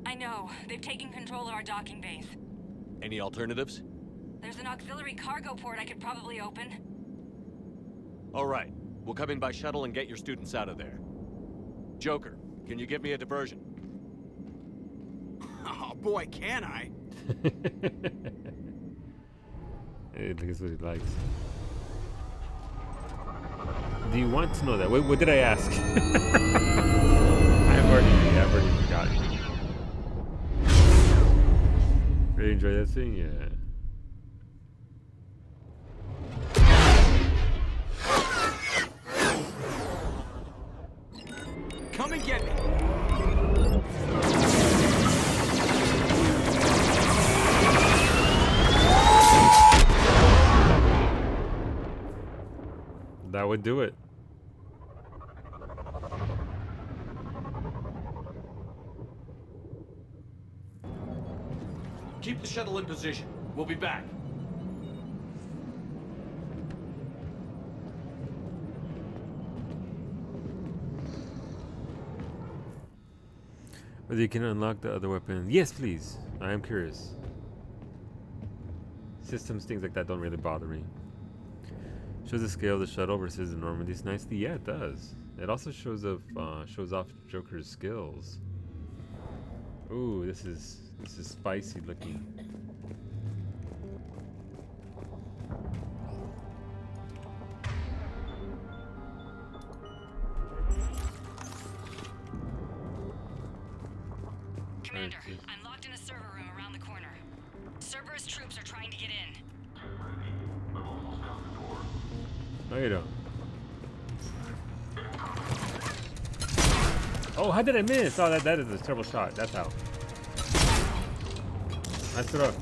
I know. They've taken control of our docking base. Any alternatives? There's an auxiliary cargo port I could probably open. All right. We'll come in by shuttle and get your students out of there. Joker, can you give me a diversion? Oh boy, can I? Hey, look at what he likes. Do you want to know that? What did I ask? I've already forgotten. Really enjoy that scene? Yeah. Come and get me. That would do it. Keep the shuttle in position. We'll be back. Whether you can unlock the other weapon. Yes, please. I am curious. Systems, things like that don't really bother me. Shows the scale of the shuttle versus the Normandy's nicely. Yeah, it does. It also shows off Joker's skills. Ooh, this is spicy looking. Commander, I'm locked in a server room around the corner. Cerberus troops are trying to get in. No, you don't. Oh, how did I miss? Oh, that is a terrible shot. That's how. I stood up.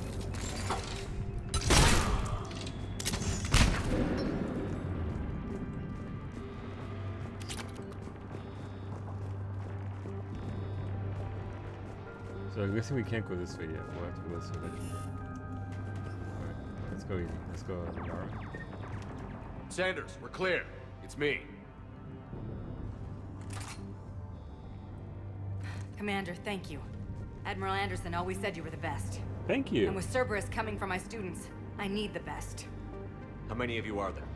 So I'm guessing we can't go this way yet. We'll have to go this way later. Alright, let's go easy. Let's go, Yara. Sanders, we're clear. It's me. Commander, thank you. Admiral Anderson always said you were the best. Thank you. And with Cerberus coming for my students, I need the best. How many of you are there?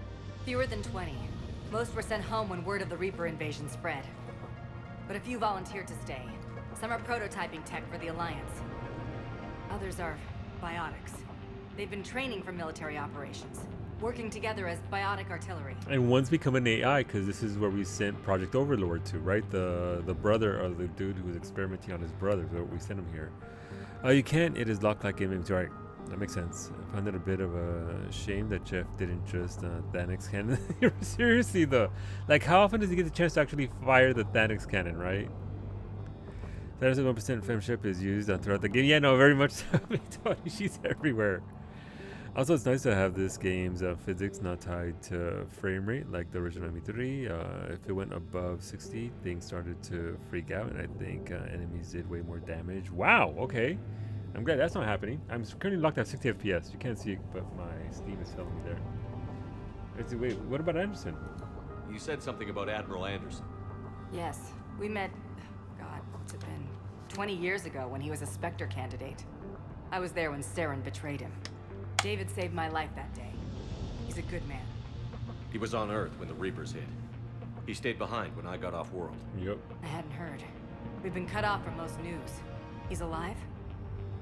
Fewer than 20. Most were sent home when word of the Reaper invasion spread. But a few volunteered to stay. Some are prototyping tech for the Alliance. Others are biotics. They've been training for military operations, working together as biotic artillery. And one's become an AI because this is where we sent Project Overlord to, right? The brother of the dude who was experimenting on his brother. So we sent him here. You can't. It is locked like inventory. That makes sense. I found it a bit of a shame that Jeff didn't just Thanix cannon. Seriously though, like how often does he get the chance to actually fire the Thanix cannon, right? 1% femship is used throughout the game. Yeah, no, very much so. She's everywhere. Also, it's nice to have this game's physics not tied to frame rate like the original ME3. If it went above 60, things started to freak out, and I think enemies did way more damage. Wow, okay. I'm glad that's not happening. I'm currently locked at 60 FPS. You can't see it, but my Steam is telling me there. Wait, what about Anderson? You said something about Admiral Anderson. Yes, we met, God, what's it been? 20 years ago when he was a Spectre candidate. I was there when Saren betrayed him. David saved my life that day. He's a good man. He was on Earth when the Reapers hit. He stayed behind when I got off world. Yep. I hadn't heard. We've been cut off from most news. He's alive?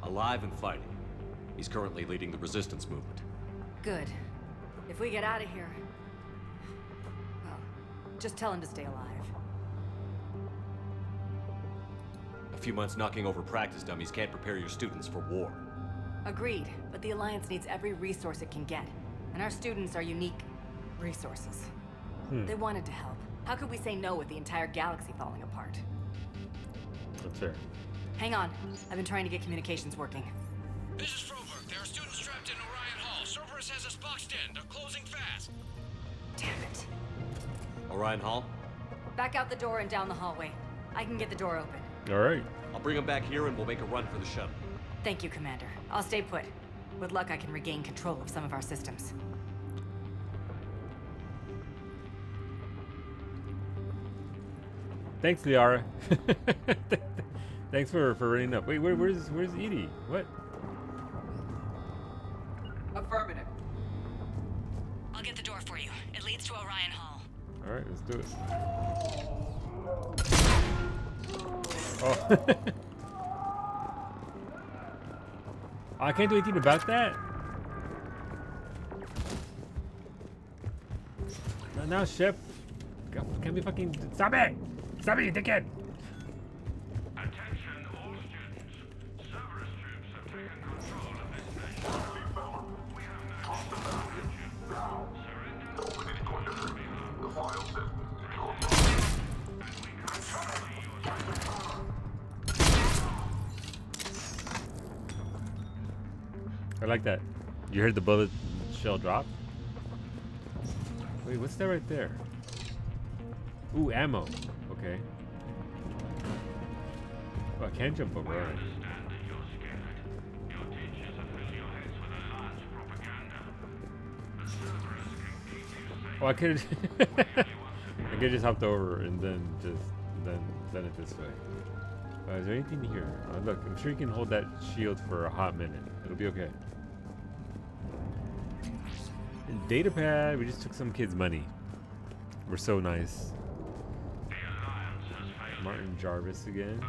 Alive and fighting. He's currently leading the resistance movement. Good. If we get out of here... well, just tell him to stay alive. A few months knocking over practice dummies can't prepare your students for war. Agreed, but the Alliance needs every resource it can get. And our students are unique resources. They wanted to help. How could we say no with the entire galaxy falling apart? That's fair. Hang on. I've been trying to get communications working. This is Froberg. There are students trapped in Orion Hall. Cerberus has us boxed in. They're closing fast. Damn it. Orion Hall? Back out the door and down the hallway. I can get the door open. All right. I'll bring them back here and we'll make a run for the shuttle. Thank you, Commander. I'll stay put. With luck, I can regain control of some of our systems. Thanks, Liara. Thanks for running up. Wait, where's Edie? What? Affirmative. I'll get the door for you. It leads to Orion Hall. All right, let's do it. Oh. I can't do anything about that. Now, Shep. Can't be fucking. Stop it! Stop it, you dickhead! Attention, all students. Cerberus troops have taken control of this place. We have no surrender. The file says and we control your I like that. You heard the bullet shell drop? Wait, what's that right there? Ooh, ammo. Okay. Oh, I can't jump over it. Oh, I could I could just hopped over and then done it this way. Is there anything here? Look, I'm sure you can hold that shield for a hot minute. It'll be okay. And data pad, we just took some kid's money. We're so nice. Martin Jarvis again.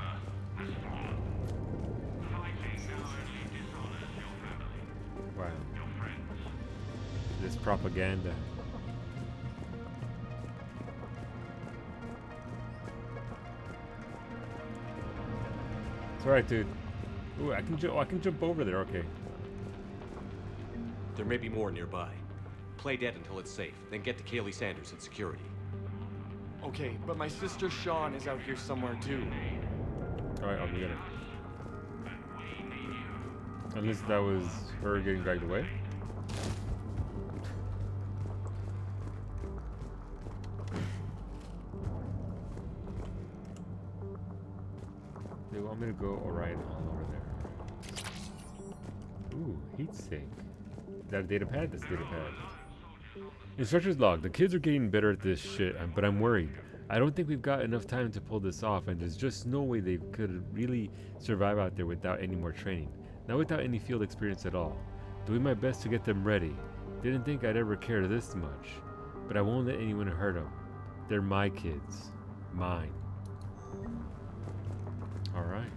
Wow. This propaganda. It's alright, dude. Ooh, I can jump over there. Okay. There may be more nearby. Play dead until it's safe, then get to Kaylee Sanders at security. Okay, but my sister Sean is out here somewhere too. Alright, I'll get her. Unless that was her getting dragged away. They want me to go Orion Hall over there. Ooh, heat sink. Is that a data pad? That's a data pad. Instructor's log. The kids are getting better at this shit, but I'm worried. I don't think we've got enough time to pull this off, and there's just no way they could really survive out there without any more training. Not without any field experience at all. Doing my best to get them ready. Didn't think I'd ever care this much. But I won't let anyone hurt them. They're my kids. Mine. Alright.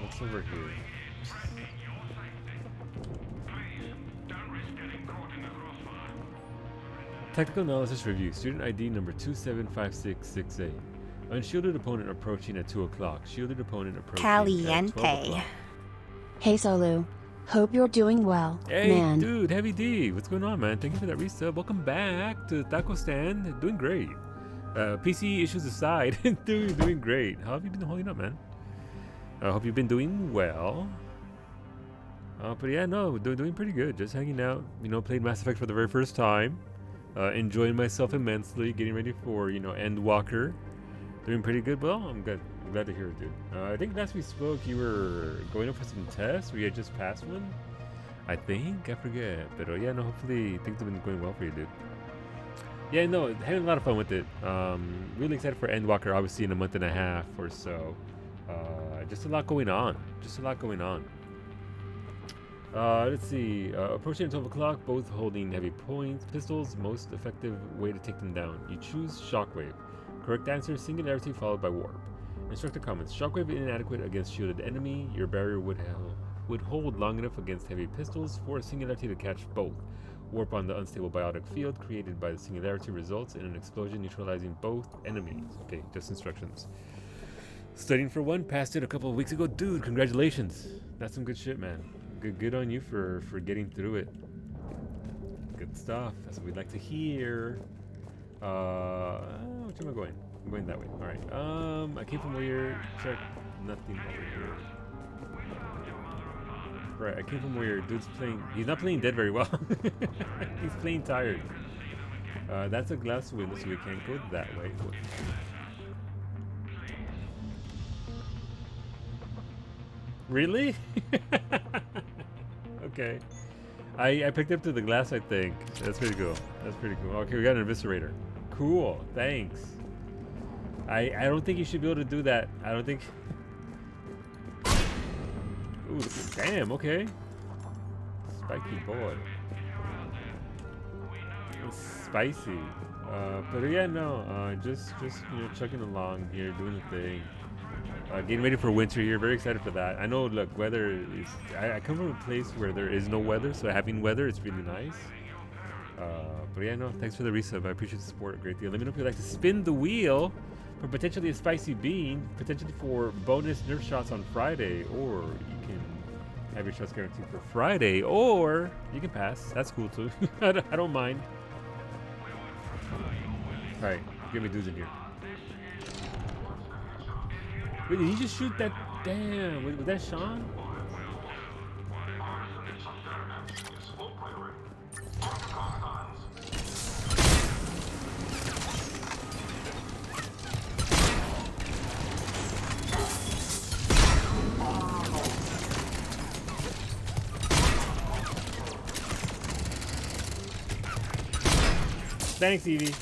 What's over here? Technical analysis review. Student ID number 275668. Unshielded opponent approaching at 2 o'clock. Shielded opponent approaching at 12 o'clock. Hey Solu. Hope you're doing well, Hey, man. dude, Heavy D. What's going on, man? Thank you for that resub. Welcome back to Taco Stand. Doing great. PC issues aside, doing great. How have you been holding up, man? I hope you've been doing well. But yeah, no, doing pretty good. Just hanging out. You know, played Mass Effect for the very first time. Enjoying myself immensely. Getting ready for, you know, Endwalker. Doing pretty good. Well, I'm good. I'm glad to hear it, dude. I think last we spoke, you were going up for some tests. We had just passed one. I think. I forget. But yeah, no, hopefully things have been going well for you, dude. Yeah, no, having a lot of fun with it. Really excited for Endwalker, obviously, in a month and a half or so. Just a lot going on. Let's see. Approaching at 12 o'clock, both holding heavy pistols. Most effective way to take them down. You choose Shockwave. Correct answer, Singularity followed by Warp. Instructor comments. Shockwave inadequate against shielded enemy. Your barrier would hold long enough against heavy pistols for a Singularity to catch both. Warp on the unstable biotic field created by the Singularity results in an explosion neutralizing both enemies. Okay, just instructions. Studying for one, passed it a couple of weeks ago. Dude, congratulations. That's some good shit, man. Good on you for getting through it. Good stuff. That's what we'd like to hear. Which am I going? I'm going that way. All right. I came from where? Check nothing over here. Right, I came from where dude's playing. He's not playing dead very well. He's playing tired. That's a glass window, so we can't go that way. Really? Okay. I picked up to the glass, I think. That's pretty cool. That's pretty cool. Okay, we got an eviscerator. Cool. Thanks. I don't think you should be able to do that. I don't think. Ooh, damn. Okay. Spiky boy. It's spicy. But yeah, no. Just you know, chugging along here, doing the thing. Getting ready for winter here. Very excited for that. I know, look, weather is... I come from a place where there is no weather, so having weather is really nice. But yeah, no, thanks for the resub. I appreciate the support a great deal. Let me know if you'd like to spin the wheel for potentially a spicy bean, potentially for bonus nerf shots on Friday, or you can have your shots guaranteed for Friday, or you can pass. That's cool too. I don't mind. Alright, give me dudes in here. Wait, did he just shoot that? Damn, was that Sean? Thanks, Evie.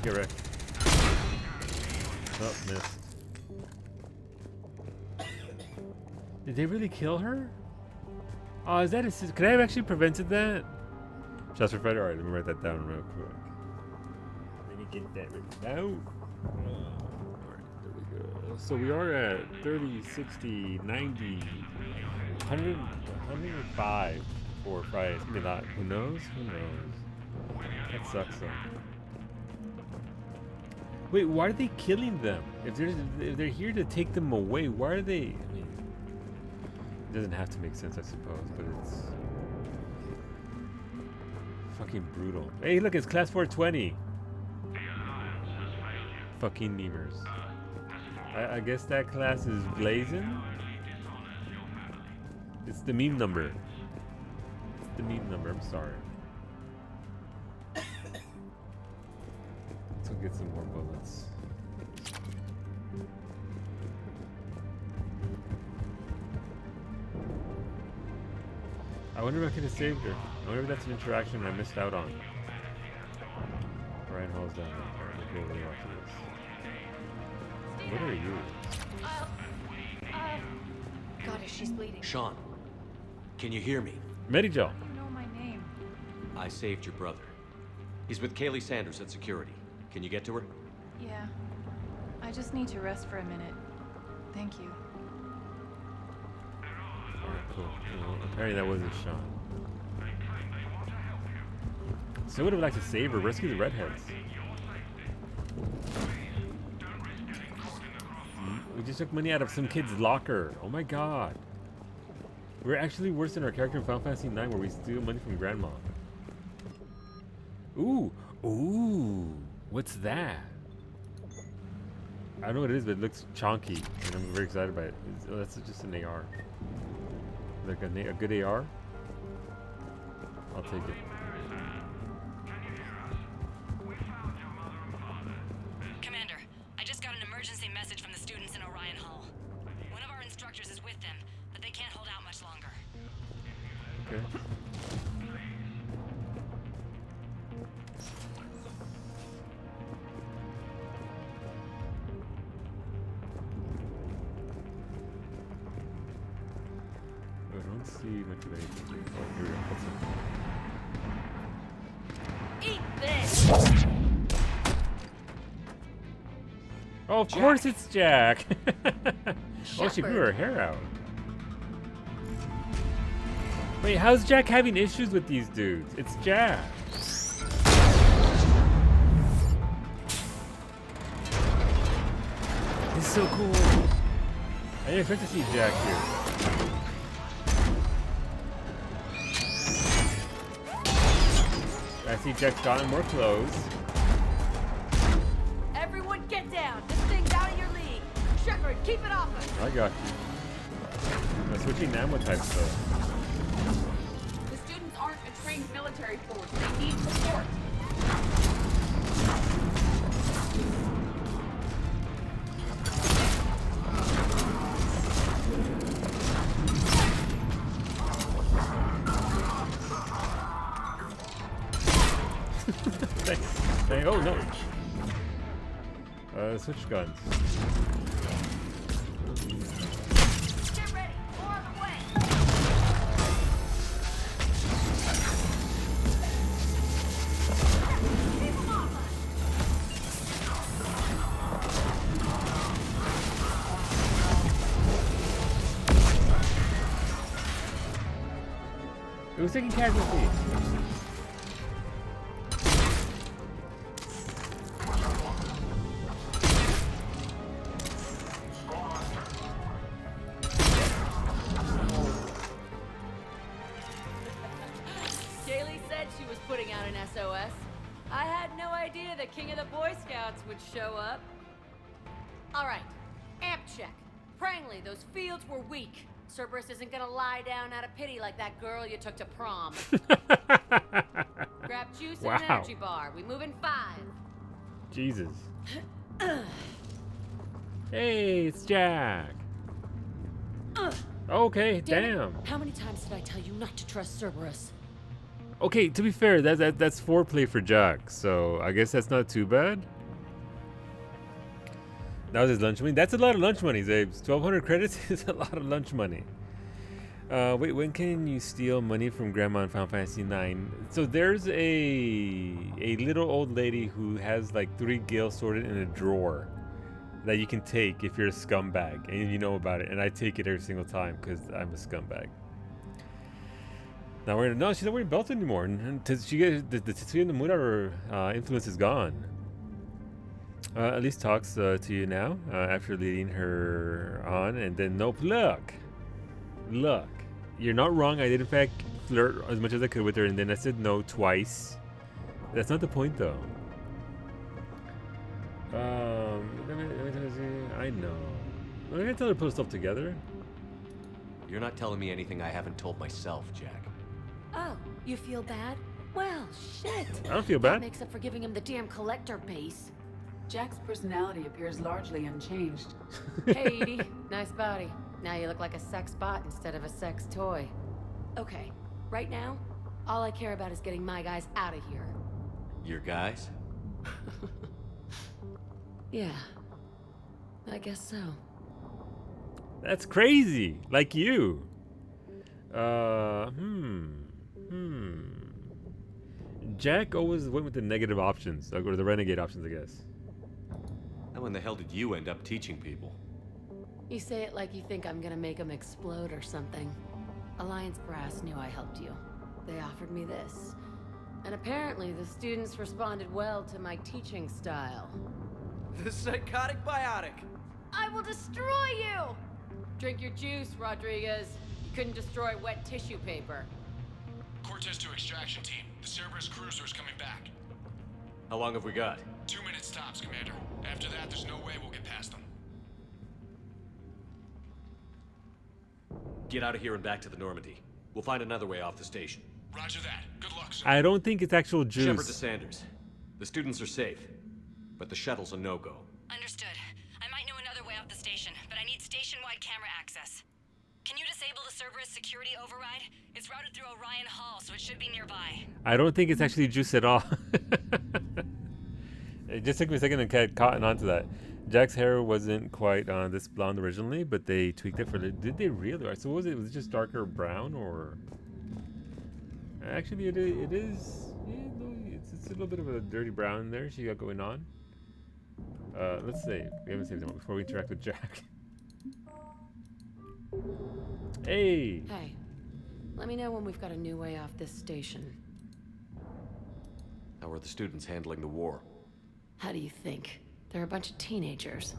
Get wrecked. Oh, missed. Did they really kill her? Oh, is that a... Could I have actually prevented that? Shots for fighter. Alright, let me write that down real quick. Let me get that written down. Alright, there we go. So we are at 30, 60, 90, 100, 105 for Friday. It's gonna be a lot. Who knows? Who knows? That sucks though. Wait, why are they killing them? If they're here to take them away, why are they? I mean, it doesn't have to make sense, I suppose, but it's fucking brutal. Hey, look, it's class 420. Fucking memers. I guess that class is blazing. It's the meme number. It's the meme number. I'm sorry. Let's go get some more bullets. I wonder if I could have saved her. I wonder if that's an interaction I missed out on. Ryan Hall's down there. Alright, we'll go over there after this. What are you? Goddess, she's bleeding. Sean, can you hear me? Medijal. I don't know my name. I saved your brother. He's with Kaylee Sanders at security. Can you get to her? Yeah. I just need to rest for a minute. Thank you. Alright, cool. Well, apparently that wasn't Sean. So I would have liked to save her, rescue the redheads. We just took money out of some kid's locker. Oh my god. We're actually worse than our character in Final Fantasy IX where we steal money from grandma. Ooh. Ooh. What's that? I don't know what it is, but it looks chonky, and I'm very excited by it. Oh, that's just an AR. Like a good AR? I'll take it. Commander, I just got an emergency message from the students in Orion Hall. One of our instructors is with them, but they can't hold out much longer. Okay. I don't see much of anything. Oh, here we go. Eat this! Oh, of course it's Jack! Oh, she grew her hair out. Wait, how's Jack having issues with these dudes? It's Jack. It's so cool. I didn't expect to see Jack here. I see Jack's gotten more clothes. Everyone get down! This thing's out of your league! Shepard, keep it off us! I got you. I'm switching ammo types though. The students aren't a trained military force. They need support. Oh no! Switch guns. Get ready! More on the way! Keep them off us! It was taking casualties. Kaylee said she was putting out an SOS. I had no idea the king of the Boy Scouts would show up. All right, amp check. Prangley, those fields were weak. Cerberus isn't gonna lie down out of pity like that girl you took to prom. Grab juice and an Wow. energy bar. We move in 5. Jesus. Hey, it's Jack. Okay, damn. How many times did I tell you not to trust Cerberus? Okay, to be fair, that's foreplay for Jack, so I guess that's not too bad. That was his lunch money. That's a lot of lunch money, Zabes. 1,200 credits is a lot of lunch money. Wait, when can you steal money from Grandma in Final Fantasy IX? So there's a little old lady who has like 3 gills sorted in a drawer that you can take if you're a scumbag and you know about it. And I take it every single time because I'm a scumbag. Now she's not wearing belts anymore. And she gets the Tetsuya Nomura influence is gone. At least talks to you now after leading her on, and then nope. Look, you're not wrong. I did in fact flirt as much as I could with her, and then I said no twice. That's not the point, though. I know. I'm gonna tell her to put stuff together. You're not telling me anything I haven't told myself, Jack. Oh, you feel bad? Well, shit. I don't feel That bad. makes up for giving him the damn collector base. Jack's personality appears largely unchanged. Hey, Edie. Nice body. Now you look like a sex bot instead of a sex toy. Okay, right now, all I care about is getting my guys out of here. Your guys? Yeah, I guess so. That's crazy. Like you. Jack always went with the negative options, or the renegade options, I guess. How in the hell did you end up teaching people? You say it like you think I'm gonna make them explode or something. Alliance Brass knew I helped you. They offered me this. And apparently the students responded well to my teaching style. The psychotic biotic. I will destroy you! Drink your juice, Rodriguez. You couldn't destroy wet tissue paper. Cortez to extraction team. The Cerberus cruiser's coming back. How long have we got? 2 minutes tops, Commander. After that, there's no way we'll get past them. Get out of here and back to the Normandy. We'll find another way off the station. Roger that. Good luck, sir. I don't think it's actual juice. Shepard to Sanders. The students are safe, but the shuttle's a no-go. Understood. I might know another way off the station, but I need station-wide camera access. Can you disable the Cerberus security override? It's routed through Orion Hall, so it should be nearby. I don't think it's actually juice at all. It just took me a second to get caught onto that. Jack's hair wasn't quite this blonde originally, but they tweaked it for the... Did they really? So was it just darker brown, or... Actually, it is... Yeah, no, it's a little bit of a dirty brown there she got going on. Let's save. We haven't saved them before we interact with Jack. Hey! Hey, let me know when we've got a new way off this station. How are the students handling the war? How do you think? They're a bunch of teenagers.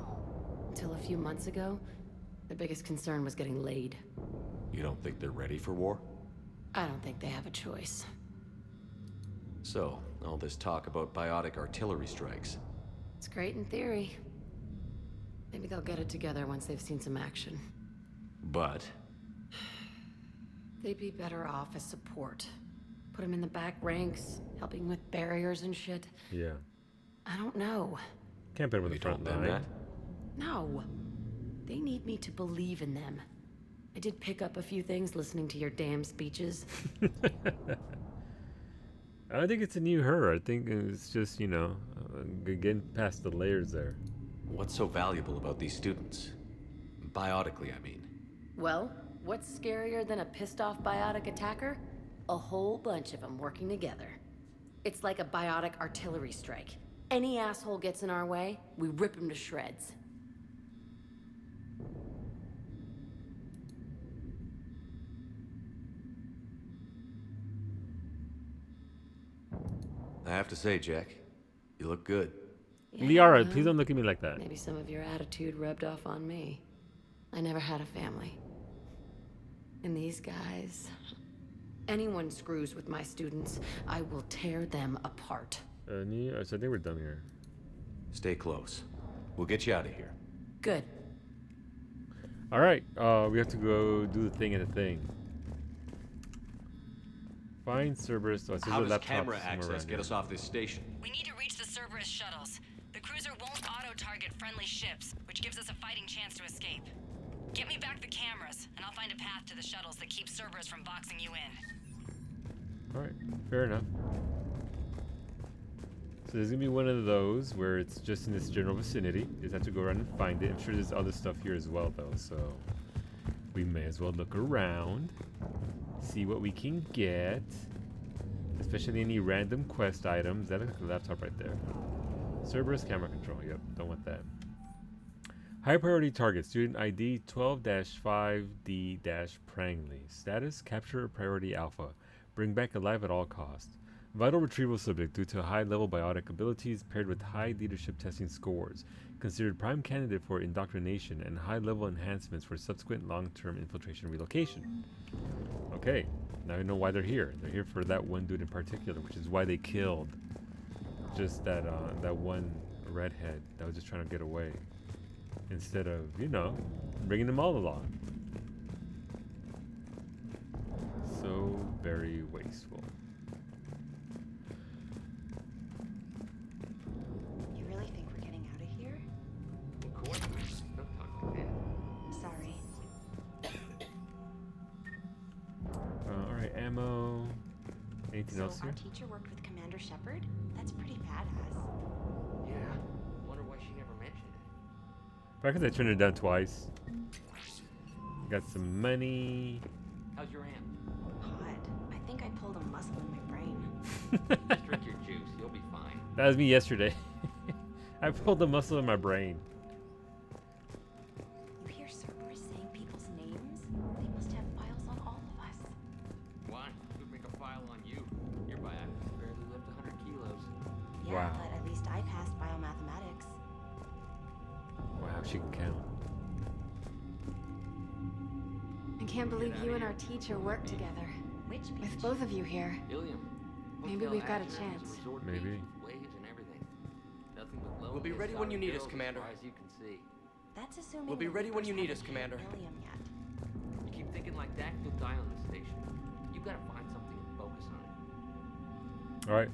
Until a few months ago, The biggest concern was getting laid. You don't think they're ready for war? I don't think they have a choice. So, all this talk about biotic artillery strikes. It's great in theory. Maybe they'll get it together once they've seen some action. But They'd be better off as support. Put them in the back ranks, helping with barriers and shit. Yeah. I don't know. Can't put him in the front line. No. They need me to believe in them. I did pick up a few things listening to your damn speeches. I think it's a new her. I think it's just, you know, getting past the layers there. What's so valuable about these students? Biotically, I mean. Well, what's scarier than a pissed-off biotic attacker? A whole bunch of them working together. It's like a biotic artillery strike. Any asshole gets in our way, we rip him to shreds. I have to say, Jack, you look good. Liara, please don't look at me like that. Maybe some of your attitude rubbed off on me. I never had a family. And these guys... Anyone screws with my students, I will tear them apart. So I think we're done here. Stay close. We'll get you out of here. Good. All right, we have to go do the thing and the thing. Find Cerberus. Oh, How does camera access get us off this station? We need to reach the Cerberus shuttles. The cruiser won't auto-target friendly ships, which gives us a fighting chance to escape. Get me back the cameras, and I'll find a path to the shuttles that keeps Cerberus from boxing you in. All right, fair enough. So there's gonna be one of those where it's just in this general vicinity. You just have to go around and find it. I'm sure there's other stuff here as well, though. So we may as well look around, see what we can get, especially any random quest items. That looks like a laptop right there. Cerberus camera control. Yep, don't want that. High priority target, student ID 12-5D-Prangley. Status, capture priority alpha. Bring back alive at all costs. Vital retrieval subject due to high level biotic abilities paired with high leadership testing scores. Considered prime candidate for indoctrination and high level enhancements for subsequent long-term infiltration relocation. Okay, now I know why they're here. They're here for that one dude in particular, which is why they killed just that one redhead that was just trying to get away. Instead of, you know, bringing them all along. So very wasteful. You really think we're getting out of here? Of course. Don't talk like that. Sorry. Alright, ammo. Anything else So here? our teacher worked with Commander Shepard? That's pretty badass. Yeah. Wonder why she never mentioned it. Probably because I turned it down twice. Got some money. How's your aunt? Hot. I think I pulled a muscle in my brain. Just drink your juice. You'll be fine. That was me yesterday. I pulled the muscle in my brain. You hear Cerberus saying people's names? They must have files on all of us. Why? Could make a file on you. Your biotics barely lift 100 kilos. Yeah, Wow. but at least I passed biomathematics. Wow, she can count. I can't believe you and our teacher work together. Which With both of you here. Ilium. Maybe we've got a chance. Maybe. Waves and everything. Nothing but low. We'll be ready when you need us, Commander. As you can see. That's assuming We'll be the ready when you Reapers need us, haven't Commander. hit Ilium yet. You keep thinking like that, you'll die on this station. You gotta find something and focus on it. Alright,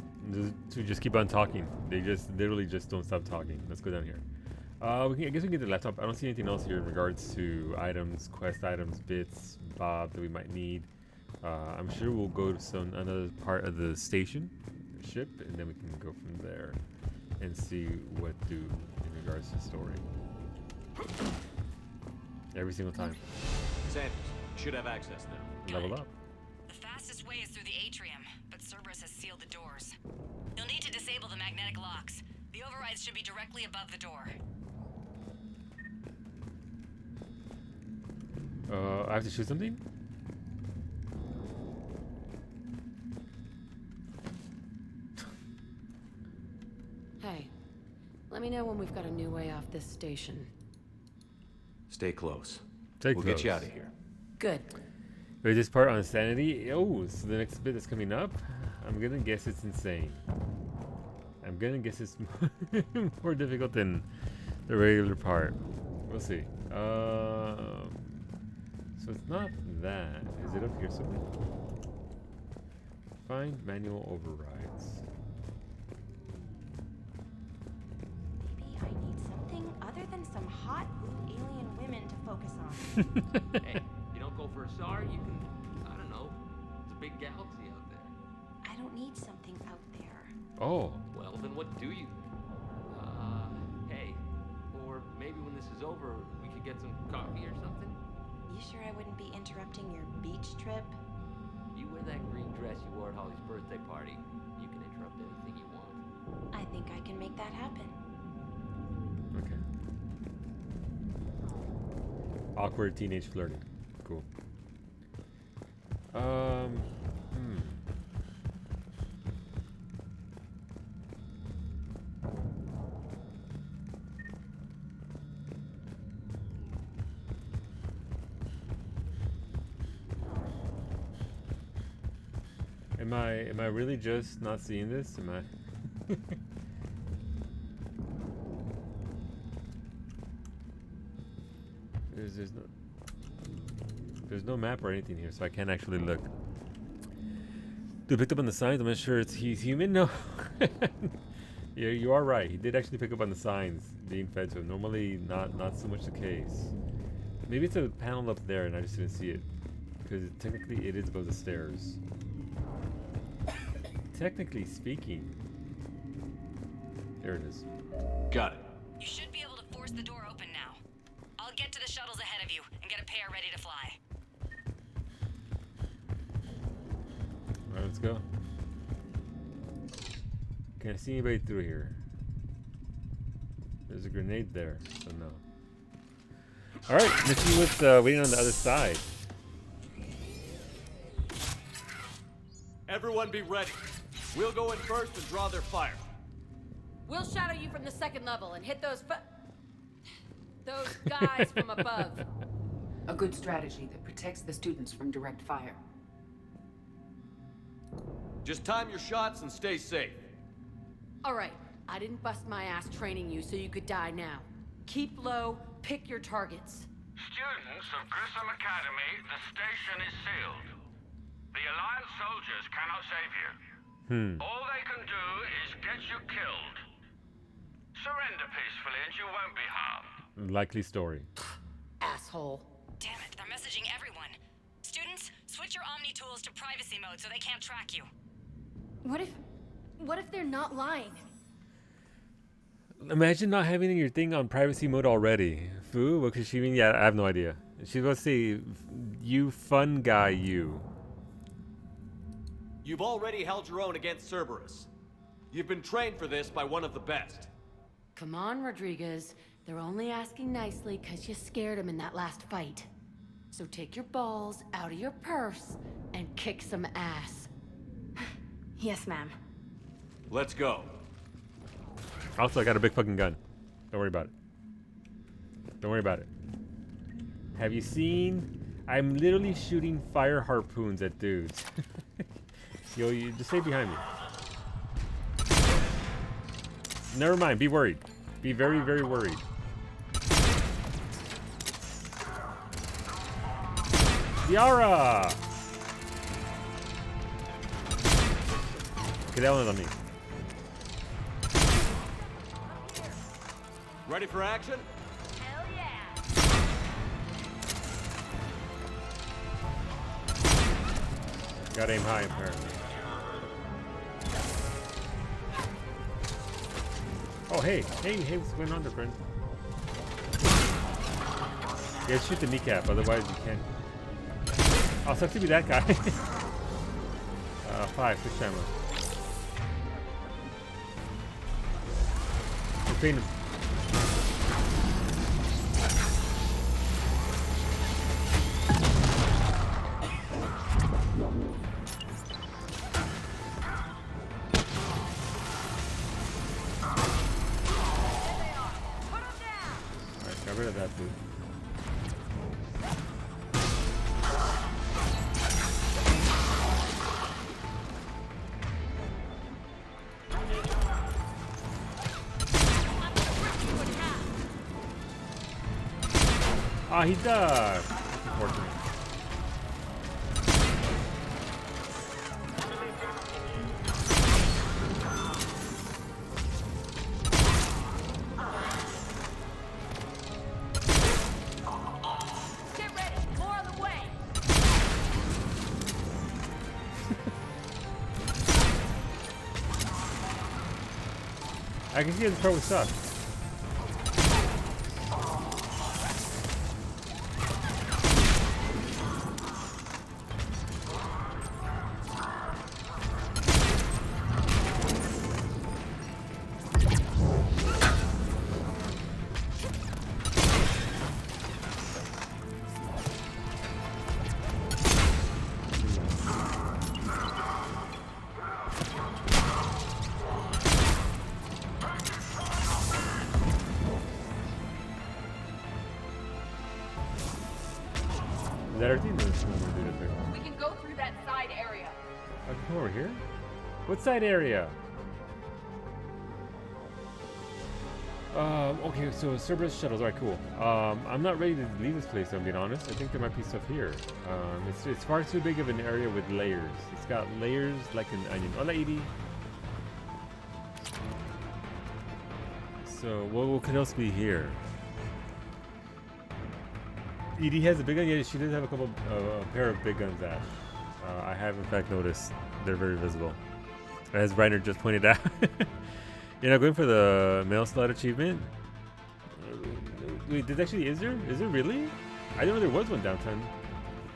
to just keep on talking. They just literally just don't stop talking. Let's go down here. I guess we can get the laptop. I don't see anything else here in regards to items, quest items, bits, bob that we might need. I'm sure we'll go to another part of the station, ship, and then we can go from there and see what do in regards to the story. Every single time. Sanders, you should have access now. Level up. The fastest way is through the atrium, but Cerberus has sealed the doors. You'll need to disable the magnetic locks. The overrides should be directly above the door. I have to shoot something? Hey, let me know when we've got a new way off this station. Stay close. Take We'll those. get you out of here. Good. Wait, this part on sanity? Oh, so the next bit that's coming up? I'm gonna guess it's insane. I'm gonna guess it's more difficult than the regular part. We'll see. So it's not that. Is it up here somewhere? Find manual overrides. Maybe I need something other than some hot blue alien women to focus on. Hey, you don't go for a SAR, you can, I don't know, it's a big galaxy out there. I don't need something out there. Oh. Well, then what do you? Hey, or maybe when this is over, we could get some coffee or something? You sure I wouldn't be interrupting your beach trip? You wear that green dress you wore at Holly's birthday party. You can interrupt anything you want. I think I can make that happen. Okay. Awkward teenage flirting. Cool. Am I really just not seeing this? Am I? There's no map or anything here, so I can't actually look. Dude, picked up on the signs. I'm not sure he's human. No. Yeah, you are right. He did actually pick up on the signs being fed to him. Normally, not so much the case. Maybe it's a panel up there, and I just didn't see it because technically it is above the stairs. Technically speaking, there it is. Got it. You should be able to force the door open now. I'll get to the shuttles ahead of you and get a pair ready to fly. Alright, let's go. Can't see anybody through here. There's a grenade there, so no. Alright, let's see what's waiting on the other side. Everyone be ready. We'll go in first and draw their fire. We'll shadow you from the second level and hit those guys from above. A good strategy that protects the students from direct fire. Just time your shots and stay safe. All right, I didn't bust my ass training you so you could die now. Keep low, pick your targets. Students of Grissom Academy, the station is sealed. The Alliance soldiers cannot save you. All they can do is get you killed. Surrender peacefully and you won't be harmed. Likely story. Asshole. Damn it, they're messaging everyone. Students, switch your Omni tools to privacy mode so they can't track you. What if they're not lying? Imagine not having your thing on privacy mode already. Fu, what could she mean? Yeah, I have no idea. She's going to say, you fun guy, you. You've already held your own against Cerberus. You've been trained for this by one of the best. Come on, Rodriguez. They're only asking nicely because you scared them in that last fight. So take your balls out of your purse and kick some ass. Yes, ma'am. Let's go. Also, I got a big fucking gun. Don't worry about it. Don't worry about it. Have you seen? I'm literally shooting fire harpoons at dudes. Yo, you just stay behind me. Never mind. Be worried. Be very, very worried. Yara! Okay, that one's on me. Ready for action? Hell yeah! Gotta aim high, apparently. Oh, hey, what's going on there, friend? Yeah, shoot the kneecap, otherwise you can't. I'll suck to be that guy. 5, 6 ammo. Between them. Alright, got rid of that dude. Ah, he does. Unfortunate. Get ready. More on the way. I can see this probably sucks. Is that our team? We can go through that side area. I can come over here? What side area? Okay, so Cerberus shuttles. Alright, cool. I'm not ready to leave this place, I'm being honest. I think there might be stuff here. It's far too big of an area with layers. It's got layers like an onion. Hola, Edie. So, what could else be here? Edie has a big gun. Yeah, she does have a pair of big guns, Ash. I have in fact noticed they're very visible, as Reiner just pointed out. You're not going for the mail slot achievement? Wait, is there really? I didn't know there was one downtown.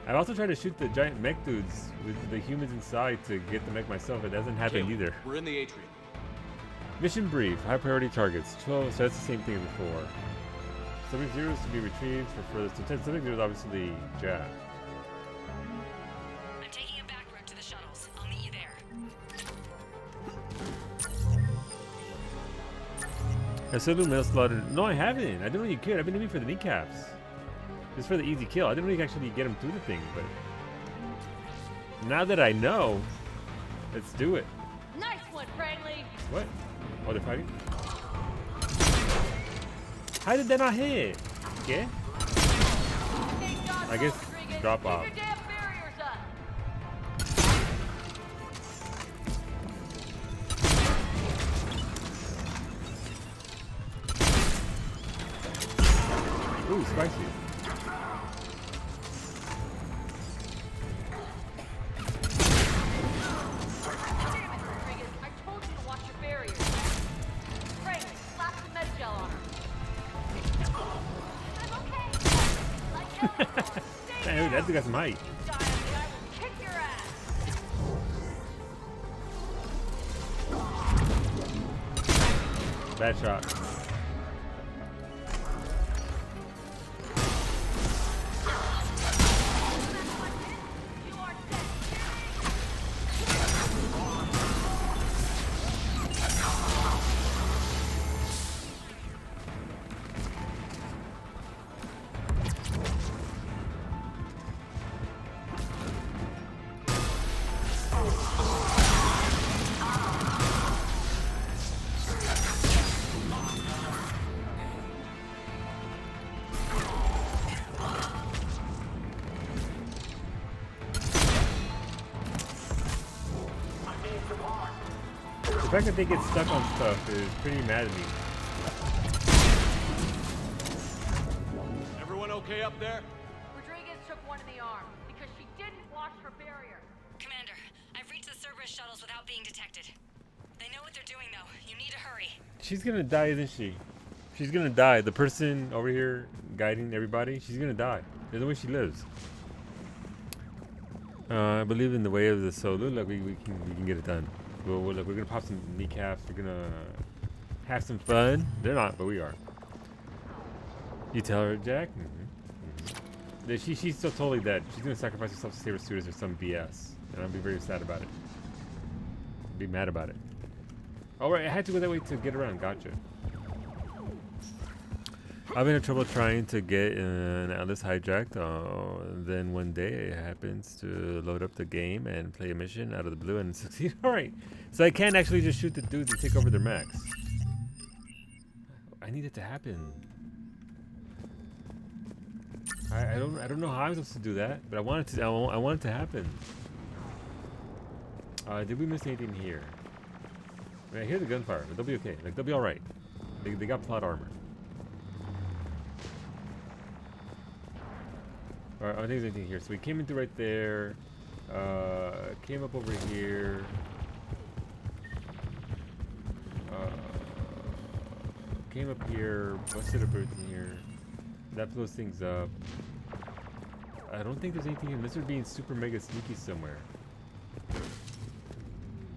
I've also tried to shoot the giant mech dudes with the humans inside to get the mech myself. It hasn't happened either. We're in the atrium. Mission brief. High priority targets. 12. So that's the same thing as before. Subject 0 is to be retrieved for furthest intent. Subject 0 is obviously Jack. I'm taking a back route to the shuttles. I'll meet you there. Has Sulu mail slotted? No, I haven't. I didn't know you could. I've been aiming for the kneecaps. Just for the easy kill. I didn't know you could actually get him through the thing, but now that I know, let's do it. Nice one, Franklin. What? Oh, they're fighting? How did that not hit? Okay. I guess drop off. Ooh, spicy. I told you to watch your barriers. Frank, slap some med gel on her. Damn, that dude got some height. Kick your ass. Bad shot. The fact that they get stuck on stuff is pretty mad at me. Everyone okay up there? Rodriguez took one in the arm because she didn't watch her barrier. Commander, I've reached the Cerberus shuttles without being detected. They know what they're doing, though. You need to hurry. She's gonna die, isn't she? She's gonna die. The person over here guiding everybody, she's gonna die. There's no way she lives. I believe in the way of the solo. Look, we can get it done. We're gonna pop some kneecaps. We're gonna have some fun. They're not, but we are. You tell her, Jack? She's so totally dead. She's gonna sacrifice herself to save her students or some BS. And I'll be very sad about it. Be mad about it. Oh, right, I had to go that way to get around. Gotcha. I've been in trouble trying to get an Atlas hijacked. Then one day it happens to load up the game and play a mission out of the blue and succeed. Alright, so I can't actually just shoot the dudes and take over their mechs. I need it to happen. I don't know how I was supposed to do that, but I wanted to. I want it to happen. Did we miss anything here? I mean, I hear the gunfire, but they'll be okay. Like they'll be all right. They got plot armor. All right, I don't think there's anything here. So we came into right there. Came up over here. Came up here. Busted a bird in here. That blows things up. I don't think there's anything unless they're being super mega sneaky somewhere.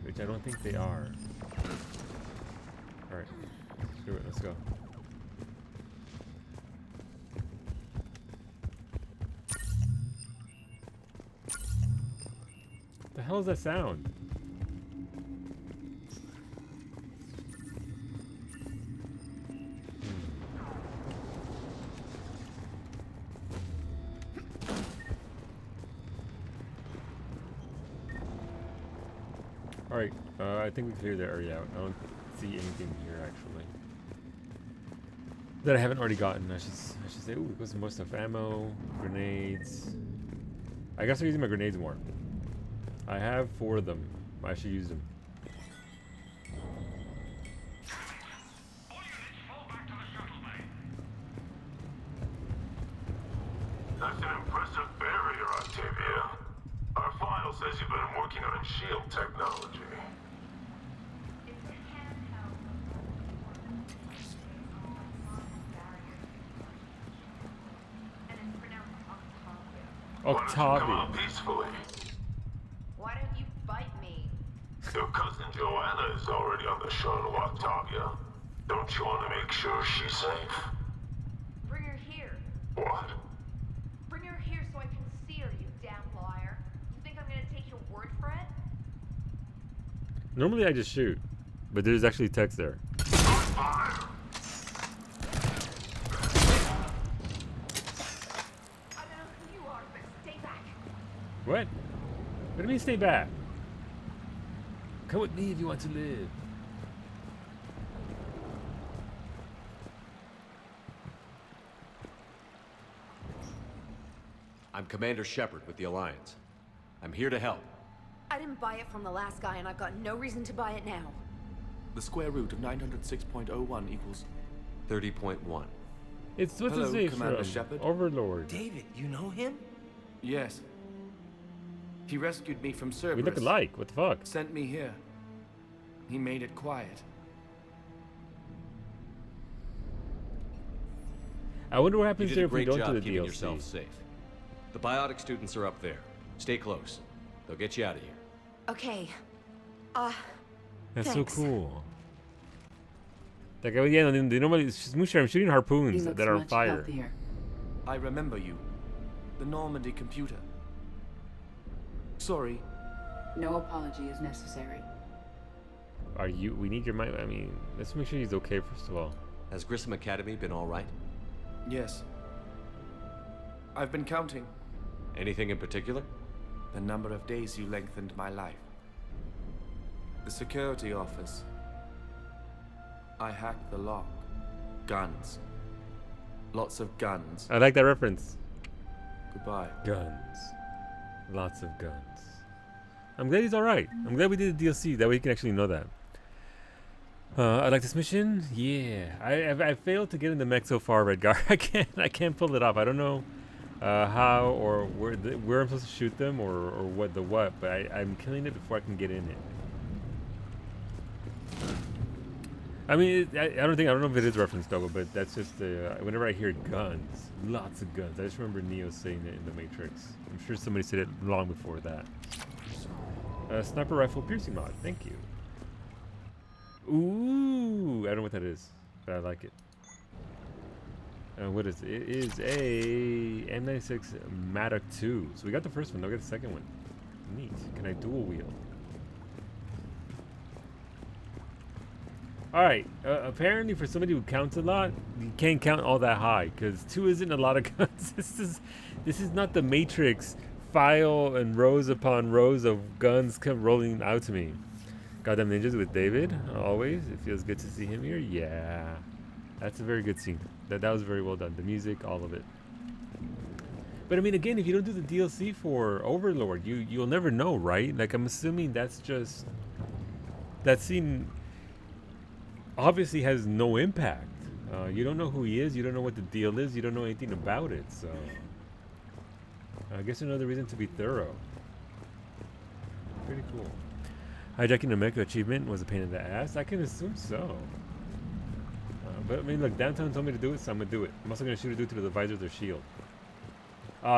Which I don't think they are. Alright. Screw it, let's go. What the hell is that sound? Alright, I think we cleared the area out. I don't see anything here actually that I haven't already gotten. I should say, ooh, we've got some more stuff. Ammo, grenades. I guess I'm using my grenades more. I have 4 of them. I should use them. That's an impressive barrier, Octavia. Our file says you've been working on shield technology. Octavia. Peacefully. Why don't you bite me? Your cousin Joanna is already on the shuttle, Octavia. Don't you want to make sure she's safe? Bring her here. What? Bring her here so I can see her, you damn liar. You think I'm gonna take your word for it? Normally I just shoot, but there's actually text there. What? What do you mean stay back? Come with me if you want to live. I'm Commander Shepard with the Alliance. I'm here to help. I didn't buy it from the last guy, and I've got no reason to buy it now. The square root of 906.01 equals 30.1. It's what's his Hello, name Commander from Shepard. Overlord. David, you know him? Yes. He rescued me from Cerberus. We look alike. What the fuck? Sent me here. He made it quiet. I wonder what happens You there did a if we great don't job do the keeping DLC. yourself safe. The biotic students are up there. Stay close. They'll get you out of here. Okay. That's thanks. so cool. Like, yeah, they normally I'm shooting harpoons He looks that are on much fire. healthier. I remember you. The Normandy computer. Sorry. No apology is necessary. Are you? We need your mind. I mean, let's make sure he's okay first of all. Has Grissom Academy been all right? Yes. I've been counting. Anything in particular? The number of days you lengthened my life. The security office. I hacked the lock. Guns. Lots of guns. I like that reference. Goodbye. Guns. Lots of guns. I'm glad he's alright. I'm glad we did the DLC. That way you can actually know that. I like this mission. Yeah. I failed to get in the mech so far, Redgar. I can't pull it off. I don't know how or where I'm supposed to shoot them or what, but I'm killing it before I can get in it. I mean, I don't know if it is referenced though, but that's just whenever I hear guns, lots of guns. I just remember Neo saying it in The Matrix. I'm sure somebody said it long before that. Sniper rifle piercing mod. Thank you. Ooh, I don't know what that is, but I like it. What is it? It is a M96 Matic 2. So we got the first one. I'll get the second one. Neat. Can I dual wield? Alright, apparently for somebody who counts a lot, you can't count all that high, because 2 isn't a lot of guns. This is not the Matrix file and rows upon rows of guns come rolling out to me. Goddamn Ninjas with David, always. It feels good to see him here. Yeah, that's a very good scene. That was very well done. The music, all of it. But I mean, again, if you don't do the DLC for Overlord, you'll never know, right? Like, I'm assuming that's just that scene obviously has no impact. You don't know who he is. You don't know what the deal is. You don't know anything about it. So I guess another reason to be thorough. Pretty cool. Hijacking the Mecha achievement was a pain in the ass. I can assume so. But I mean, look, Downtown told me to do it, so I'm gonna do it. I'm also gonna shoot a dude through the visor of their shield.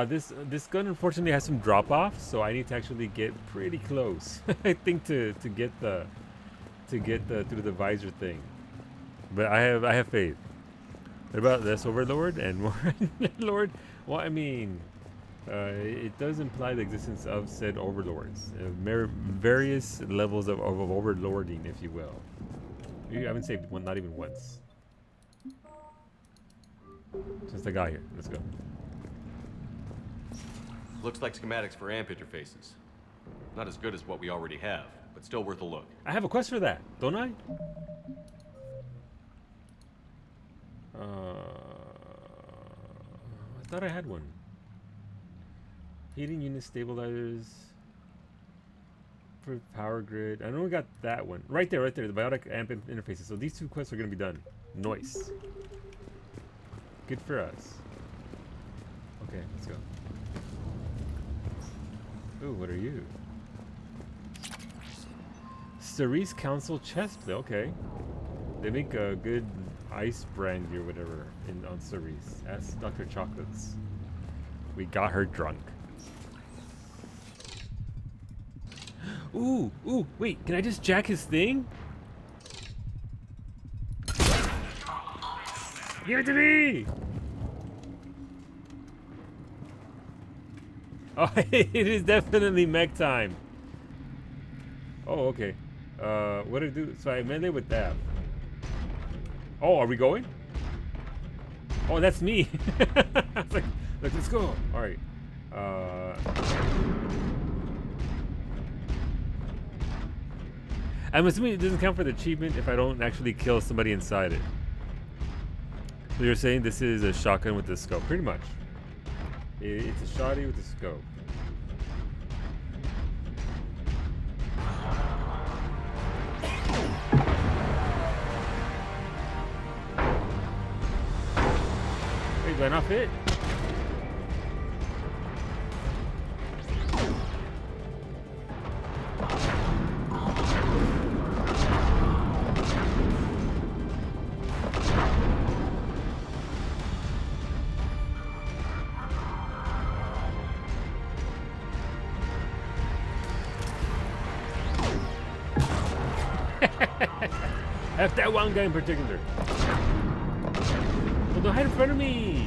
This gun unfortunately has some drop-offs, so I need to actually get pretty close. I think to get the through the visor thing. But I have faith. What about this Overlord and more Lord? Well, I mean, it does imply the existence of said overlords, various levels of overlording, if you will. I haven't saved one, not even once. Since I got here, let's go. Looks like schematics for AMP interfaces. Not as good as what we already have, but still worth a look. I have a quest for that, don't I? I thought I had one. Heating unit stabilizers for power grid. I know we got that one right there. The biotic amp interfaces. So these two quests are gonna be done. Nice. Good for us. Okay, let's go. Ooh, what are you? Cerise Council chest plate. Okay, they make a good ice brandy or whatever on Cerise. Ask Dr. Chocolates. We got her drunk. Ooh, wait, can I just jack his thing? Give it to me! Oh, it is definitely mech time. Oh, okay. What do I do? So I melee with that. Oh, are we going? Oh, that's me. I was like, let's go. All right. I'm assuming it doesn't count for the achievement if I don't actually kill somebody inside it. So you're saying this is a shotgun with the scope, pretty much. It's a shotty with a scope. Wait, do I not fit? F that one guy in particular. Well, don't hide in front of me.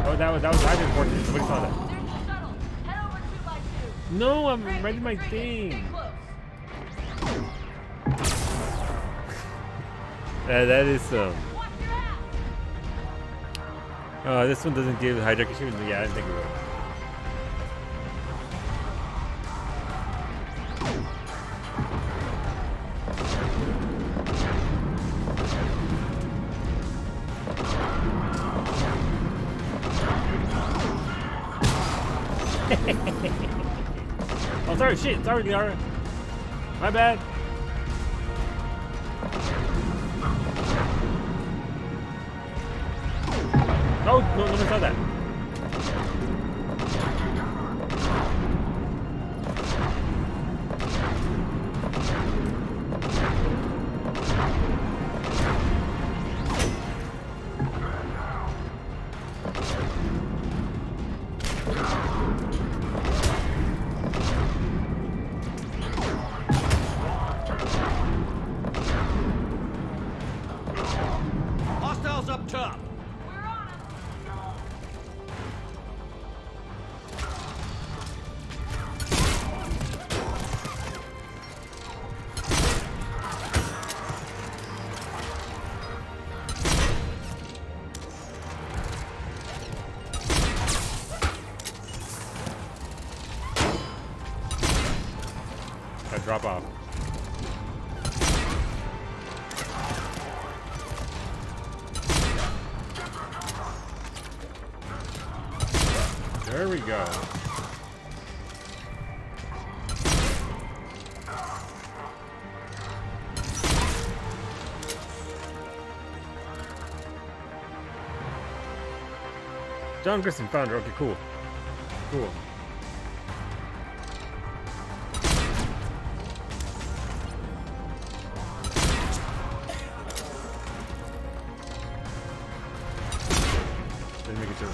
Oh, that was highly unfortunate. Somebody saw that. No, I'm writing my thing. That is this one doesn't give hijack achievement. Yeah, I didn't think it would. Oh, sorry, shit. Sorry, Liara. My bad. Oh, no, nobody saw that. Hostiles up top. Drop off. There we go. John Grissom, founder. Okay, cool. Cool. Didn't make it through.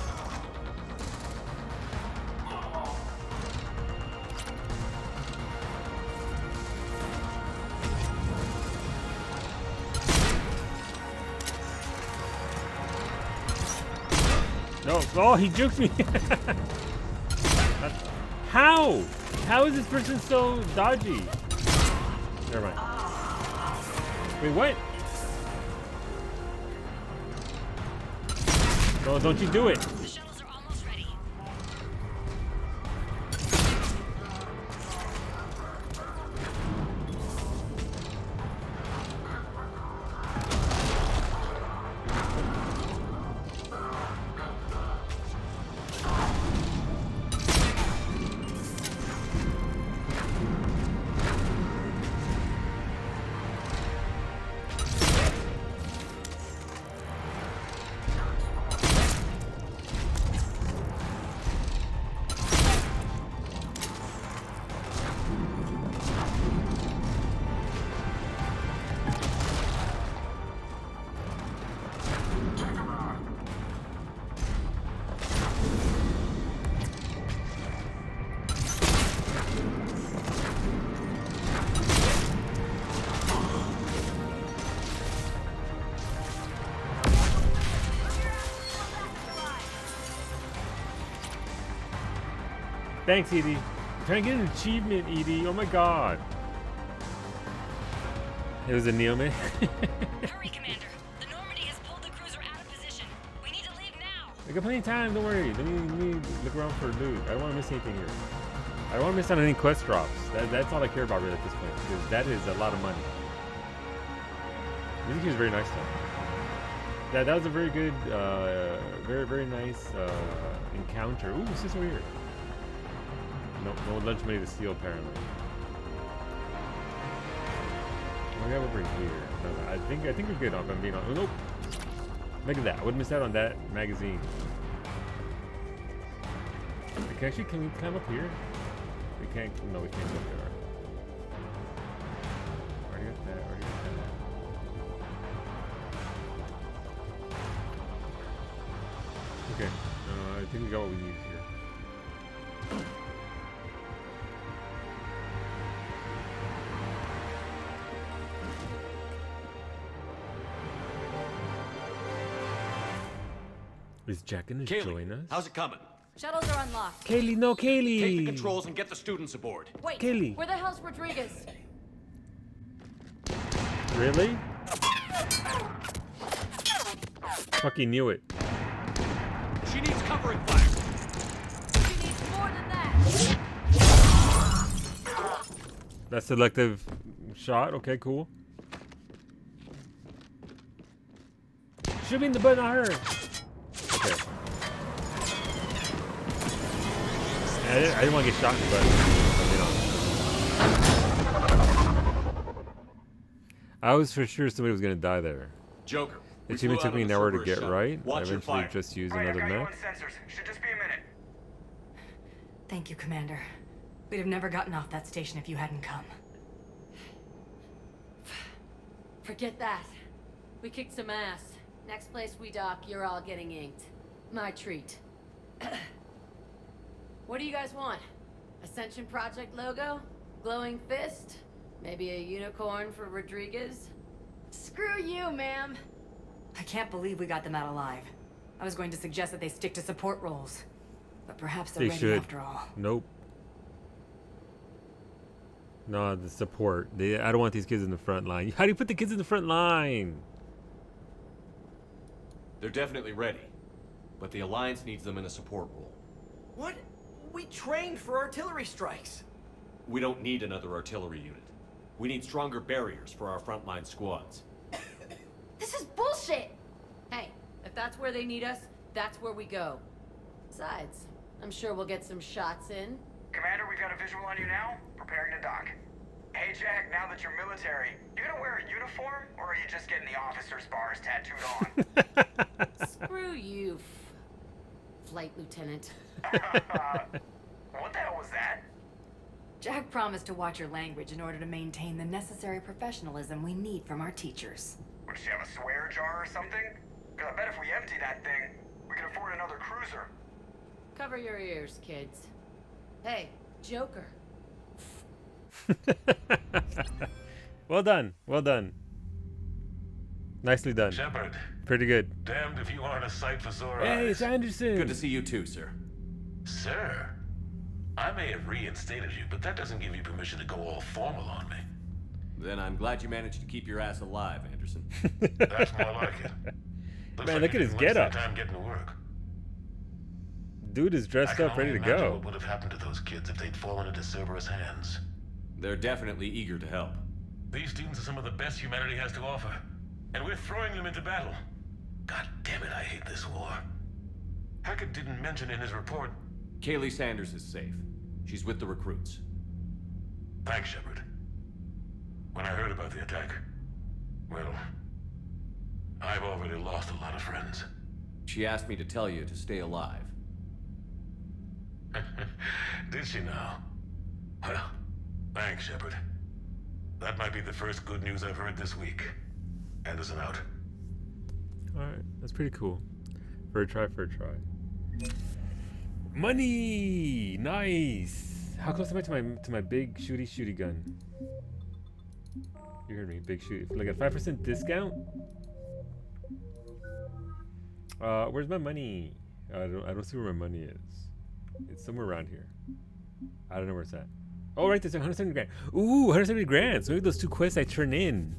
No, oh, he juked me. How? How is this person so dodgy? Never mind. Wait, what? No, don't you do it. The shuttles are almost ready. Thanks, Edie. I'm trying to get an achievement, Edie. Oh my god. It was a Neoman. Hurry, Commander. The Normandy has pulled the cruiser out of position. We need to leave now. I got plenty of time, don't worry. Let me look around for loot. I don't want to miss anything here. I don't want to miss out on any quest drops. That's all I care about really at this point, because that is a lot of money. Music is very nice though. That was a very good, very nice encounter. Ooh, this is weird. No lunch money to steal apparently. What do we have over here? No, I think we're good on. I'm being on. Oh, nope. Look at that. I wouldn't miss out on that magazine. Can we climb up here? We can't. No, we can't go up there. Already got that. Already got that. Okay. I think we got what we need here. Is Jack gonna join us? How's it coming? Shuttles are unlocked. Kaylee, no, Kaylee! Take the controls and get the students aboard. Wait, Kaylee. where the hell's Rodriguez? Really? Fucking knew it. She needs covering fire. She needs more than that. That selective shot? Okay, cool. Should be in the butt, not her. Okay. I didn't want to get shot in the butt. I was for sure somebody was going to die there. Joker. It even took me an hour to get right. I eventually just used another mech. Should just be a minute. Thank you, Commander. We'd have never gotten off that station if you hadn't come. Forget that. We kicked some ass. Next place we dock, you're all getting inked. My treat. What do you guys want? Ascension Project logo? Glowing fist? Maybe a unicorn for Rodriguez? Screw you, ma'am. I can't believe we got them out alive. I was going to suggest that they stick to support roles. But perhaps they're ready after all. Nope. No, the support. I don't want these kids in the front line. How do you put the kids in the front line? They're definitely ready. But the Alliance needs them in a support role. What? We trained for artillery strikes. We don't need another artillery unit. We need stronger barriers for our frontline squads. This is bullshit! Hey, if that's where they need us, that's where we go. Besides, I'm sure we'll get some shots in. Commander, we've got a visual on you now. Preparing to dock. Hey, Jack, now that you're military, you gonna wear a uniform, or are you just getting the officer's bars tattooed on? Screw you, Flight Lieutenant. What the hell was that? Jack promised to watch your language in order to maintain the necessary professionalism we need from our teachers. Would she have a swear jar or something? Because I bet if we empty that thing, we can afford another cruiser. Cover your ears, kids. Hey, Joker. Well done. Well done. Nicely done. Shepard. Pretty good. Damned if you aren't a sight for sore Hey, eyes. it's Anderson. Good to see you too, sir. Sir, I may have reinstated you, but that doesn't give you permission to go all formal on me. Then I'm glad you managed to keep your ass alive, Anderson. That's more like it. Looks Man, like look you at his didn't waste getup. that time getting to work. Dude is dressed up, ready to go. What would have happened to those kids if they'd fallen into Cerberus' hands? They're definitely eager to help. These students are some of the best humanity has to offer, and we're throwing them into battle. God damn it, I hate this war. Hackett didn't mention in his report. Kaylee Sanders is safe. She's with the recruits. Thanks, Shepard. When I heard about the attack, well, I've already lost a lot of friends. She asked me to tell you to stay alive. Did she now? Well, thanks, Shepard. That might be the first good news I've heard this week. Anderson out. Alright, that's pretty cool. For a try. Money! Nice! How close am I to my big shooty gun? You heard me, big shooty. Like a 5% discount? Where's my money? I don't see where my money is. It's somewhere around here. I don't know where it's at. Oh, right, there's 170 grand. Ooh, 170 grand. So maybe those 2 quests I turn in.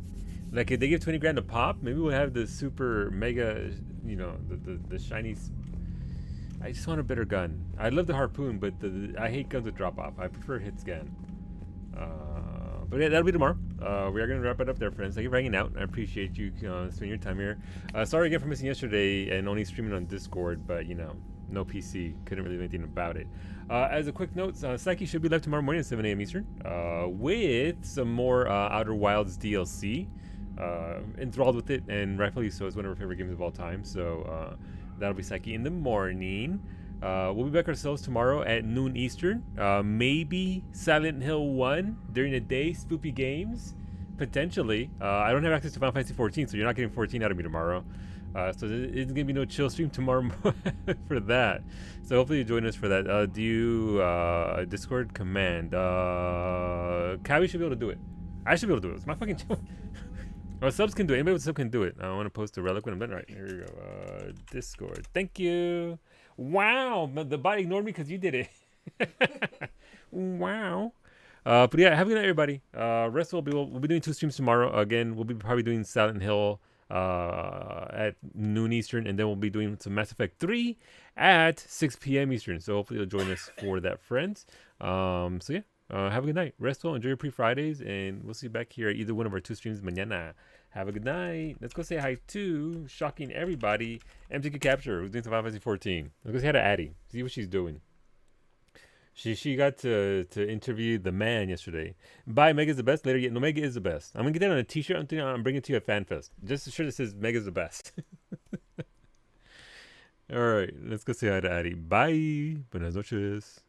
Like if they give 20 grand a pop, maybe we'll have the super mega, you know, the shiny. I just want a better gun. I love the harpoon, but I hate guns with drop off. I prefer hit scan. But yeah, that'll be tomorrow. We are going to wrap it up there, friends. Thank you for hanging out. I appreciate you spending your time here. Sorry again for missing yesterday and only streaming on Discord, but you know, no PC. Couldn't really do anything about it. As a quick note, Psyche should be live tomorrow morning at 7 a.m. Eastern with some more Outer Wilds DLC. Enthralled with it, and rightfully so. It's one of our favorite games of all time. So that'll be Psyche in the morning. We'll be back ourselves tomorrow at noon Eastern. Maybe Silent Hill 1 during the day. Spoopy Games, potentially. I don't have access to Final Fantasy 14, so you're not getting 14 out of me tomorrow. So it's gonna be no chill stream tomorrow for that. So hopefully you join us for that. Do you Discord command? Kawi should be able to do it. I should be able to do it. It's my fucking channel. Oh, subs can do it. Anybody with sub can do it. I want to post a relic when I'm done. Right, here we go. Discord. Thank you. Wow, the bot ignored me because you did it. Wow. But yeah, have a good night, everybody. Rest we'll be doing 2 streams tomorrow. Again, we'll be probably doing Silent Hill at noon Eastern, and then we'll be doing some Mass Effect 3 at 6 p.m. Eastern. So hopefully you'll join us for that, friends. So yeah. Have a good night. Rest well. Enjoy your pre-Fridays, and we'll see you back here at either one of our 2 streams mañana. Have a good night. Let's go say hi to shocking everybody. MTK Capture, who's doing some Final Fantasy 14. Let's go say hi to Addie. See what she's doing. She got to interview the man yesterday. Bye, Mega's the best. Later, no, Mega is the best. I'm gonna get that on a T-shirt. I'm bringing it to you at FanFest. Just a shirt that says Mega's the best. All right, let's go say hi to Addie. Bye. Buenas noches.